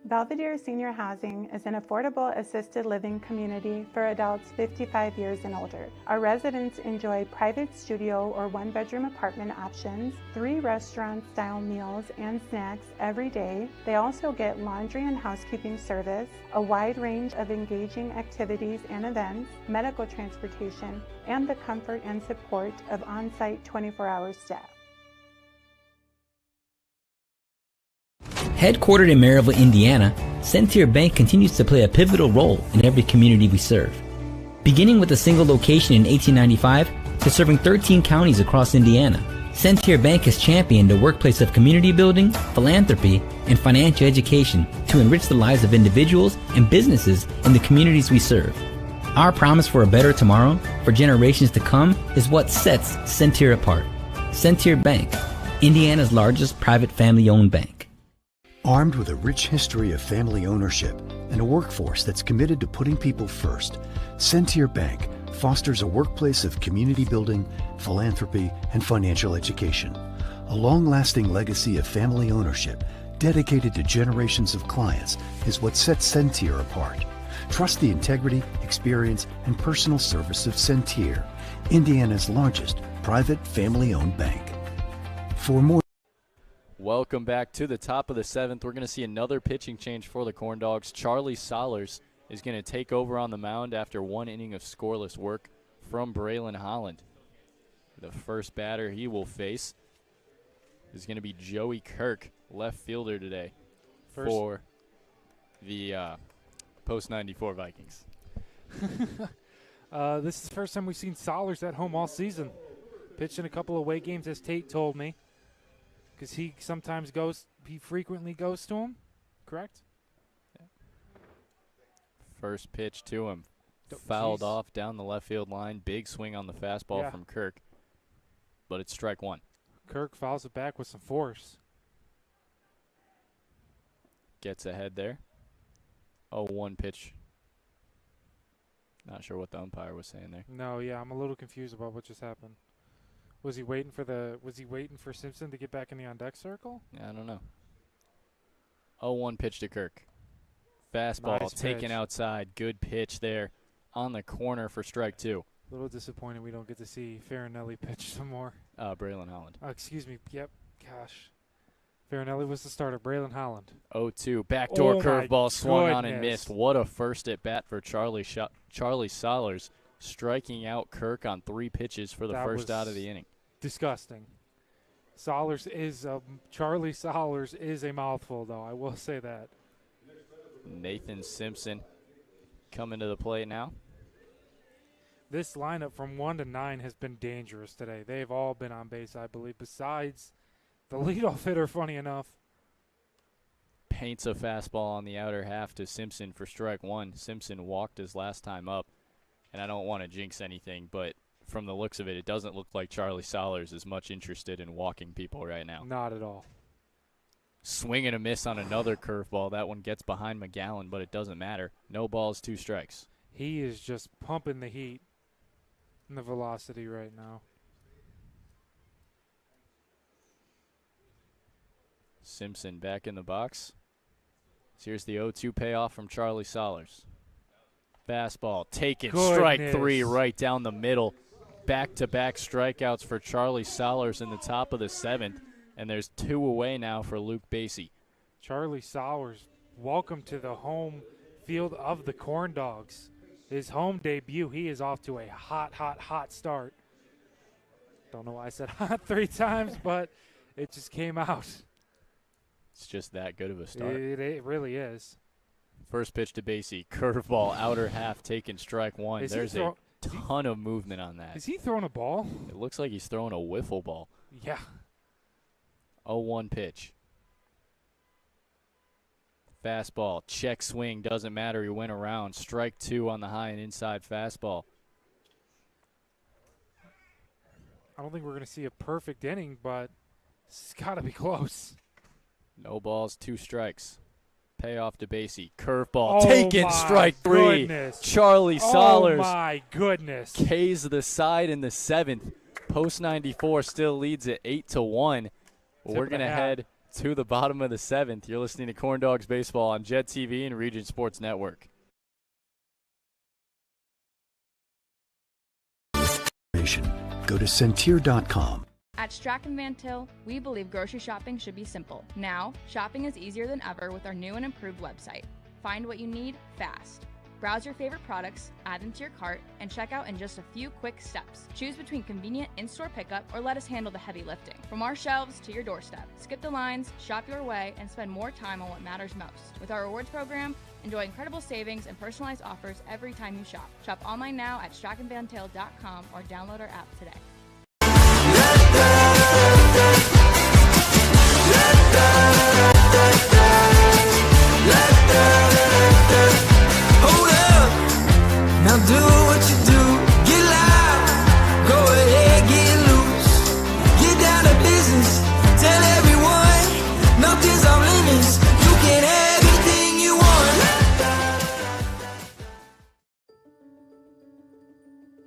Belvedere Senior Housing is an affordable assisted living community for adults 55 years and older. Our residents enjoy private studio or 1-bedroom apartment options, 3 restaurant-style meals and snacks every day. They also get laundry and housekeeping service, a wide range of engaging activities and events, medical transportation, and the comfort and support of on-site 24-hour staff. Headquartered in Maryville, Indiana, Centier Bank continues to play a pivotal role in every community we serve. Beginning with a single location in 1895 to serving 13 counties across Indiana, Centier Bank has championed a workplace of community building, philanthropy, and financial education to enrich the lives of individuals and businesses in the communities we serve. Our promise for a better tomorrow for generations to come is what sets Centier apart. Centier Bank, Indiana's largest private family-owned bank. Armed with a rich history of family ownership and a workforce that's committed to putting people first, Centier Bank fosters a workplace of community building, philanthropy, and financial education. A long-lasting legacy of family ownership dedicated to generations of clients is what sets Centier apart. Trust the integrity, experience, and personal service of Centier, Indiana's largest private family-owned bank. For more Welcome back to the top of the 7th. We're going to see another pitching change for the Corndogs. Charlie Solers is going to take over on the mound after 1 inning of scoreless work from Braylon Holland. The first batter he will face is going to be Joey Kirk, left fielder today for the Post 94 Vikings. This is the first time we've seen Solers at home all season. Pitched in a couple of away games, as Tate told me. Because he frequently goes to him, correct? Yeah. First pitch to him, fouled off down the left field line. Big swing on the fastball from Kirk, but it's strike 1. Kirk fouls it back with some force. Gets ahead there. 0-1 pitch. Not sure what the umpire was saying there. No, I'm a little confused about what just happened. Was he waiting for Simpson to get back in the on-deck circle? Yeah, I don't know. 0-1 pitch to Kirk. Fastball taken outside. Good pitch there on the corner for strike 2. A little disappointed we don't get to see Farinelli pitch some more. Braylon Holland. Excuse me. Yep. Gosh. Farinelli was the starter. Braylon Holland. 0-2. Backdoor curveball swung on and missed. What a first at bat for Charlie Solers, striking out Kirk on 3 pitches for the first out of the inning. Disgusting. Charlie Solers is a mouthful, though. I will say that. Nathan Simpson coming to the plate now. This lineup from 1 to 9 has been dangerous today. They've all been on base, I believe, besides the leadoff hitter, funny enough. Paints a fastball on the outer half to Simpson for strike one. Simpson walked his last time up, and I don't want to jinx anything, but from the looks of it, it doesn't look like Charlie Solers is much interested in walking people right now. Not at all. Swing and a miss on another curveball. That one gets behind McGowan, but it doesn't matter. No balls, 2 strikes. He is just pumping the heat and the velocity right now. Simpson back in the box. Here's the 0-2 payoff from Charlie Solers. Fastball taken. Strike 3 right down the middle. Back-to-back strikeouts for Charlie Solers in the top of the 7th. And there's 2 away now for Luke Basie. Charlie Solers, welcome to the home field of the Corndogs. His home debut, he is off to a hot start. Don't know why I said hot 3 times, but it just came out. It's just that good of a start. It really is. First pitch to Basie. Curveball, outer half, taken strike 1. There's a ton of movement on that. Is he throwing a ball? It looks like he's throwing a wiffle ball. Yeah. 0-1 pitch. Fastball, check swing, doesn't matter. He went around. Strike 2 on the high and inside fastball. I don't think we're going to see a perfect inning, but it's got to be close. No balls, 2 strikes. Payoff to Basie. Curveball, taken, strike 3. Goodness. Charlie Solers. Oh, my goodness. K's the side in the 7th. Post 94 still leads it 8-1. We're going to head to the bottom of the 7th. You're listening to Corndogs Baseball on Jet TV and Region Sports Network. Go to Centir.com. At Strachan Van Til, we believe grocery shopping should be simple. Now, shopping is easier than ever with our new and improved website. Find what you need fast. Browse your favorite products, add them to your cart, and check out in just a few quick steps. Choose between convenient in-store pickup or let us handle the heavy lifting. From our shelves to your doorstep. Skip the lines, shop your way, and spend more time on what matters most. With our rewards program, enjoy incredible savings and personalized offers every time you shop. Shop online now at strachanvantil.com or download our app today. Hold up, now do what you do. Get loud, go ahead, get loose. Get down to business, tell everyone nothing's off limits. You can have anything you want.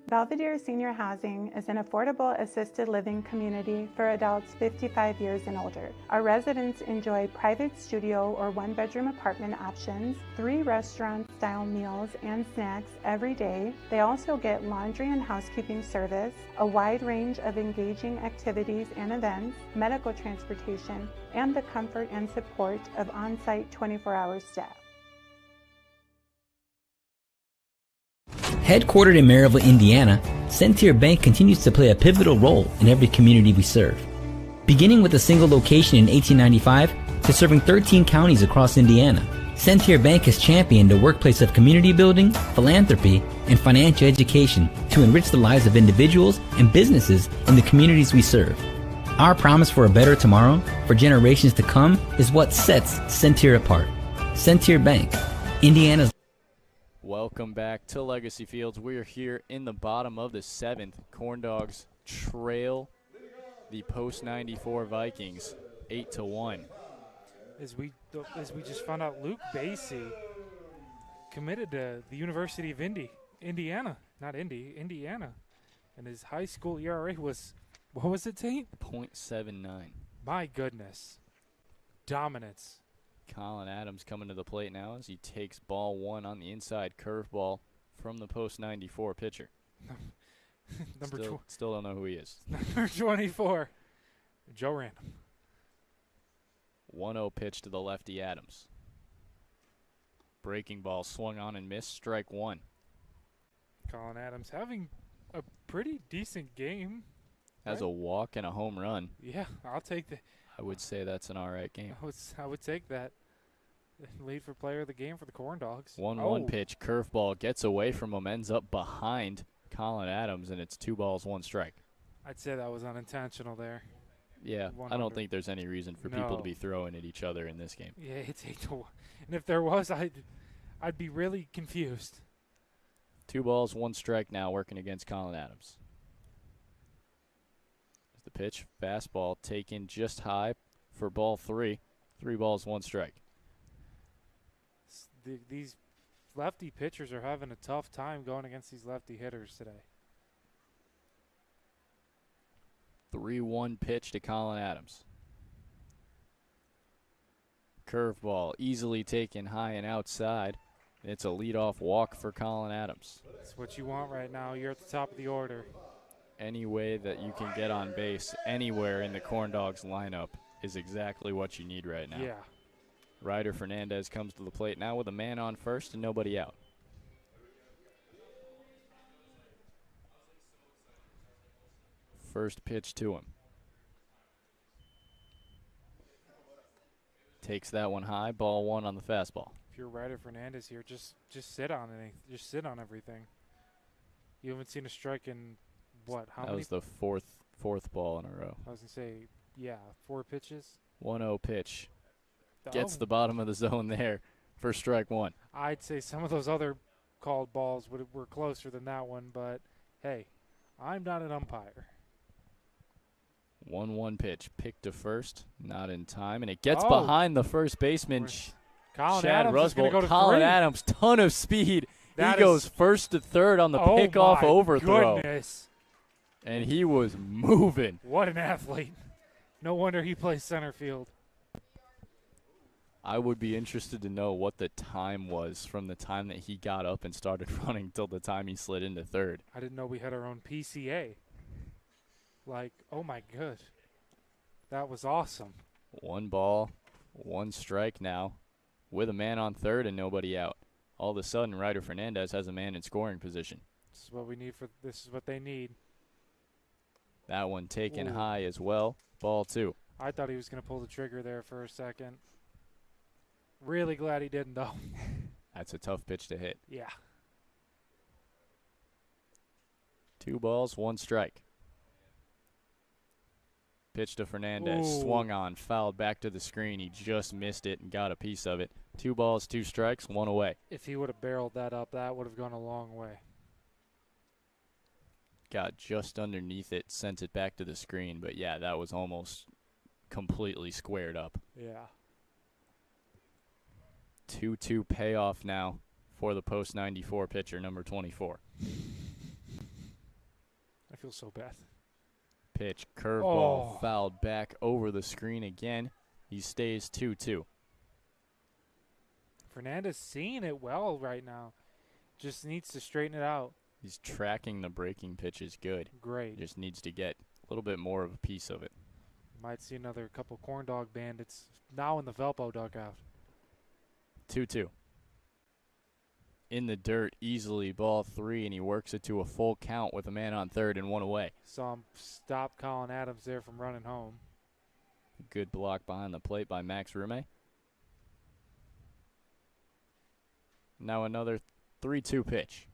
Belvedere Senior Housing is an affordable assisted living community for adults 55 years and older. Our residents enjoy private studio or 1-bedroom apartment options, 3 restaurant-style meals and snacks every day. They also get laundry and housekeeping service, a wide range of engaging activities and events, medical transportation, and the comfort and support of on-site 24-hour staff. Headquartered in Maryville, Indiana, Centir Bank continues to play a pivotal role in every community we serve. Beginning with a single location in 1895 to serving 13 counties across Indiana, Centir Bank has championed a workplace of community building, philanthropy, and financial education to enrich the lives of individuals and businesses in the communities we serve. Our promise for a better tomorrow for generations to come is what sets Centir apart. Centir Bank, Indiana's. Welcome back to Legacy Fields. We are here in the bottom of the 7th. Corndogs trail the post 94 Vikings 8-1. As we just found out, Luke Basie committed to the University of Indiana, and his high school ERA was, what was it, Tate? 0.79. My goodness, dominance. Colin Adams coming to the plate now as he takes ball 1 on the inside curveball from the post 94 pitcher. Still don't know who he is. Number 24, Joe Random. 1-0 pitch to the lefty Adams. Breaking ball swung on and missed, strike 1. Colin Adams having a pretty decent game. Has a walk and a home run. Yeah, I'll take the. I would say that's an all right game. I would take that. Lead for player of the game for the Corndogs. 1-1 pitch, curveball, gets away from him, ends up behind Colin Adams, and it's 2 balls, 1 strike. I'd say that was unintentional there. Yeah, 100. I don't think there's any reason for people No. to be throwing at each other in this game. Yeah, it's 8-1. And if there was, I'd be really confused. 2 balls, 1 strike now working against Colin Adams. The pitch, fastball taken just high for ball 3. 3 balls, 1 strike. These lefty pitchers are having a tough time going against these lefty hitters today. 3-1 pitch to Colin Adams. Curveball easily taken high and outside. It's a leadoff walk for Colin Adams. That's what you want right now. You're at the top of the order. Any way that you can get on base anywhere in the Corndogs lineup is exactly what you need right now. Yeah. Ryder Fernandez comes to the plate now with a man on first and nobody out. First pitch to him. Takes that one high, ball 1 on the fastball. If you're Ryder Fernandez here, just sit on it. Just sit on everything. You haven't seen a strike in what? How That many? was the fourth ball in a row. I was gonna say, yeah, 4 pitches. 1-0 pitch. Gets Oh. the bottom of the zone there for strike 1. I'd say some of those other called balls were closer than that one, but hey, I'm not an umpire. 1-1 pitch. Picked to first. Not in time. And it gets Oh. behind the first baseman, Colin Chad Adams is going Rusbolt. to go to Colin 3. Adams, ton of speed. That he goes is- first to third on the Oh pickoff my overthrow. Goodness. And he was moving. What an athlete. No wonder he plays center field. I would be interested to know what the time was from the time that he got up and started running till the time he slid into third. I didn't know we had our own PCA. Like, oh my good. That was awesome. 1 ball, 1 strike now with a man on third and nobody out. All of a sudden, Ryder Fernandez has a man in scoring position. This is what we need this is what they need. That one taken Ooh. high as well. Ball 2. I thought he was going to pull the trigger there for a second. Really glad he didn't, though. That's a tough pitch to hit. Yeah. 2 balls, 1 strike. Pitch to Fernandez. Ooh. Swung on, fouled back to the screen. He just missed it and got a piece of it. 2 balls, 2 strikes, 1 away. If he would have barreled that up, that would have gone a long way. Got just underneath it, sent it back to the screen. But, yeah, that was almost completely squared up. Yeah. 2-2 payoff now for the post-94 pitcher, number 24. I feel so bad. Pitch, curveball, Oh. fouled back over the screen again. He stays 2-2. Fernandez seeing it well right now. Just needs to straighten it out. He's tracking the breaking pitches good. Great. Just needs to get a little bit more of a piece of it. Might see another couple Corndog bandits now in the Valpo dugout. 2-2. In the dirt, easily, ball 3, and he works it to a full count with a man on third and 1 away. Saw him stop Colin Adams there from running home. Good block behind the plate by Max Rume. Now another 3-2 pitch.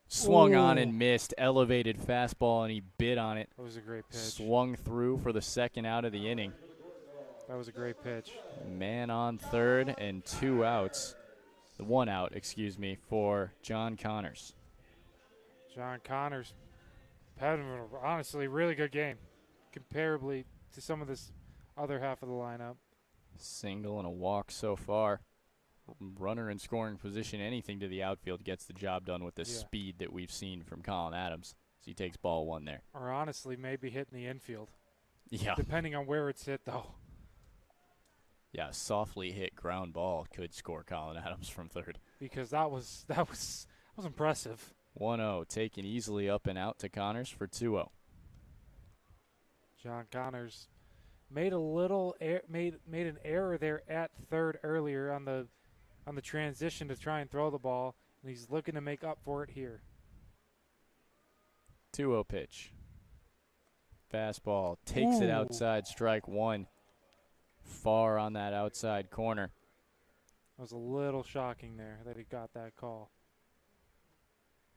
Swung on Ooh. and missed. Elevated fastball, and he bit on it. That was a great pitch. Swung through for the second out of the inning. That was a great pitch. Man on third and 2 outs. The 1 out, for John Connors. John Connors having an honestly really good game, comparably to some of this other half of the lineup. Single and a walk so far. Runner in scoring position, anything to the outfield gets the job done with the Yeah. speed that we've seen from Colin Adams. So he takes ball 1 there. Or honestly, maybe hitting the infield, Yeah. depending on where it's hit, though. Yeah, softly hit ground ball could score Colin Adams from third. Because that was impressive. 1-0, taken easily up and out to Connors for 2-0. John Connors made a little made an error there at third earlier on the transition to try and throw the ball, and he's looking to make up for it here. 2-0 pitch. Fastball takes it Ooh. outside, strike one. Far on that outside corner. It was a little shocking there that he got that call.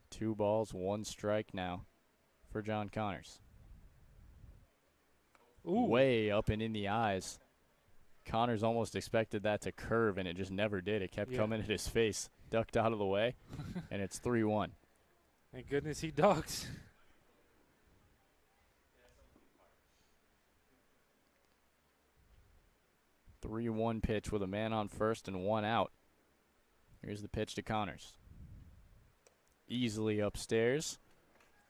2 balls, 1 strike now for John Connors. Ooh. Way up and in the eyes. Connors almost expected that to curve, and it just never did. It kept coming at his face. Ducked out of the way, and it's 3-1. Thank goodness he ducks. 3-1 pitch with a man on first and 1 out. Here's the pitch to Connors. Easily upstairs.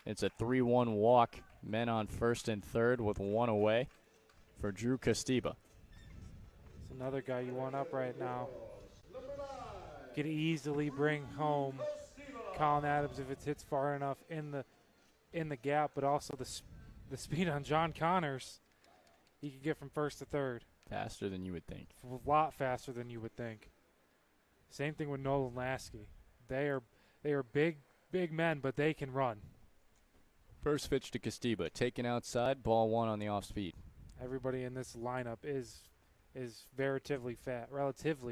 It's a 3-1 walk. Men on first and third with 1 away for Drew Castiba. It's another guy you want up right now. Could easily bring home Colin Adams if it hits far enough in the gap, but also the speed on John Connors. He could get from first to third. Faster than you would think. A lot faster than you would think. Same thing with Nolan Lasky. They are big men, but they can run. First pitch to Castiba, taken outside, ball 1 on the off speed. Everybody in this lineup is relatively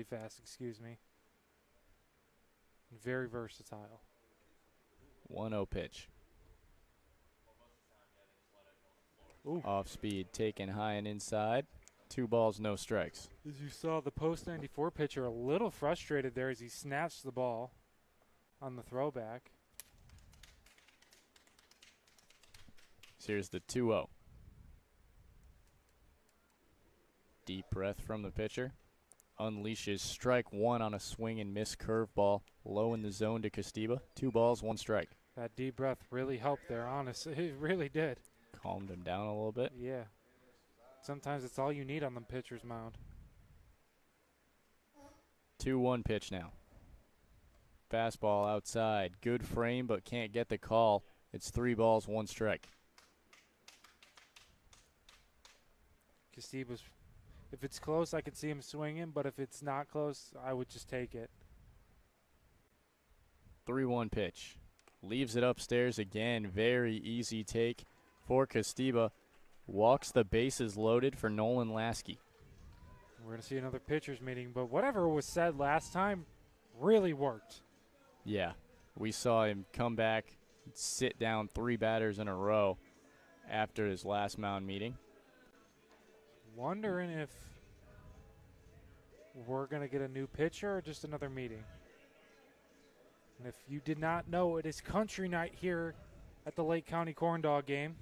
fast, excuse me. Very versatile. 1-0 pitch. Ooh. Off speed, taken high and inside. 2 balls, no strikes. As you saw, the post 94 pitcher a little frustrated there as he snatched the ball on the throwback. So here's the 2-0. Deep breath from the pitcher. Unleashes strike 1 on a swing and miss curveball. Low in the zone to Castiba. 2 balls, 1 strike. That deep breath really helped there, honestly. It really did. Calmed him down a little bit. Yeah. Sometimes it's all you need on the pitcher's mound. 2-1 pitch now. Fastball outside. Good frame, but can't get the call. It's 3 balls, 1 strike. Castiba's, if it's close, I could see him swinging, but if it's not close, I would just take it. 3-1 pitch. Leaves it upstairs again. Very easy take for Castiba. Walks the bases loaded for Nolan Lasky. We're going to see another pitcher's meeting, but whatever was said last time really worked. Yeah, we saw him come back, sit down 3 batters in a row after his last mound meeting. Wondering if we're going to get a new pitcher or just another meeting. And if you did not know, it is country night here at the Lake County Corndog game.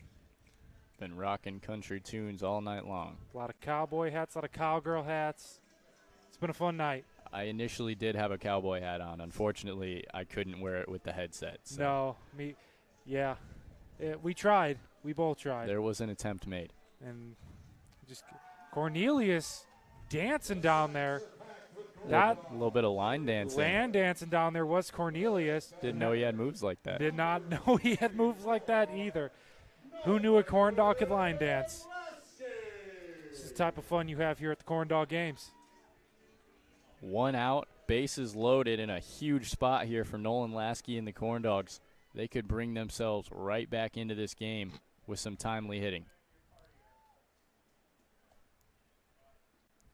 Been rocking country tunes all night long. A lot of cowboy hats, a lot of cowgirl hats. It's been a fun night. I initially did have a cowboy hat on. Unfortunately, I couldn't wear it with the headset. So No, we tried. We both tried. there was an attempt made. And just Cornelius dancing down there. A little bit of line dancing. Land dancing down there was Cornelius. Didn't know he had moves like that. Did not know he had moves like that either. Who knew a corn dog could line dance? This is the type of fun you have here at the Corn Dog Games. 1 out, bases loaded in a huge spot here for Nolan Lasky and the Corndogs. They could bring themselves right back into this game with some timely hitting.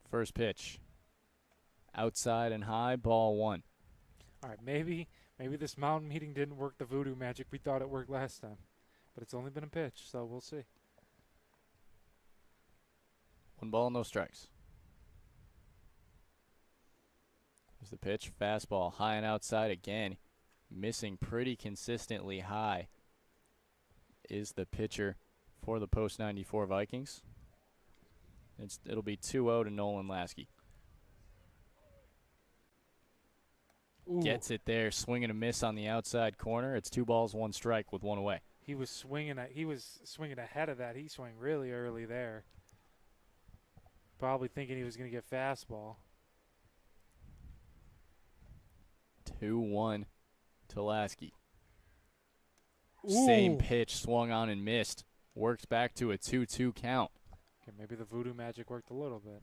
First pitch. Outside and high, ball 1. All right, maybe this mountain meeting didn't work the voodoo magic we thought it worked last time. But it's only been a pitch, so we'll see. 1 ball, no strikes. There's the pitch. Fastball high and outside again. Missing pretty consistently high is the pitcher for the post 94 Vikings. It'll be 2-0 to Nolan Lasky. Ooh. Gets it there. Swing and a miss on the outside corner. It's 2 balls, 1 strike with 1 away. He was swinging ahead of that. He swung really early there. Probably thinking he was going to get fastball. 2-1 to Lasky. Ooh. Same pitch, swung on and missed. Works back to a 2-2 count. Okay, maybe the voodoo magic worked a little bit.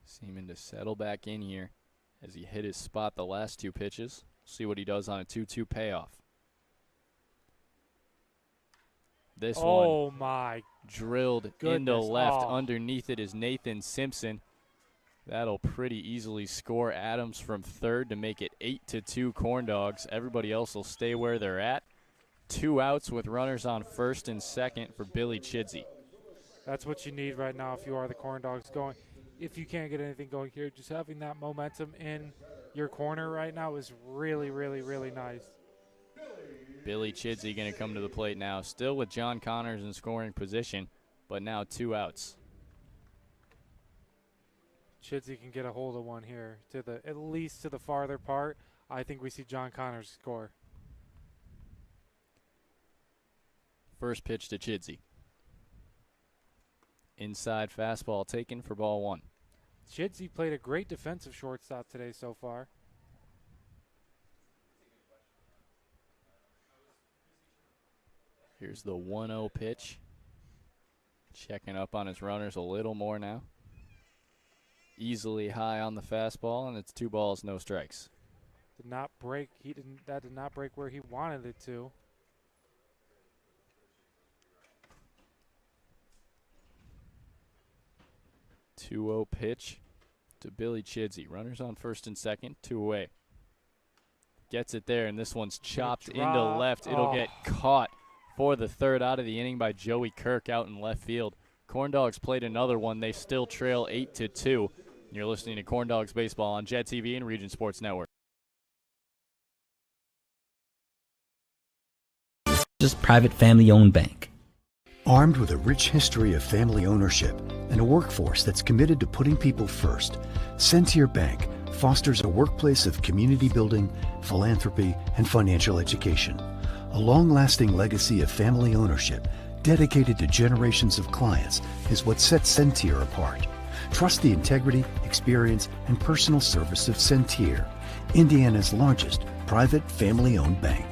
Seeming to settle back in here as he hit his spot the last 2 pitches. See what he does on a 2-2 payoff. This one Oh, my. drilled into Goodness. left. Oh. Underneath it is Nathan Simpson. That'll pretty easily score Adams from third to make it 8-2 Corndogs. Everybody else will stay where they're at. 2 outs with runners on first and second for Billy Chidsey. That's what you need right now if you are the Corndogs going. If you can't get anything going here, just having that momentum in your corner right now is really, really, really nice. Billy Chidsey going to come to the plate now. Still with John Connors in scoring position, but now 2 outs. Chidsey can get a hold of one here to the at least to the farther part. I think we see John Connors score. First pitch to Chidsey. Inside fastball taken for ball 1. Chidsey played a great defensive shortstop today so far. Here's the 1-0 pitch. Checking up on his runners a little more now. Easily high on the fastball, and it's 2 balls, no strikes. Did not break. That did not break where he wanted it to. Two-0 pitch to Billy Chidsey. Runners on first and second, 2 away. Gets it there, and this one's chopped into left. It'll get caught for the 3rd out of the inning by Joey Kirk out in left field. Corndogs played another one. They still trail 8-2. You're listening to Corndogs Baseball on Jet TV and Region Sports Network. Just private family-owned bank. Armed with a rich history of family ownership and a workforce that's committed to putting people first, Centier Bank fosters a workplace of community building, philanthropy, and financial education. A long-lasting legacy of family ownership dedicated to generations of clients is what sets Centier apart. Trust the integrity, experience, and personal service of Centier, Indiana's largest private family-owned bank.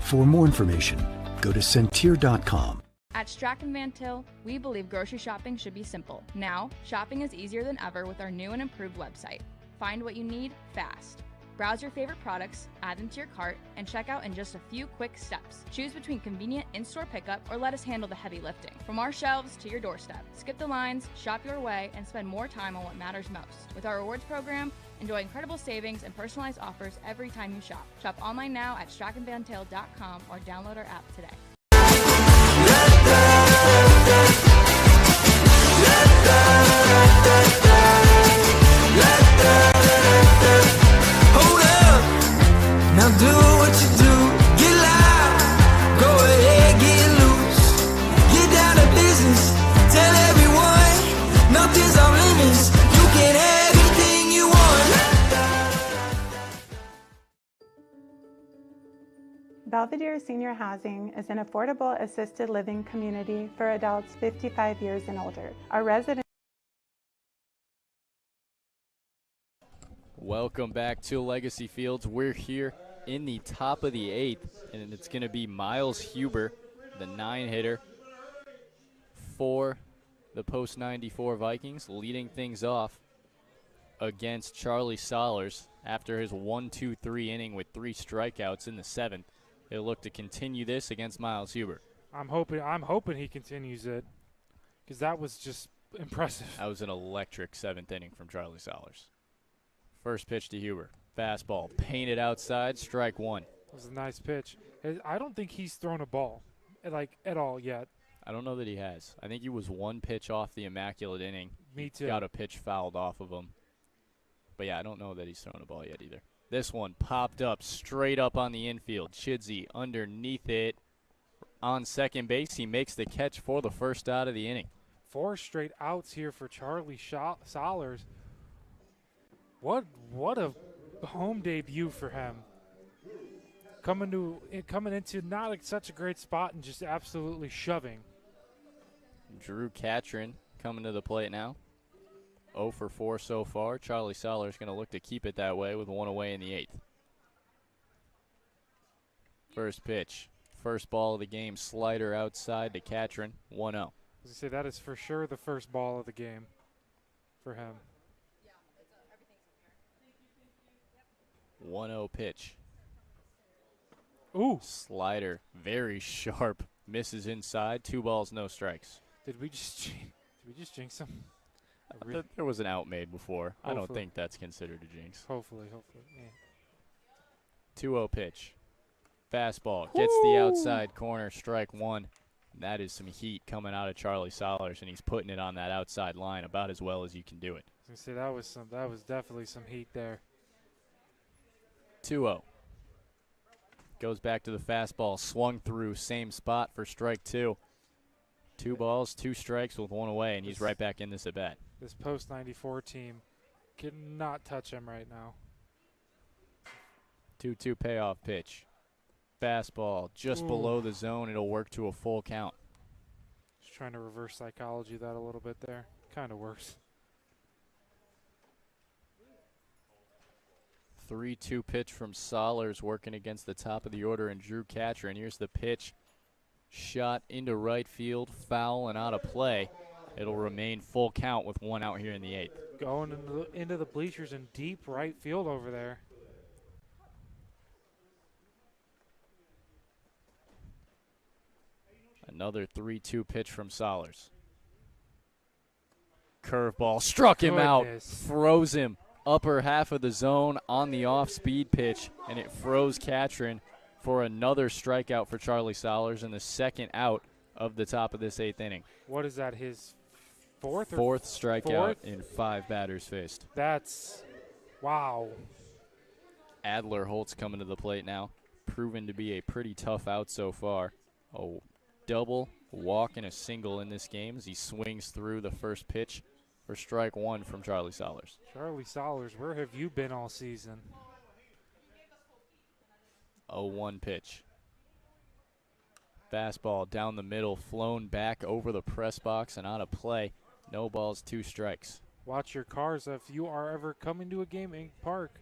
For more information, go to Centier.com. At Strachan Van Til, we believe grocery shopping should be simple. Now, shopping is easier than ever with our new and improved website. Find what you need fast. Browse your favorite products, add them to your cart, and check out in just a few quick steps. Choose between convenient in-store pickup or let us handle the heavy lifting. From our shelves to your doorstep. Skip the lines, shop your way, and spend more time on what matters most. With our rewards program, enjoy incredible savings and personalized offers every time you shop. Shop online now at strachanvantail.com or download our app today. Hold up, now do what you do. Get loud, go ahead, get loose. Get down to business, tell everyone nothing's off limits. You can have anything you want. Belvedere Senior Housing is an affordable assisted living community for adults 55 years and older. Our residents Welcome back to Legacy Fields. We're here in the top of the 8th, and it's going to be Miles Huber, the 9-hitter for the post-94 Vikings, leading things off against Charlie Solers after his 1-2-3 inning with 3 strikeouts in the 7th. He'll look to continue this against Miles Huber. I'm hoping he continues it because that was just impressive. That was an electric 7th inning from Charlie Solers. First pitch to Huber. Fastball painted outside, strike 1. It was a nice pitch. I don't think he's thrown a ball, at all yet. I don't know that he has. I think he was 1 pitch off the immaculate inning. Me too. Got a pitch fouled off of him. But, yeah, I don't know that he's thrown a ball yet either. This one popped up straight up on the infield. Chidsey underneath it on second base. He makes the catch for the first out of the inning. 4 straight outs here for Charlie Solers. What a home debut for him. Coming into not such a great spot and just absolutely shoving. Drew Catron coming to the plate now. 0 for 4 so far. Charlie Solers going to look to keep it that way with 1 away in the 8th. First pitch. First ball of the game. Slider outside to Catron. 1-0. As I say, that is for sure the first ball of the game for him. 1-0 pitch. Ooh. Slider, very sharp, Misses inside. 2 balls, no strikes. Did we just jinx him? There was an out made before. I don't Hopefully. think that's considered a jinx. Hopefully. Yeah. 2-0 pitch. Fastball. Gets the outside corner. Strike 1. And that is some heat coming out of Charlie Solers, and he's putting it on that outside line about as well as you can do it. I was gonna say that was definitely some heat there. 2-0. Goes back to the fastball. Swung through. Same spot for strike 2. 2 balls, 2 strikes with 1 away, and he's right back in this at bat. This post-94 team cannot touch him right now. 2-2 payoff pitch. Fastball just below the zone. It'll work to a full count. Just trying to reverse psychology that a little bit there. Kind of works. 3-2 pitch from Solers working against the top of the order and Drew Catron. Here's the pitch. Shot into right field, foul and out of play. It'll remain full count with 1 out here in the 8th. Going into the bleachers in deep right field over there. Another 3-2 pitch from Solers. Curveball struck him out, froze him upper half of the zone on the off-speed pitch, and it froze Catron for another strikeout for Charlie Solers and the 2nd out of the top of this 8th inning. What is that, his fourth strikeout in 5 batters faced. That's, wow. Adler Holtz coming to the plate now, proven to be a pretty tough out so far. A double, walk, and a single in this game as he swings through the first pitch for strike 1 from Charlie Solers. Charlie Solers, where have you been all season? 0-1 pitch. Fastball down the middle, flown back over the press box and out of play. No balls, 2 strikes. Watch your cars if you are ever coming to a game in Park,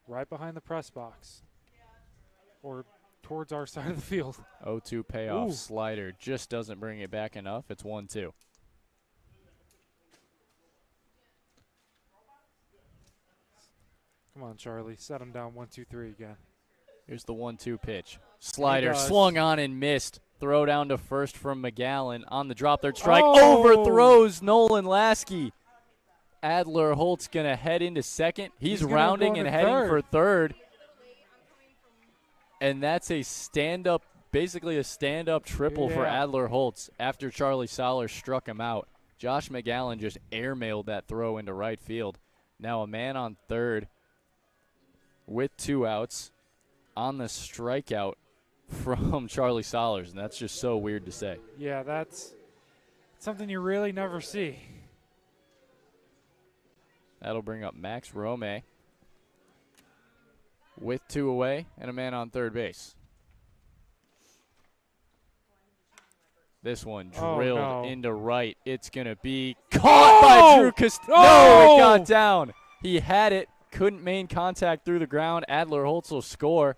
right behind the press box or towards our side of the field. 0-2 payoff. Slider just doesn't bring it back enough. It's 1-2. Come on, Charlie. Set him down 1-2-3 again. Here's the 1-2 pitch. Slider swung on and missed. Throw down to first from McGowan on the drop. Third strike. Overthrows Nolan Lasky. Adler Holtz going to head into second. He's rounding and heading for third. And that's a stand-up, basically a stand-up triple for Adler Holtz after Charlie Solers struck him out. Josh McGowan just airmailed that throw into right field. Now a man on third with 2 outs on the strikeout from Charlie Solers, and that's just so weird to say. Yeah, that's something you really never see. That'll bring up Max Rome with 2 away and a man on third base. This one drilled into right. It's going to be caught by Drew Castillo. No, it got down. He had it, couldn't main contact through the ground. Adler Holtz will score,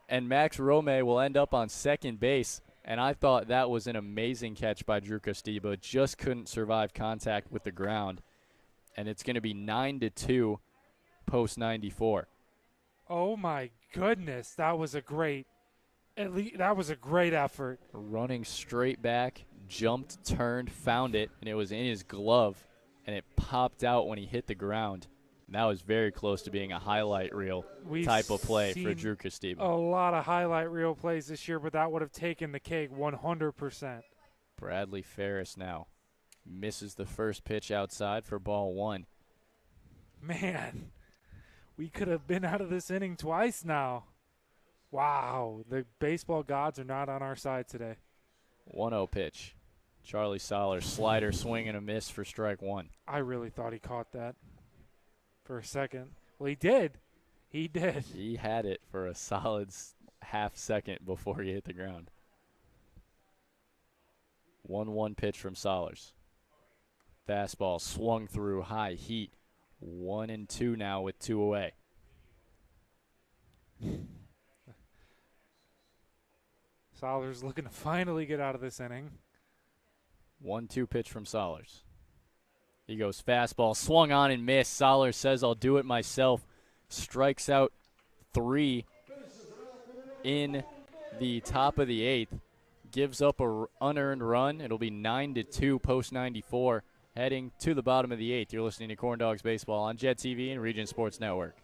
and Max Rome will end up on second base. And I thought that was an amazing catch by Drew Castillo. Just couldn't survive contact with the ground. And it's going to be 9-2 post 94. Oh my goodness, that was a great effort. Running straight back, jumped, turned, found it, and it was in his glove, and it popped out when he hit the ground. And that was very close to being a highlight reel type of play for Drew Castillo. A lot of highlight reel plays this year, but that would have taken the cake 100%. Bradley Ferris now misses the first pitch outside for ball 1. Man, we could have been out of this inning twice now. Wow, the baseball gods are not on our side today. 1-0 pitch. Charlie Solers, slider, swing and a miss for strike 1. I really thought he caught that for a second. Well, he did. He did. He had it for a solid half second before he hit the ground. 1-1 pitch from Solers. Fastball swung through, high heat. 1-2 now with 2 away. Solers looking to finally get out of this inning. 1-2 pitch from Solers. He goes fastball, swung on and missed. Solers says, I'll do it myself. Strikes out 3 in the top of the 8th. gives up a unearned run. It'll be 9-2 post 94, heading to the bottom of the 8th. You're listening to Corndogs Baseball on Jet TV and Region Sports Network.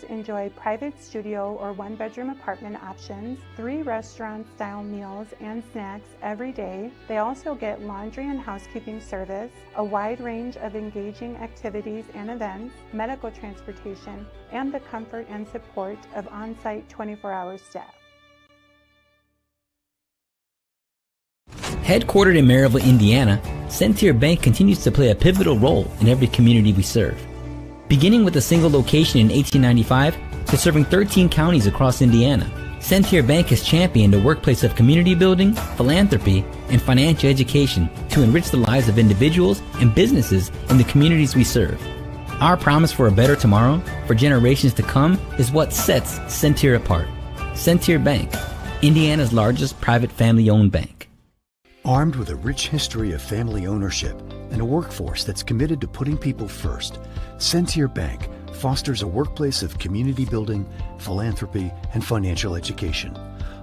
Enjoy private studio or one-bedroom apartment options, 3 restaurant-style meals and snacks every day. They also get laundry and housekeeping service, a wide range of engaging activities and events, medical transportation, and the comfort and support of on-site 24-hour staff. Headquartered in Maryville, Indiana, Centier Bank continues to play a pivotal role in every community we serve. Beginning with a single location in 1895 to serving 13 counties across Indiana, Centier Bank has championed a workplace of community building, philanthropy, and financial education to enrich the lives of individuals and businesses in the communities we serve. Our promise for a better tomorrow for generations to come is what sets Centier apart. Centier Bank, Indiana's largest private family-owned bank. Armed with a rich history of family ownership and a workforce that's committed to putting people first, Centier Bank fosters a workplace of community building, philanthropy, and financial education.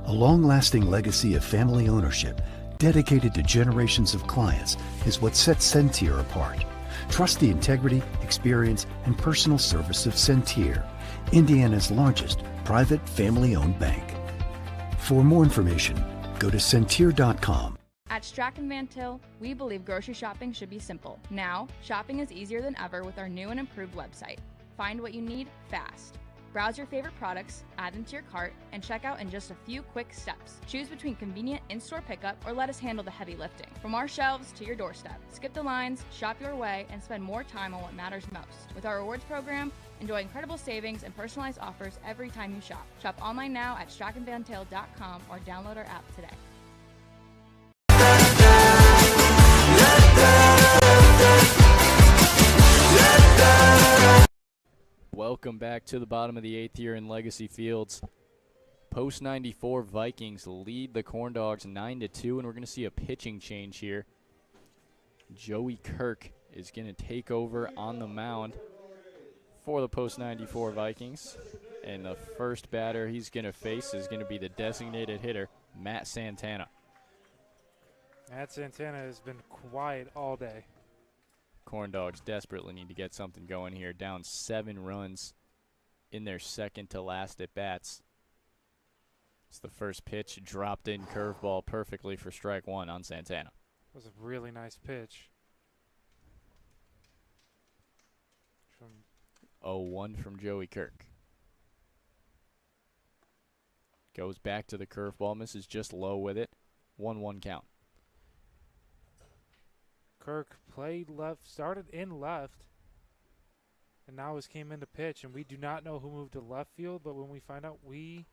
A long-lasting legacy of family ownership dedicated to generations of clients is what sets Centier apart. Trust the integrity, experience, and personal service of Centier, Indiana's largest private family-owned bank. For more information, go to Centier.com. At Strachan Van Til, we believe grocery shopping should be simple. Now, shopping is easier than ever with our new and improved website. Find what you need fast. Browse your favorite products, add them to your cart, and check out in just a few quick steps. Choose between convenient in-store pickup or let us handle the heavy lifting. From our shelves to your doorstep, skip the lines, shop your way, and spend more time on what matters most. With our rewards program, enjoy incredible savings and personalized offers every time you shop. Shop online now at strachanvantil.com or download our app today. Welcome back to the bottom of the 8th here in Legacy Fields. Post 94 Vikings lead the Corndogs 9-2, and we're going to see a pitching change here. Joey Kirk is going to take over on the mound for the Post 94 Vikings. And the first batter he's going to face is going to be the designated hitter, Matt Santana. Matt Santana has been quiet all day. Corndogs desperately need to get something going here. Down 7 runs in their second to last at bats. It's the first pitch, dropped in curveball perfectly for strike 1 on Santana. That was a really nice pitch. 0-1 from Joey Kirk. Goes back to the curveball, misses just low with it. 1-1 count. Kirk played left, started in left, and now has came into pitch, and we do not know who moved to left field, but when we find out, we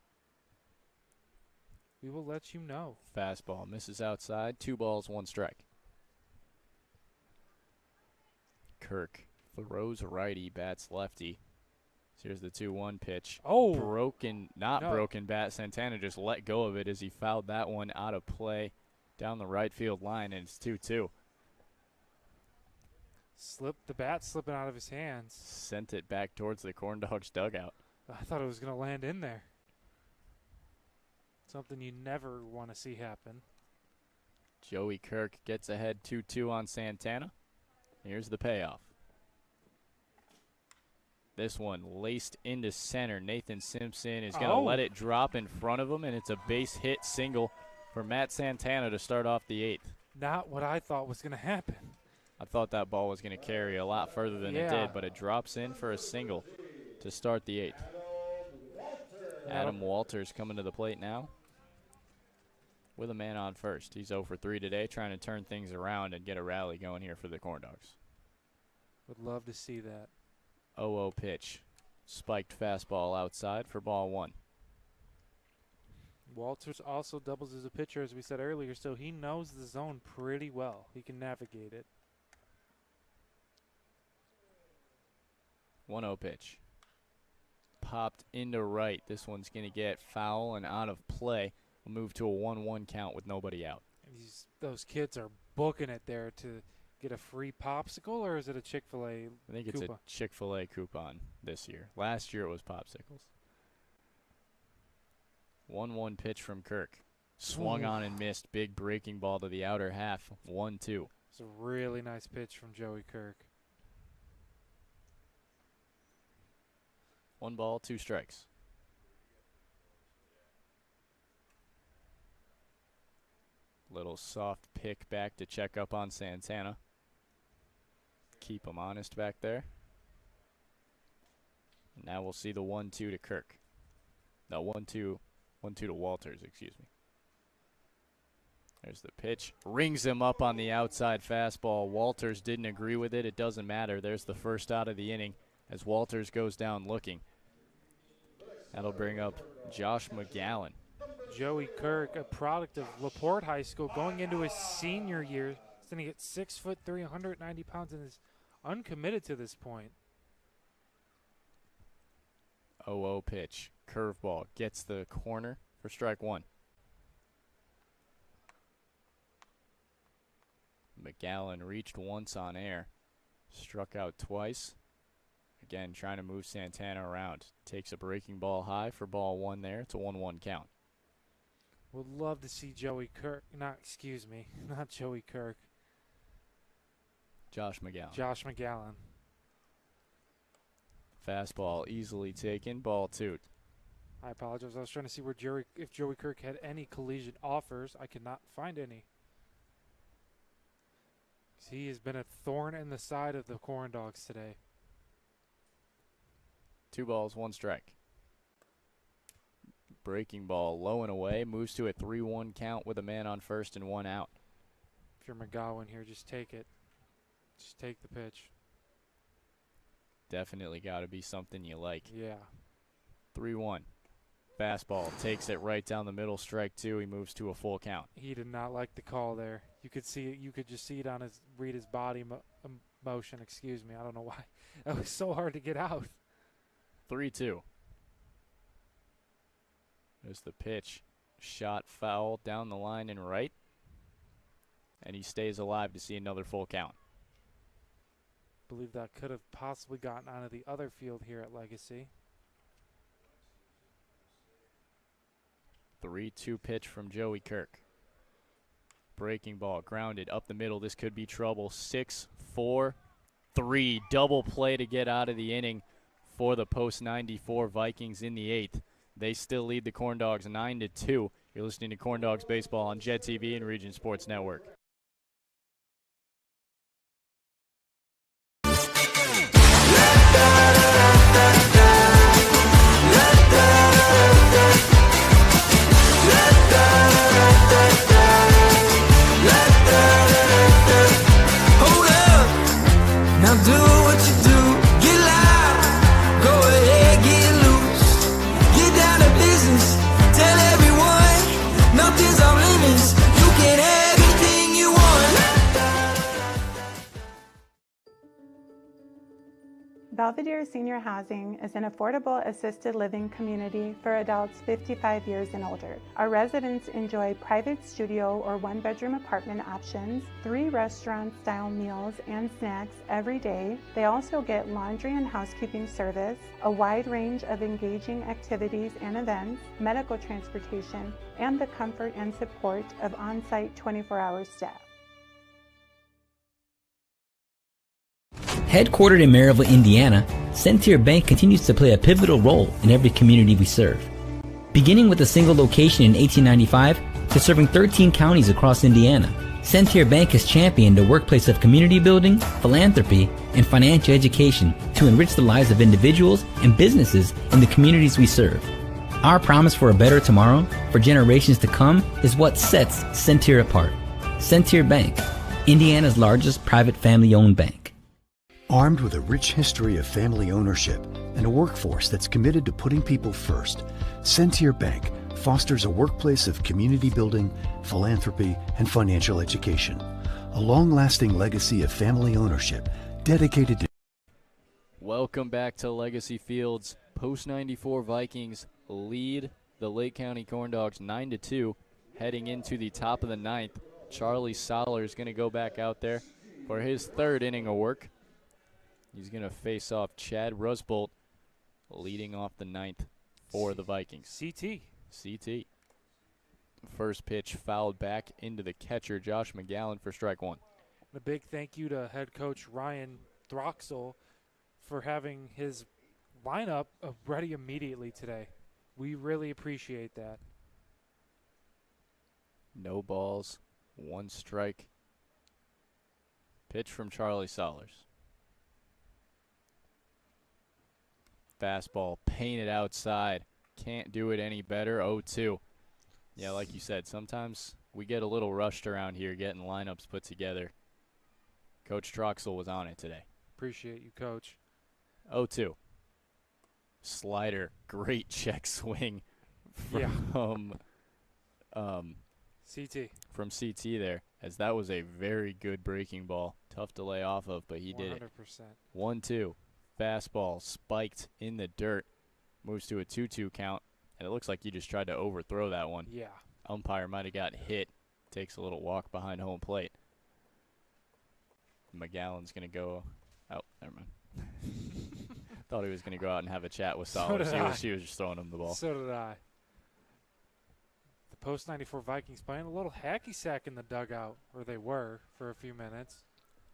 will let you know. Fastball misses outside, 2 balls, 1 strike. Kirk throws righty, bats lefty. So here's the 2-1 pitch. Oh! Broken bat. Santana just let go of it as he fouled that one out of play down the right field line, and it's 2-2. The bat slipping out of his hands. Sent it back towards the Corndogs dugout. I thought it was going to land in there. Something you never want to see happen. Joey Kirk gets ahead 2-2 on Santana. Here's the payoff. This one laced into center. Nathan Simpson is going to let it drop in front of him, and it's a base hit single for Matt Santana to start off the 8th. Not what I thought was going to happen. I thought that ball was going to carry a lot further than it did, but it drops in for a single to start the 8th. Adam Walters coming to the plate now with a man on first. He's 0 for 3 today, trying to turn things around and get a rally going here for the Corndogs. Would love to see that. 0-0 pitch. Spiked fastball outside for ball 1. Walters also doubles as a pitcher, as we said earlier, so he knows the zone pretty well. He can navigate it. 1-0 pitch. Popped into right. This one's going to get foul and out of play. We'll move to a 1-1 count with nobody out. Those kids are booking it there to get a free popsicle, or is it a Chick-fil-A I think it's coupon? a Chick-fil-A coupon this year. Last year it was popsicles. 1-1 pitch from Kirk. Swung on and missed. Big breaking ball to the outer half. 1-2. It's a really nice pitch from Joey Kirk. 1 ball, 2 strikes. Little soft pick back to check up on Santana. Keep him honest back there. Now we'll see the 1-2 to Kirk. No, 1-2 to Walters, excuse me. There's the pitch. Rings him up on the outside fastball. Walters didn't agree with it. It doesn't matter. There's the first out of the inning as Walters goes down looking. That'll bring up Josh McGowan. Joey Kirk, a product of LaPorte High School, going into his senior year, standing at 6'3", 190 pounds, and is uncommitted to this point. 0-0 pitch. Curveball. Gets the corner for strike 1. McGowan reached once on air. Struck out twice. Again, trying to move Santana around. Takes a breaking ball high for ball 1 there. It's a 1-1 count. Would love to see Joey Kirk. Not Joey Kirk. Josh McGowan. Josh McGowan. Fastball easily taken. Ball 2. I apologize. I was trying to see if Joey Kirk had any collision offers. I could not find any. He has been a thorn in the side of the Corndogs today. 2 balls, 1 strike. Breaking ball low and away. Moves to a 3-1 count with a man on first and 1 out. If you're McGowan here, just take it. Just take the pitch. Definitely got to be something you like. Yeah. 3-1. Fastball takes it right down the middle. Strike 2. He moves to a full count. He did not like the call there. You could see it. You could just see it on read his body motion. Excuse me. I don't know why. That was so hard to get out. 3-2. There's the pitch. Shot foul down the line and right. And he stays alive to see another full count. Believe that could have possibly gotten onto the other field here at Legacy. 3-2 pitch from Joey Kirk. Breaking ball grounded up the middle. This could be trouble. 6-4-3. Double play to get out of the inning for the post-94 Vikings in the 8th. They still lead the Corndogs 9-2. You're listening to Corndogs Baseball on Jet TV and Region Sports Network. Hold up, now do what you do. Get loud, go ahead, get loose. Get down to business, tell everyone nothing's off limits. You can have anything you want. Belvedere Senior Housing is an affordable assisted living community for adults 55 years and older. Our residents enjoy private studio or one-bedroom apartment options, 3 restaurant-style meals and snacks every day. They also get laundry and housekeeping service, a wide range of engaging activities and events, medical transportation, and the comfort and support of on-site 24-hour staff. Headquartered in Maryville, Indiana, Centier Bank continues to play a pivotal role in every community we serve. Beginning with a single location in 1895 to serving 13 counties across Indiana, Centier Bank has championed a workplace of community building, philanthropy, and financial education to enrich the lives of individuals and businesses in the communities we serve. Our promise for a better tomorrow for generations to come is what sets Centier apart. Centier Bank, Indiana's largest private family-owned bank. Armed with a rich history of family ownership and a workforce that's committed to putting people first, Centier Bank fosters a workplace of community building, philanthropy, and financial education. A long-lasting legacy of family ownership dedicated to... Welcome back to Legacy Fields. Post-94 Vikings lead the Lake County Corndogs 9-2 heading into the top of the 9th. Charlie Soller is going to go back out there for his 3rd inning of work. He's going to face off Chad Rusbolt, leading off the 9th for the Vikings. CT. CT. First pitch fouled back into the catcher, Josh McGowan, for strike one. A big thank you to head coach Ryan Throxell for having his lineup ready immediately today. We really appreciate that. No balls, one strike. Pitch from Charlie Solers. Fastball painted outside. Can't do it any better. 0-2. Yeah, like you said, sometimes we get a little rushed around here getting lineups put together. Coach Troxel was on it today. Appreciate you, Coach. 0-2. Slider, great check swing from CT. From CT there, as that was a very good breaking ball. Tough to lay off of, but he 100%. Did it. 1-2. Fastball spiked in the dirt. Moves to a 2-2 count, and it looks like you just tried to overthrow that one. Yeah. Umpire might have got hit. Takes a little walk behind home plate. McGowan's going to go. Oh, never mind. Thought he was going to go out and have a chat with Solers. He was just throwing him the ball. So did I. The post-94 Vikings playing a little hacky sack in the dugout, or they were for a few minutes.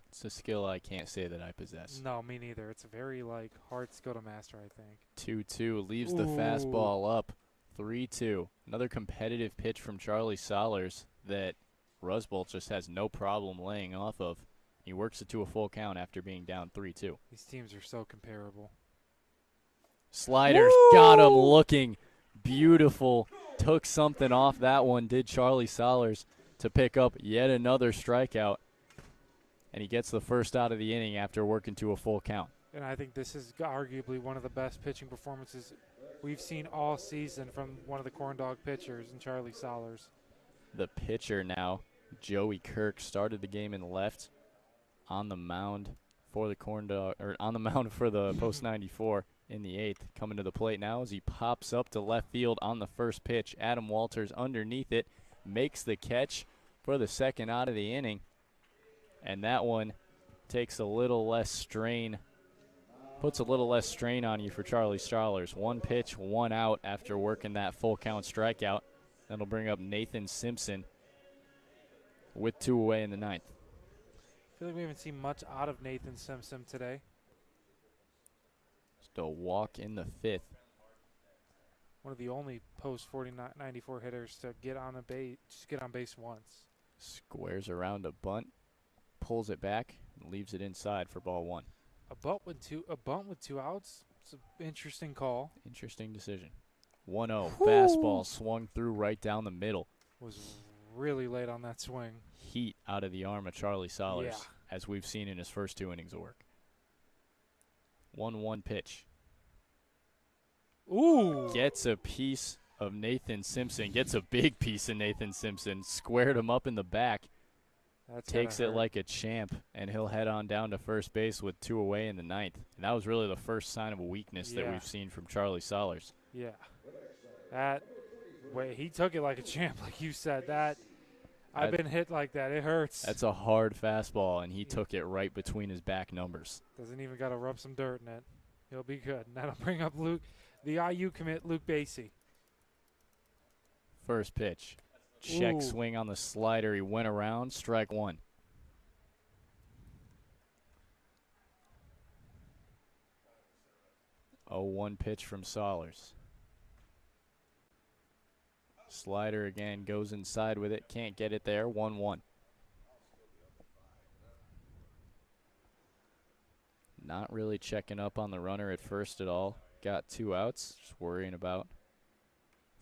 It's a skill I can't say that I possess. No, me neither. It's a very, hard skill to master, I think. 2-2 leaves the fastball up. 3-2. Another competitive pitch from Charlie Solers that Rusbolt just has no problem laying off of. He works it to a full count after being down 3-2. These teams are so comparable. Sliders got him looking beautiful. Took something off that one, did Charlie Solers, to pick up yet another strikeout. And he gets the first out of the inning after working to a full count. And I think this is arguably one of the best pitching performances we've seen all season from one of the Corndog pitchers, and Charlie Solers. The pitcher now, Joey Kirk, started the game in left on the mound for the on the mound for the post 94 in the 8th. Coming to the plate now as he pops up to left field on the first pitch. Adam Walters underneath it, makes the catch for the second out of the inning. And that one takes a little less strain, puts a little less strain on you for Charlie Solers. One pitch, one out after working that full count strikeout. That'll bring up Nathan Simpson with 2 away in the 9th. I feel like we haven't seen much out of Nathan Simpson today. Just a walk in the 5th. One of the only post 94 hitters to get on base once. Squares around a bunt. Pulls it back and leaves it inside for ball 1. A bunt with two outs. It's an interesting call. Interesting decision. 1-0. Fastball swung through right down the middle. Was really late on that swing. Heat out of the arm of Charlie Solers, Yeah. as we've seen in his first 2 innings of work. 1-1 pitch. Ooh. Gets a piece of Nathan Simpson. Gets a big piece of Nathan Simpson. Squared him up in the back. Takes it like a champ, and he'll head on down to first base with 2 away in the 9th. And that was really the first sign of a weakness that we've seen from Charlie Solers. Yeah. He took it like a champ, like you said. I've been hit like that. It hurts. That's a hard fastball, and he took it right between his back numbers. Doesn't even got to rub some dirt in it. He'll be good. And that'll bring up the IU commit, Luke Basie. First pitch. Check swing on the slider. He went around. Strike 1. Oh, 1 pitch from Solers. Slider again goes inside with it. Can't get it there. 1-1. Not really checking up on the runner at first at all. Got 2 outs. Just worrying about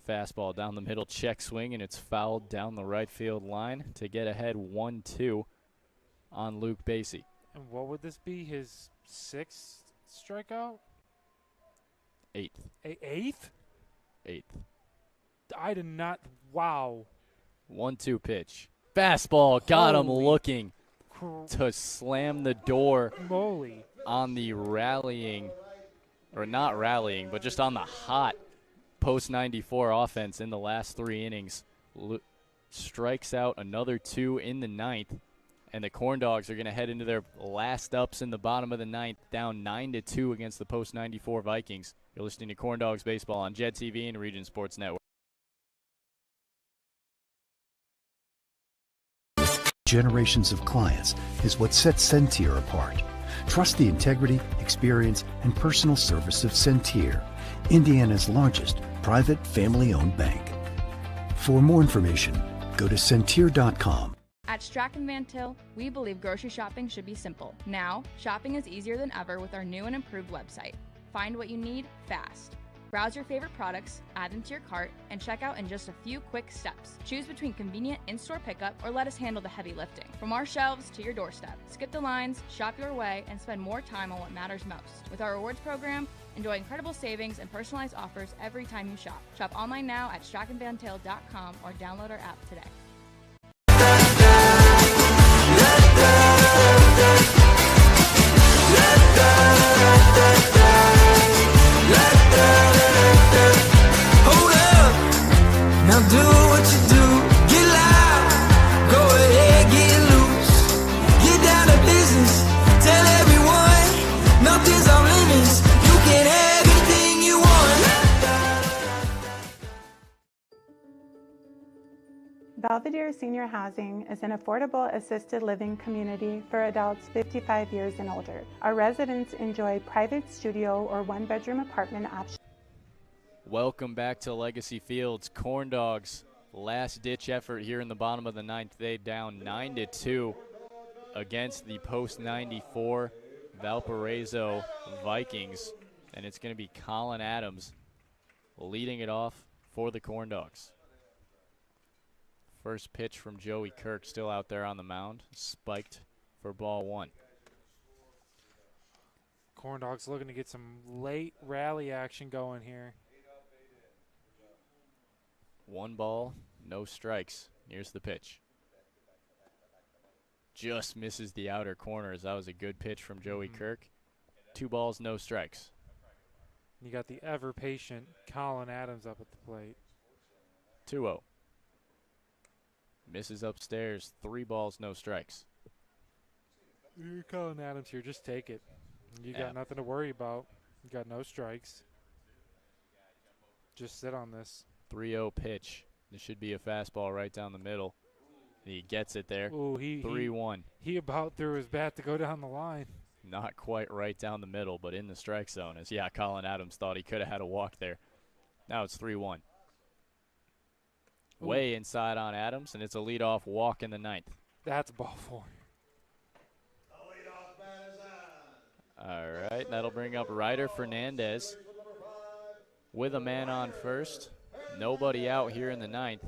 fastball down the middle, check swing, and it's fouled down the right field line to get ahead 1-2 on Luke Basie. And what would this be, his 6th strikeout? 8th. 8th? 8th. I did not. Wow. 1-2 pitch. Fastball got him looking to slam the door on the rallying, or not rallying, but just on the hot post 94 offense in the last 3 innings. Strikes out another 2 in the 9th, and the Corndogs are going to head into their last ups in the bottom of the 9th, down 9-2 against the post 94 Vikings. You're listening to Corndogs Baseball on JED TV and Region Sports Network. generations of clients is what sets Sentier apart. Trust the integrity, experience, and personal service of Sentier, Indiana's largest private family-owned bank. For more information, go to sentier.com. At Strachan Van Til, we believe grocery shopping should be simple. Now, shopping is easier than ever with our new and improved website. Find what you need fast. Browse your favorite products, add them to your cart, and check out in just a few quick steps. Choose between convenient in-store pickup or let us handle the heavy lifting. From our shelves to your doorstep. Skip the lines, shop your way, and spend more time on what matters most. With our rewards program, enjoy incredible savings and personalized offers every time you shop. Shop online now at strachanvantil.com or download our app today. Hold up, now do what you do. Get loud, go ahead, get loose. Get down to business, tell everyone nothing's off limits. You can have anything you want. Belvedere Senior Housing is an affordable assisted living community for adults 55 years and older. Our residents enjoy private studio or one-bedroom apartment options. Welcome back to Legacy Fields. Corndogs, last-ditch effort here in the bottom of the ninth. They down 9-2 against the post-94 Valparaiso Vikings. And it's going to be Colin Adams leading it off for the Corndogs. First pitch from Joey Kirk, still out there on the mound, spiked for ball one. Corndogs looking to get some late rally action going here. 1 ball, no strikes. Here's the pitch. Just misses the outer corners. That was a good pitch from Joey Kirk. 2 balls, no strikes. You got the ever-patient Colin Adams up at the plate. 2-0. Misses upstairs. 3 balls, no strikes. You're Colin Adams here. Just take it. You Yeah. got nothing to worry about. You got no strikes. Just sit on this. 3-0 pitch. This should be a fastball right down the middle. He gets it there. Ooh, 3-1. he about threw his bat to go down the line. Not quite right down the middle, but in the strike zone. As Colin Adams thought he could have had a walk there. Now it's 3-1. Way inside on Adams, and it's a leadoff walk in the ninth. That's ball 4. All right, that'll bring up Ryder Fernandez with a man on first. Nobody out here in the ninth.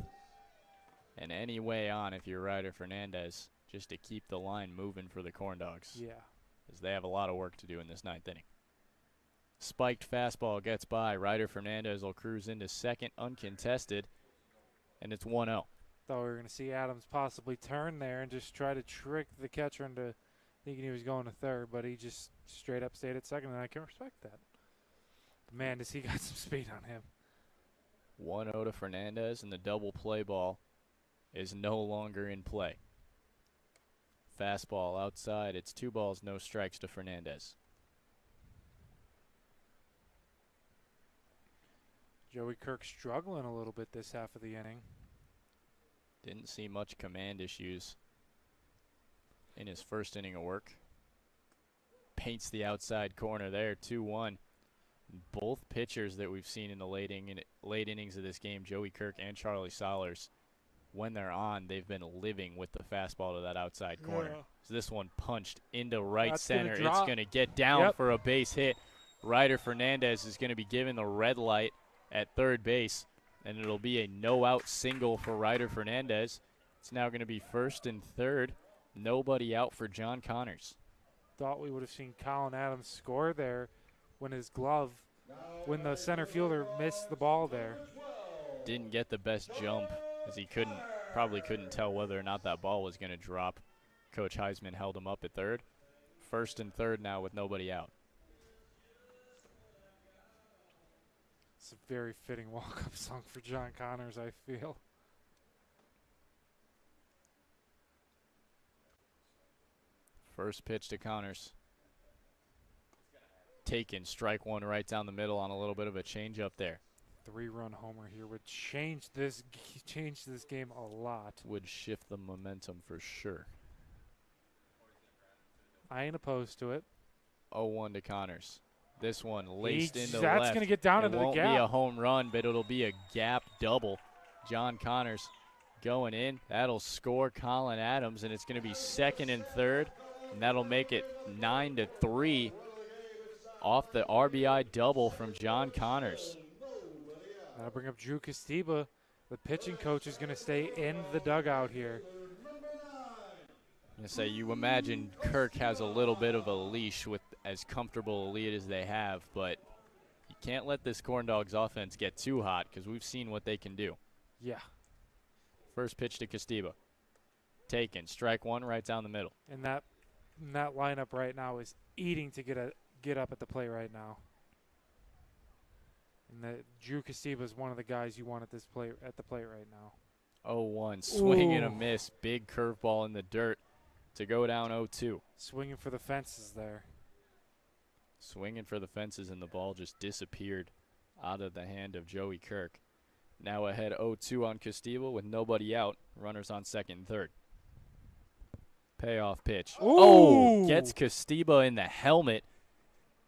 And any way on if you're Ryder Fernandez, just to keep the line moving for the Corndogs. Yeah. As they have a lot of work to do in this ninth inning. Spiked fastball gets by. Ryder Fernandez will cruise into second uncontested, and it's 1-0. Thought we were going to see Adams possibly turn there and just try to trick the catcher into thinking he was going to third, but he just straight up stayed at second, and I can respect that. But man, does he got some speed on him. 1-0 to Fernandez, and the double play ball is no longer in play. Fastball outside. It's 2 balls, no strikes to Fernandez. Joey Kirk struggling a little bit this half of the inning. Didn't see much command issues in his first inning of work. Paints the outside corner there, 2-1. Both pitchers that we've seen in the late innings of this game, Joey Kirk and Charlie Solers, when they're on, they've been living with the fastball to that outside corner. Yeah. So this one punched into right That's center. gonna It's going to get down Yep. for a base hit. Ryder Fernandez is going to be given the red light at third base, and it'll be a no-out single for Ryder Fernandez. It's now going to be first and third. Nobody out for John Connors. Thought we would have seen Colin Adams score there when when the center fielder missed the ball there. Didn't get the best jump as he probably couldn't tell whether or not that ball was going to drop. Coach Heisman held him up at third. First and third now with nobody out. It's a very fitting walk-up song for John Connors, I feel. First pitch to Connors. Taken, strike one right down the middle on a little bit of a changeup there. 3-run homer here would change this game a lot. Would shift the momentum for sure. I ain't opposed to it. 0-1 to Connors. This one laced into That's left. going to get down into It the won't be gap. a home run, but it'll be a gap double. John Connors going in. That'll score Colin Adams, and it's going to be second and third, and that'll make it 9-3 off the RBI double from John Connors. That'll bring up Drew Castiba. The pitching coach is going to stay in the dugout here. I say, you imagine Kirk has a little bit of a leash with as comfortable a lead as they have, but you can't let this Corndogs offense get too hot because we've seen what they can do. Yeah. First pitch to Castiba. Taken. Strike one right down the middle. And that lineup right now is eating to get up at the plate right now. And Drew Castiba is one of the guys you want at the plate right now. 0-1. Swing and a Ooh. miss. Big curveball in the dirt to go down 0-2. Swinging for the fences there. Swinging for the fences, and the ball just disappeared out of the hand of Joey Kirk. Now ahead 0-2 on Castiba with nobody out. Runners on second and third. Payoff pitch. Ooh. Oh, gets Castiba in the helmet.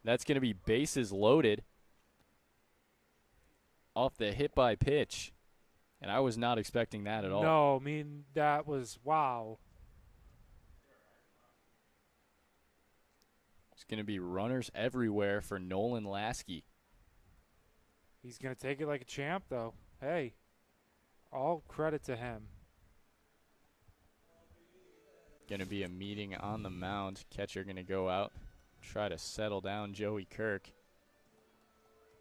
That's going to be bases loaded off the hit by pitch. And I was not expecting that at all. No, I mean, that was wow. It's going to be runners everywhere for Nolan Lasky. He's going to take it like a champ, though. Hey, all credit to him. Going to be a meeting on the mound. Catcher going to go out, try to settle down Joey Kirk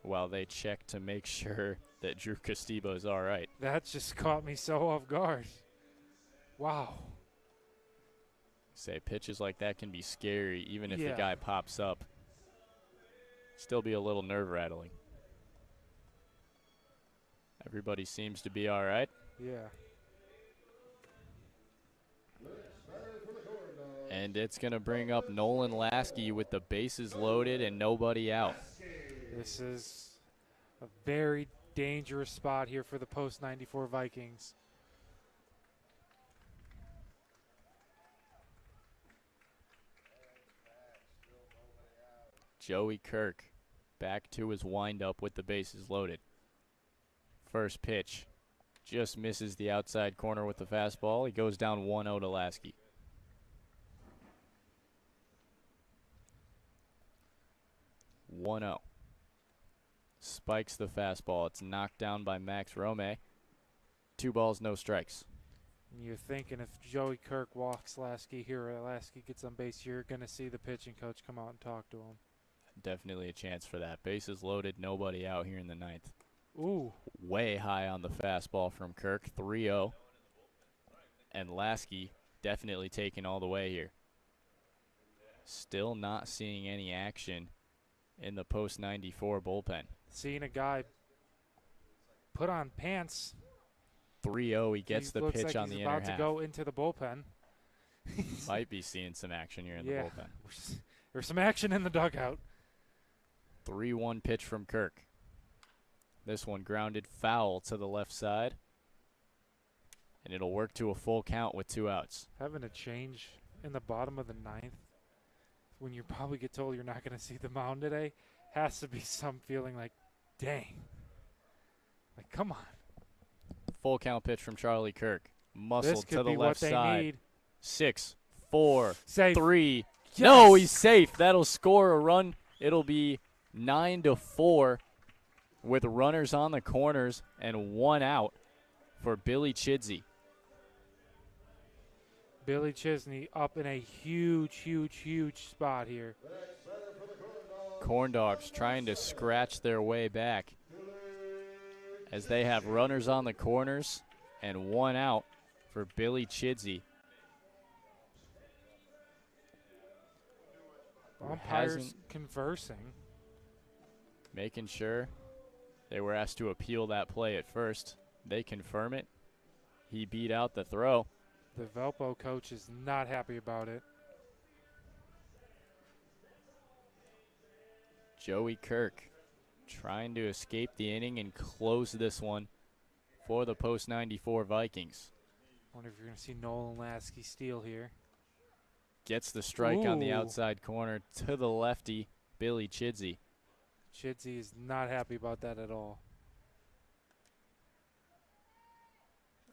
while they check to make sure that Drew Castiba is all right. That just caught me so off guard. Wow. Say pitches like that can be scary, even if Yeah. the guy pops up. Still be a little nerve-rattling. Everybody seems to be all right. Yeah. And it's going to bring up Nolan Lasky with the bases loaded and nobody out. This is a very dangerous spot here for the post-94 Vikings. Joey Kirk back to his windup with the bases loaded. First pitch just misses the outside corner with the fastball. He goes down 1-0 to Lasky. Spikes the fastball. It's knocked down by Max Rome. 2 balls, no strikes. And you're thinking if Joey Kirk walks Lasky here or Lasky gets on base, you're going to see the pitching coach come out and talk to him. Definitely a chance for that. Bases loaded, nobody out here in the ninth. Ooh. Way high on the fastball from Kirk, 3-0. And Lasky definitely taking all the way here. Still not seeing any action in the post-94 bullpen. Seeing a guy put on pants. 3-0, he gets the looks pitch like on the he's inner about half. to go into the bullpen. Might be seeing some action here in the bullpen. There's some action in the dugout. 3-1 pitch from Kirk. This one grounded foul to the left side. And it'll work to a full count with 2 outs. Having a change in the bottom of the ninth when you probably get told you're not going to see the mound today has to be some feeling like, dang. Like, come on. Full count pitch from Charlie Kirk. Muscled This could to the be left what they side. need. 6, 4, Safe. 3. Yes. No, he's safe. That'll score a run. It'll be 9-4 with runners on the corners and 1 out for Billy Chidsey. Billy Chisney up in a huge, huge, huge spot here. Corndogs trying to scratch their way back as they have runners on the corners and 1 out for Billy Chidsey. Umpires conversing. Making sure they were asked to appeal that play at first. They confirm it. He beat out the throw. The Valpo coach is not happy about it. Joey Kirk trying to escape the inning and close this one for the post 94 Vikings. Wonder if you're going to see Nolan Lasky steal here. Gets the strike on the Ooh. outside corner to the lefty, Billy Chidsey. Chidsey is not happy about that at all.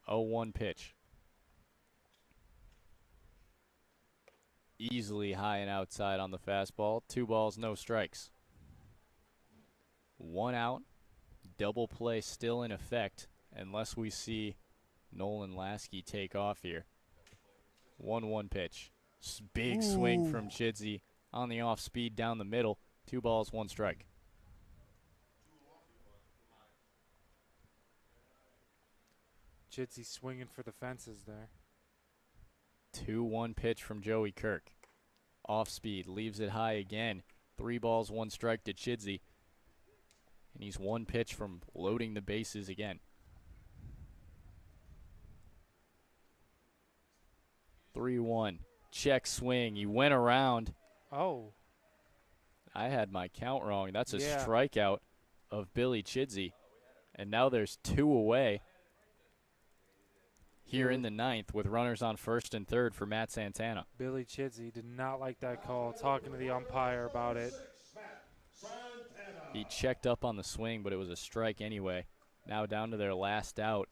0-1 pitch. Easily high and outside on the fastball. 2 balls, no strikes. 1 out. Double play still in effect unless we see Nolan Lasky take off here. 1-1 pitch. Big swing from Chidsey on the off speed down the middle. 2 balls, 1 strike. Chidsey swinging for the fences there. 2-1 pitch from Joey Kirk. Off speed, leaves it high again. 3 balls, 1 strike to Chidsey. And he's 1 pitch from loading the bases again. 3-1. Check swing. He went around. Oh. I had my count wrong. That's a Yeah. strikeout of Billy Chidsey. And now there's 2 away here in the 9th with runners on first and third for Matt Santana. Billy Chidsey did not like that call, talking to the umpire about it. He checked up on the swing, but it was a strike anyway. Now down to their last out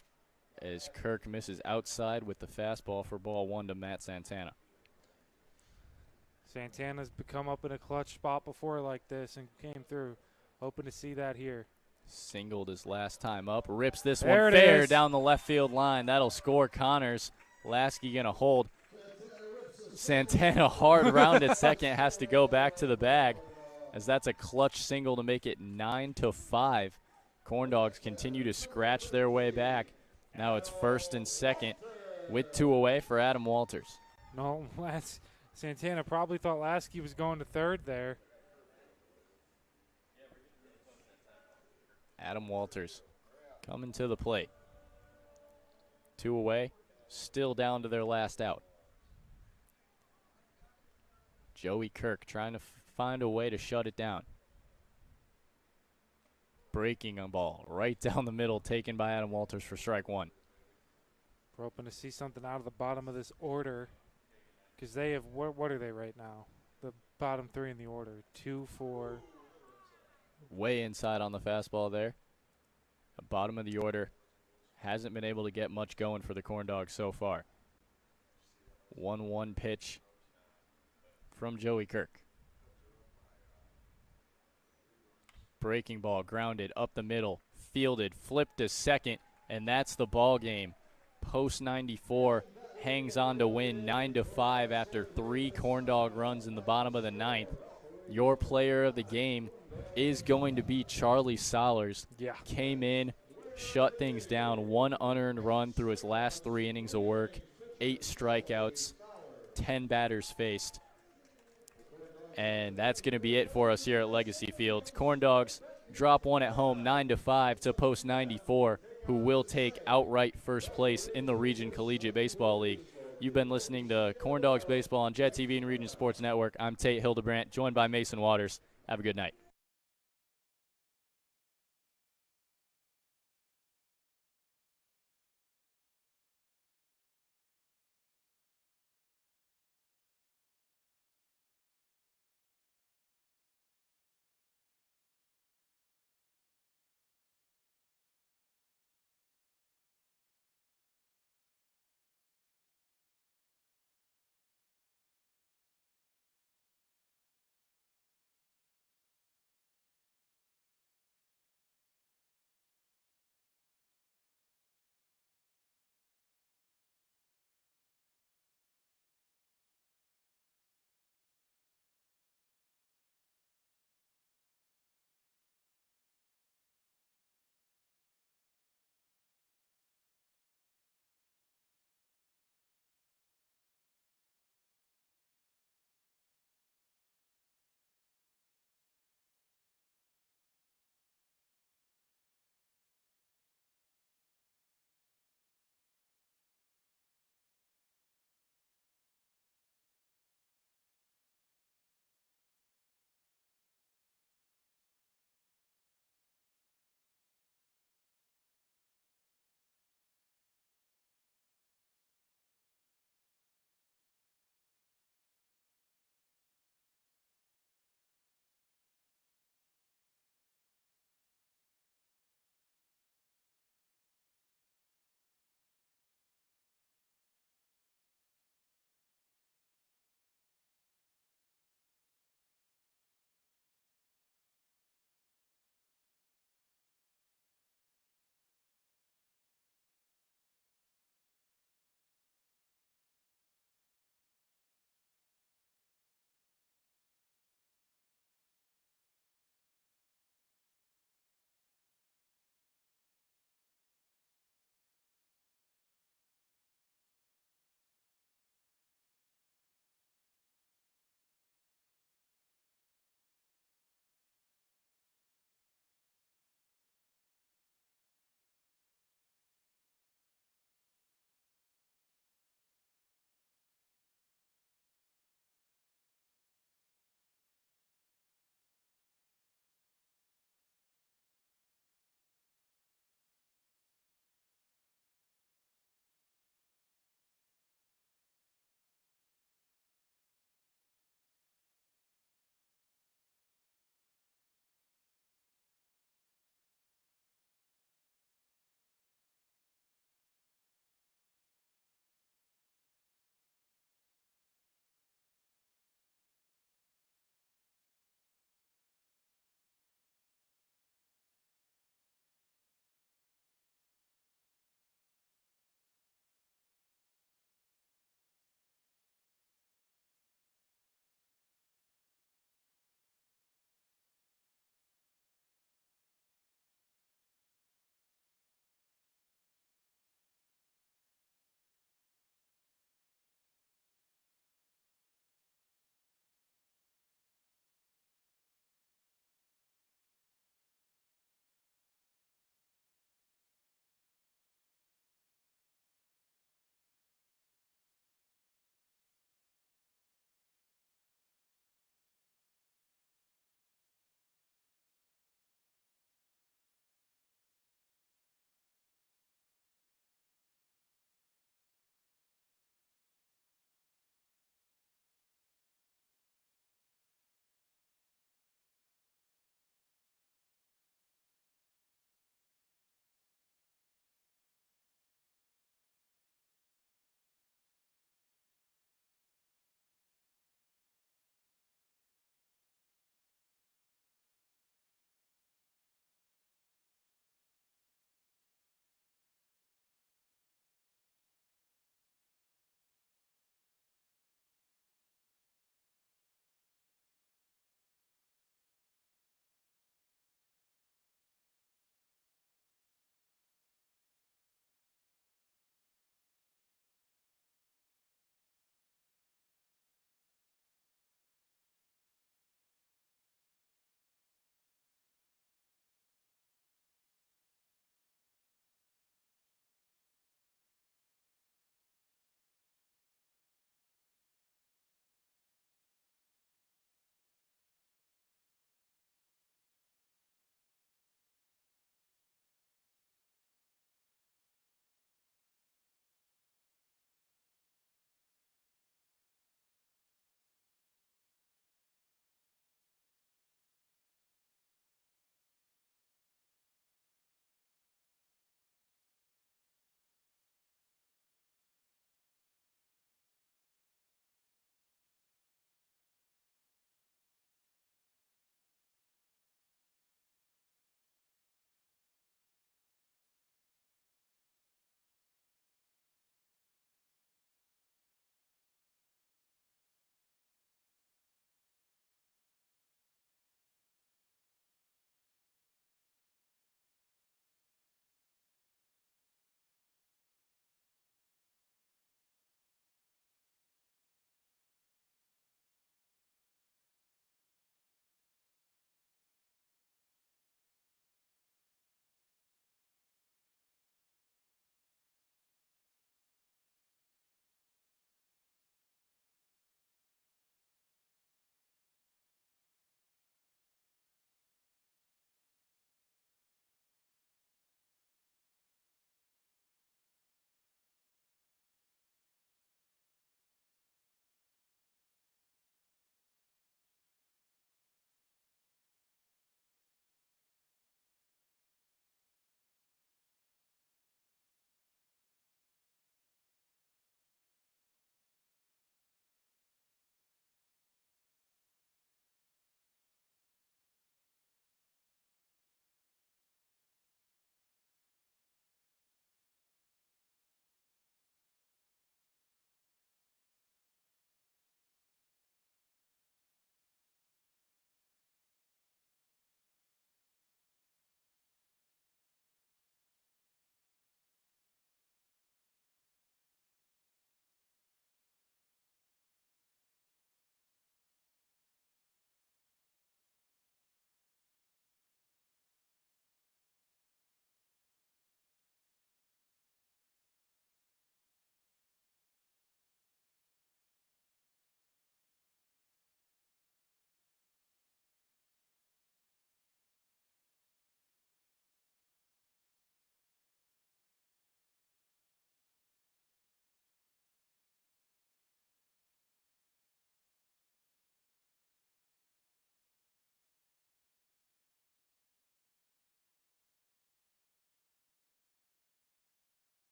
as Kirk misses outside with the fastball for ball 1 to Matt Santana. Santana's become up in a clutch spot before like this and came through. Hoping to see that here. Singled his last time up. Rips this There one it fair is. down the left field line. That'll score Connors. Lasky going to hold. Santana hard round at second. Has to go back to the bag as that's a clutch single to make it 9-5. Corndogs continue to scratch their way back. Now it's first and second with 2 away for Adam Walters. No, Santana probably thought Lasky was going to third there. Adam Walters coming to the plate. 2 away, still down to their last out. Joey Kirk trying to find a way to shut it down. Breaking a ball right down the middle, taken by Adam Walters for strike 1. We're hoping to see something out of the bottom of this order because they have, what are they right now? The bottom 3 in the order. 2, 4. Way inside on the fastball there. The bottom of the order hasn't been able to get much going for the Corndogs so far. 1-1 pitch from Joey Kirk. Breaking ball, grounded up the middle, fielded, flipped to second, and that's the ball game. Post 94 hangs on to win 9-5 after 3 Corndog runs in the bottom of the 9th. Your player of the game is going to be Charlie Solers. Yeah. Came in, shut things down, 1 unearned run through his last 3 innings of work, 8 strikeouts, 10 batters faced. And that's going to be it for us here at Legacy Fields. Corndogs drop 1 at home, 9-5 to Post 94, who will take outright first place in the Region Collegiate Baseball League. You've been listening to Corndogs Baseball on Jet TV and Region Sports Network. I'm Tate Hildebrandt, joined by Mason Waters. Have a good night.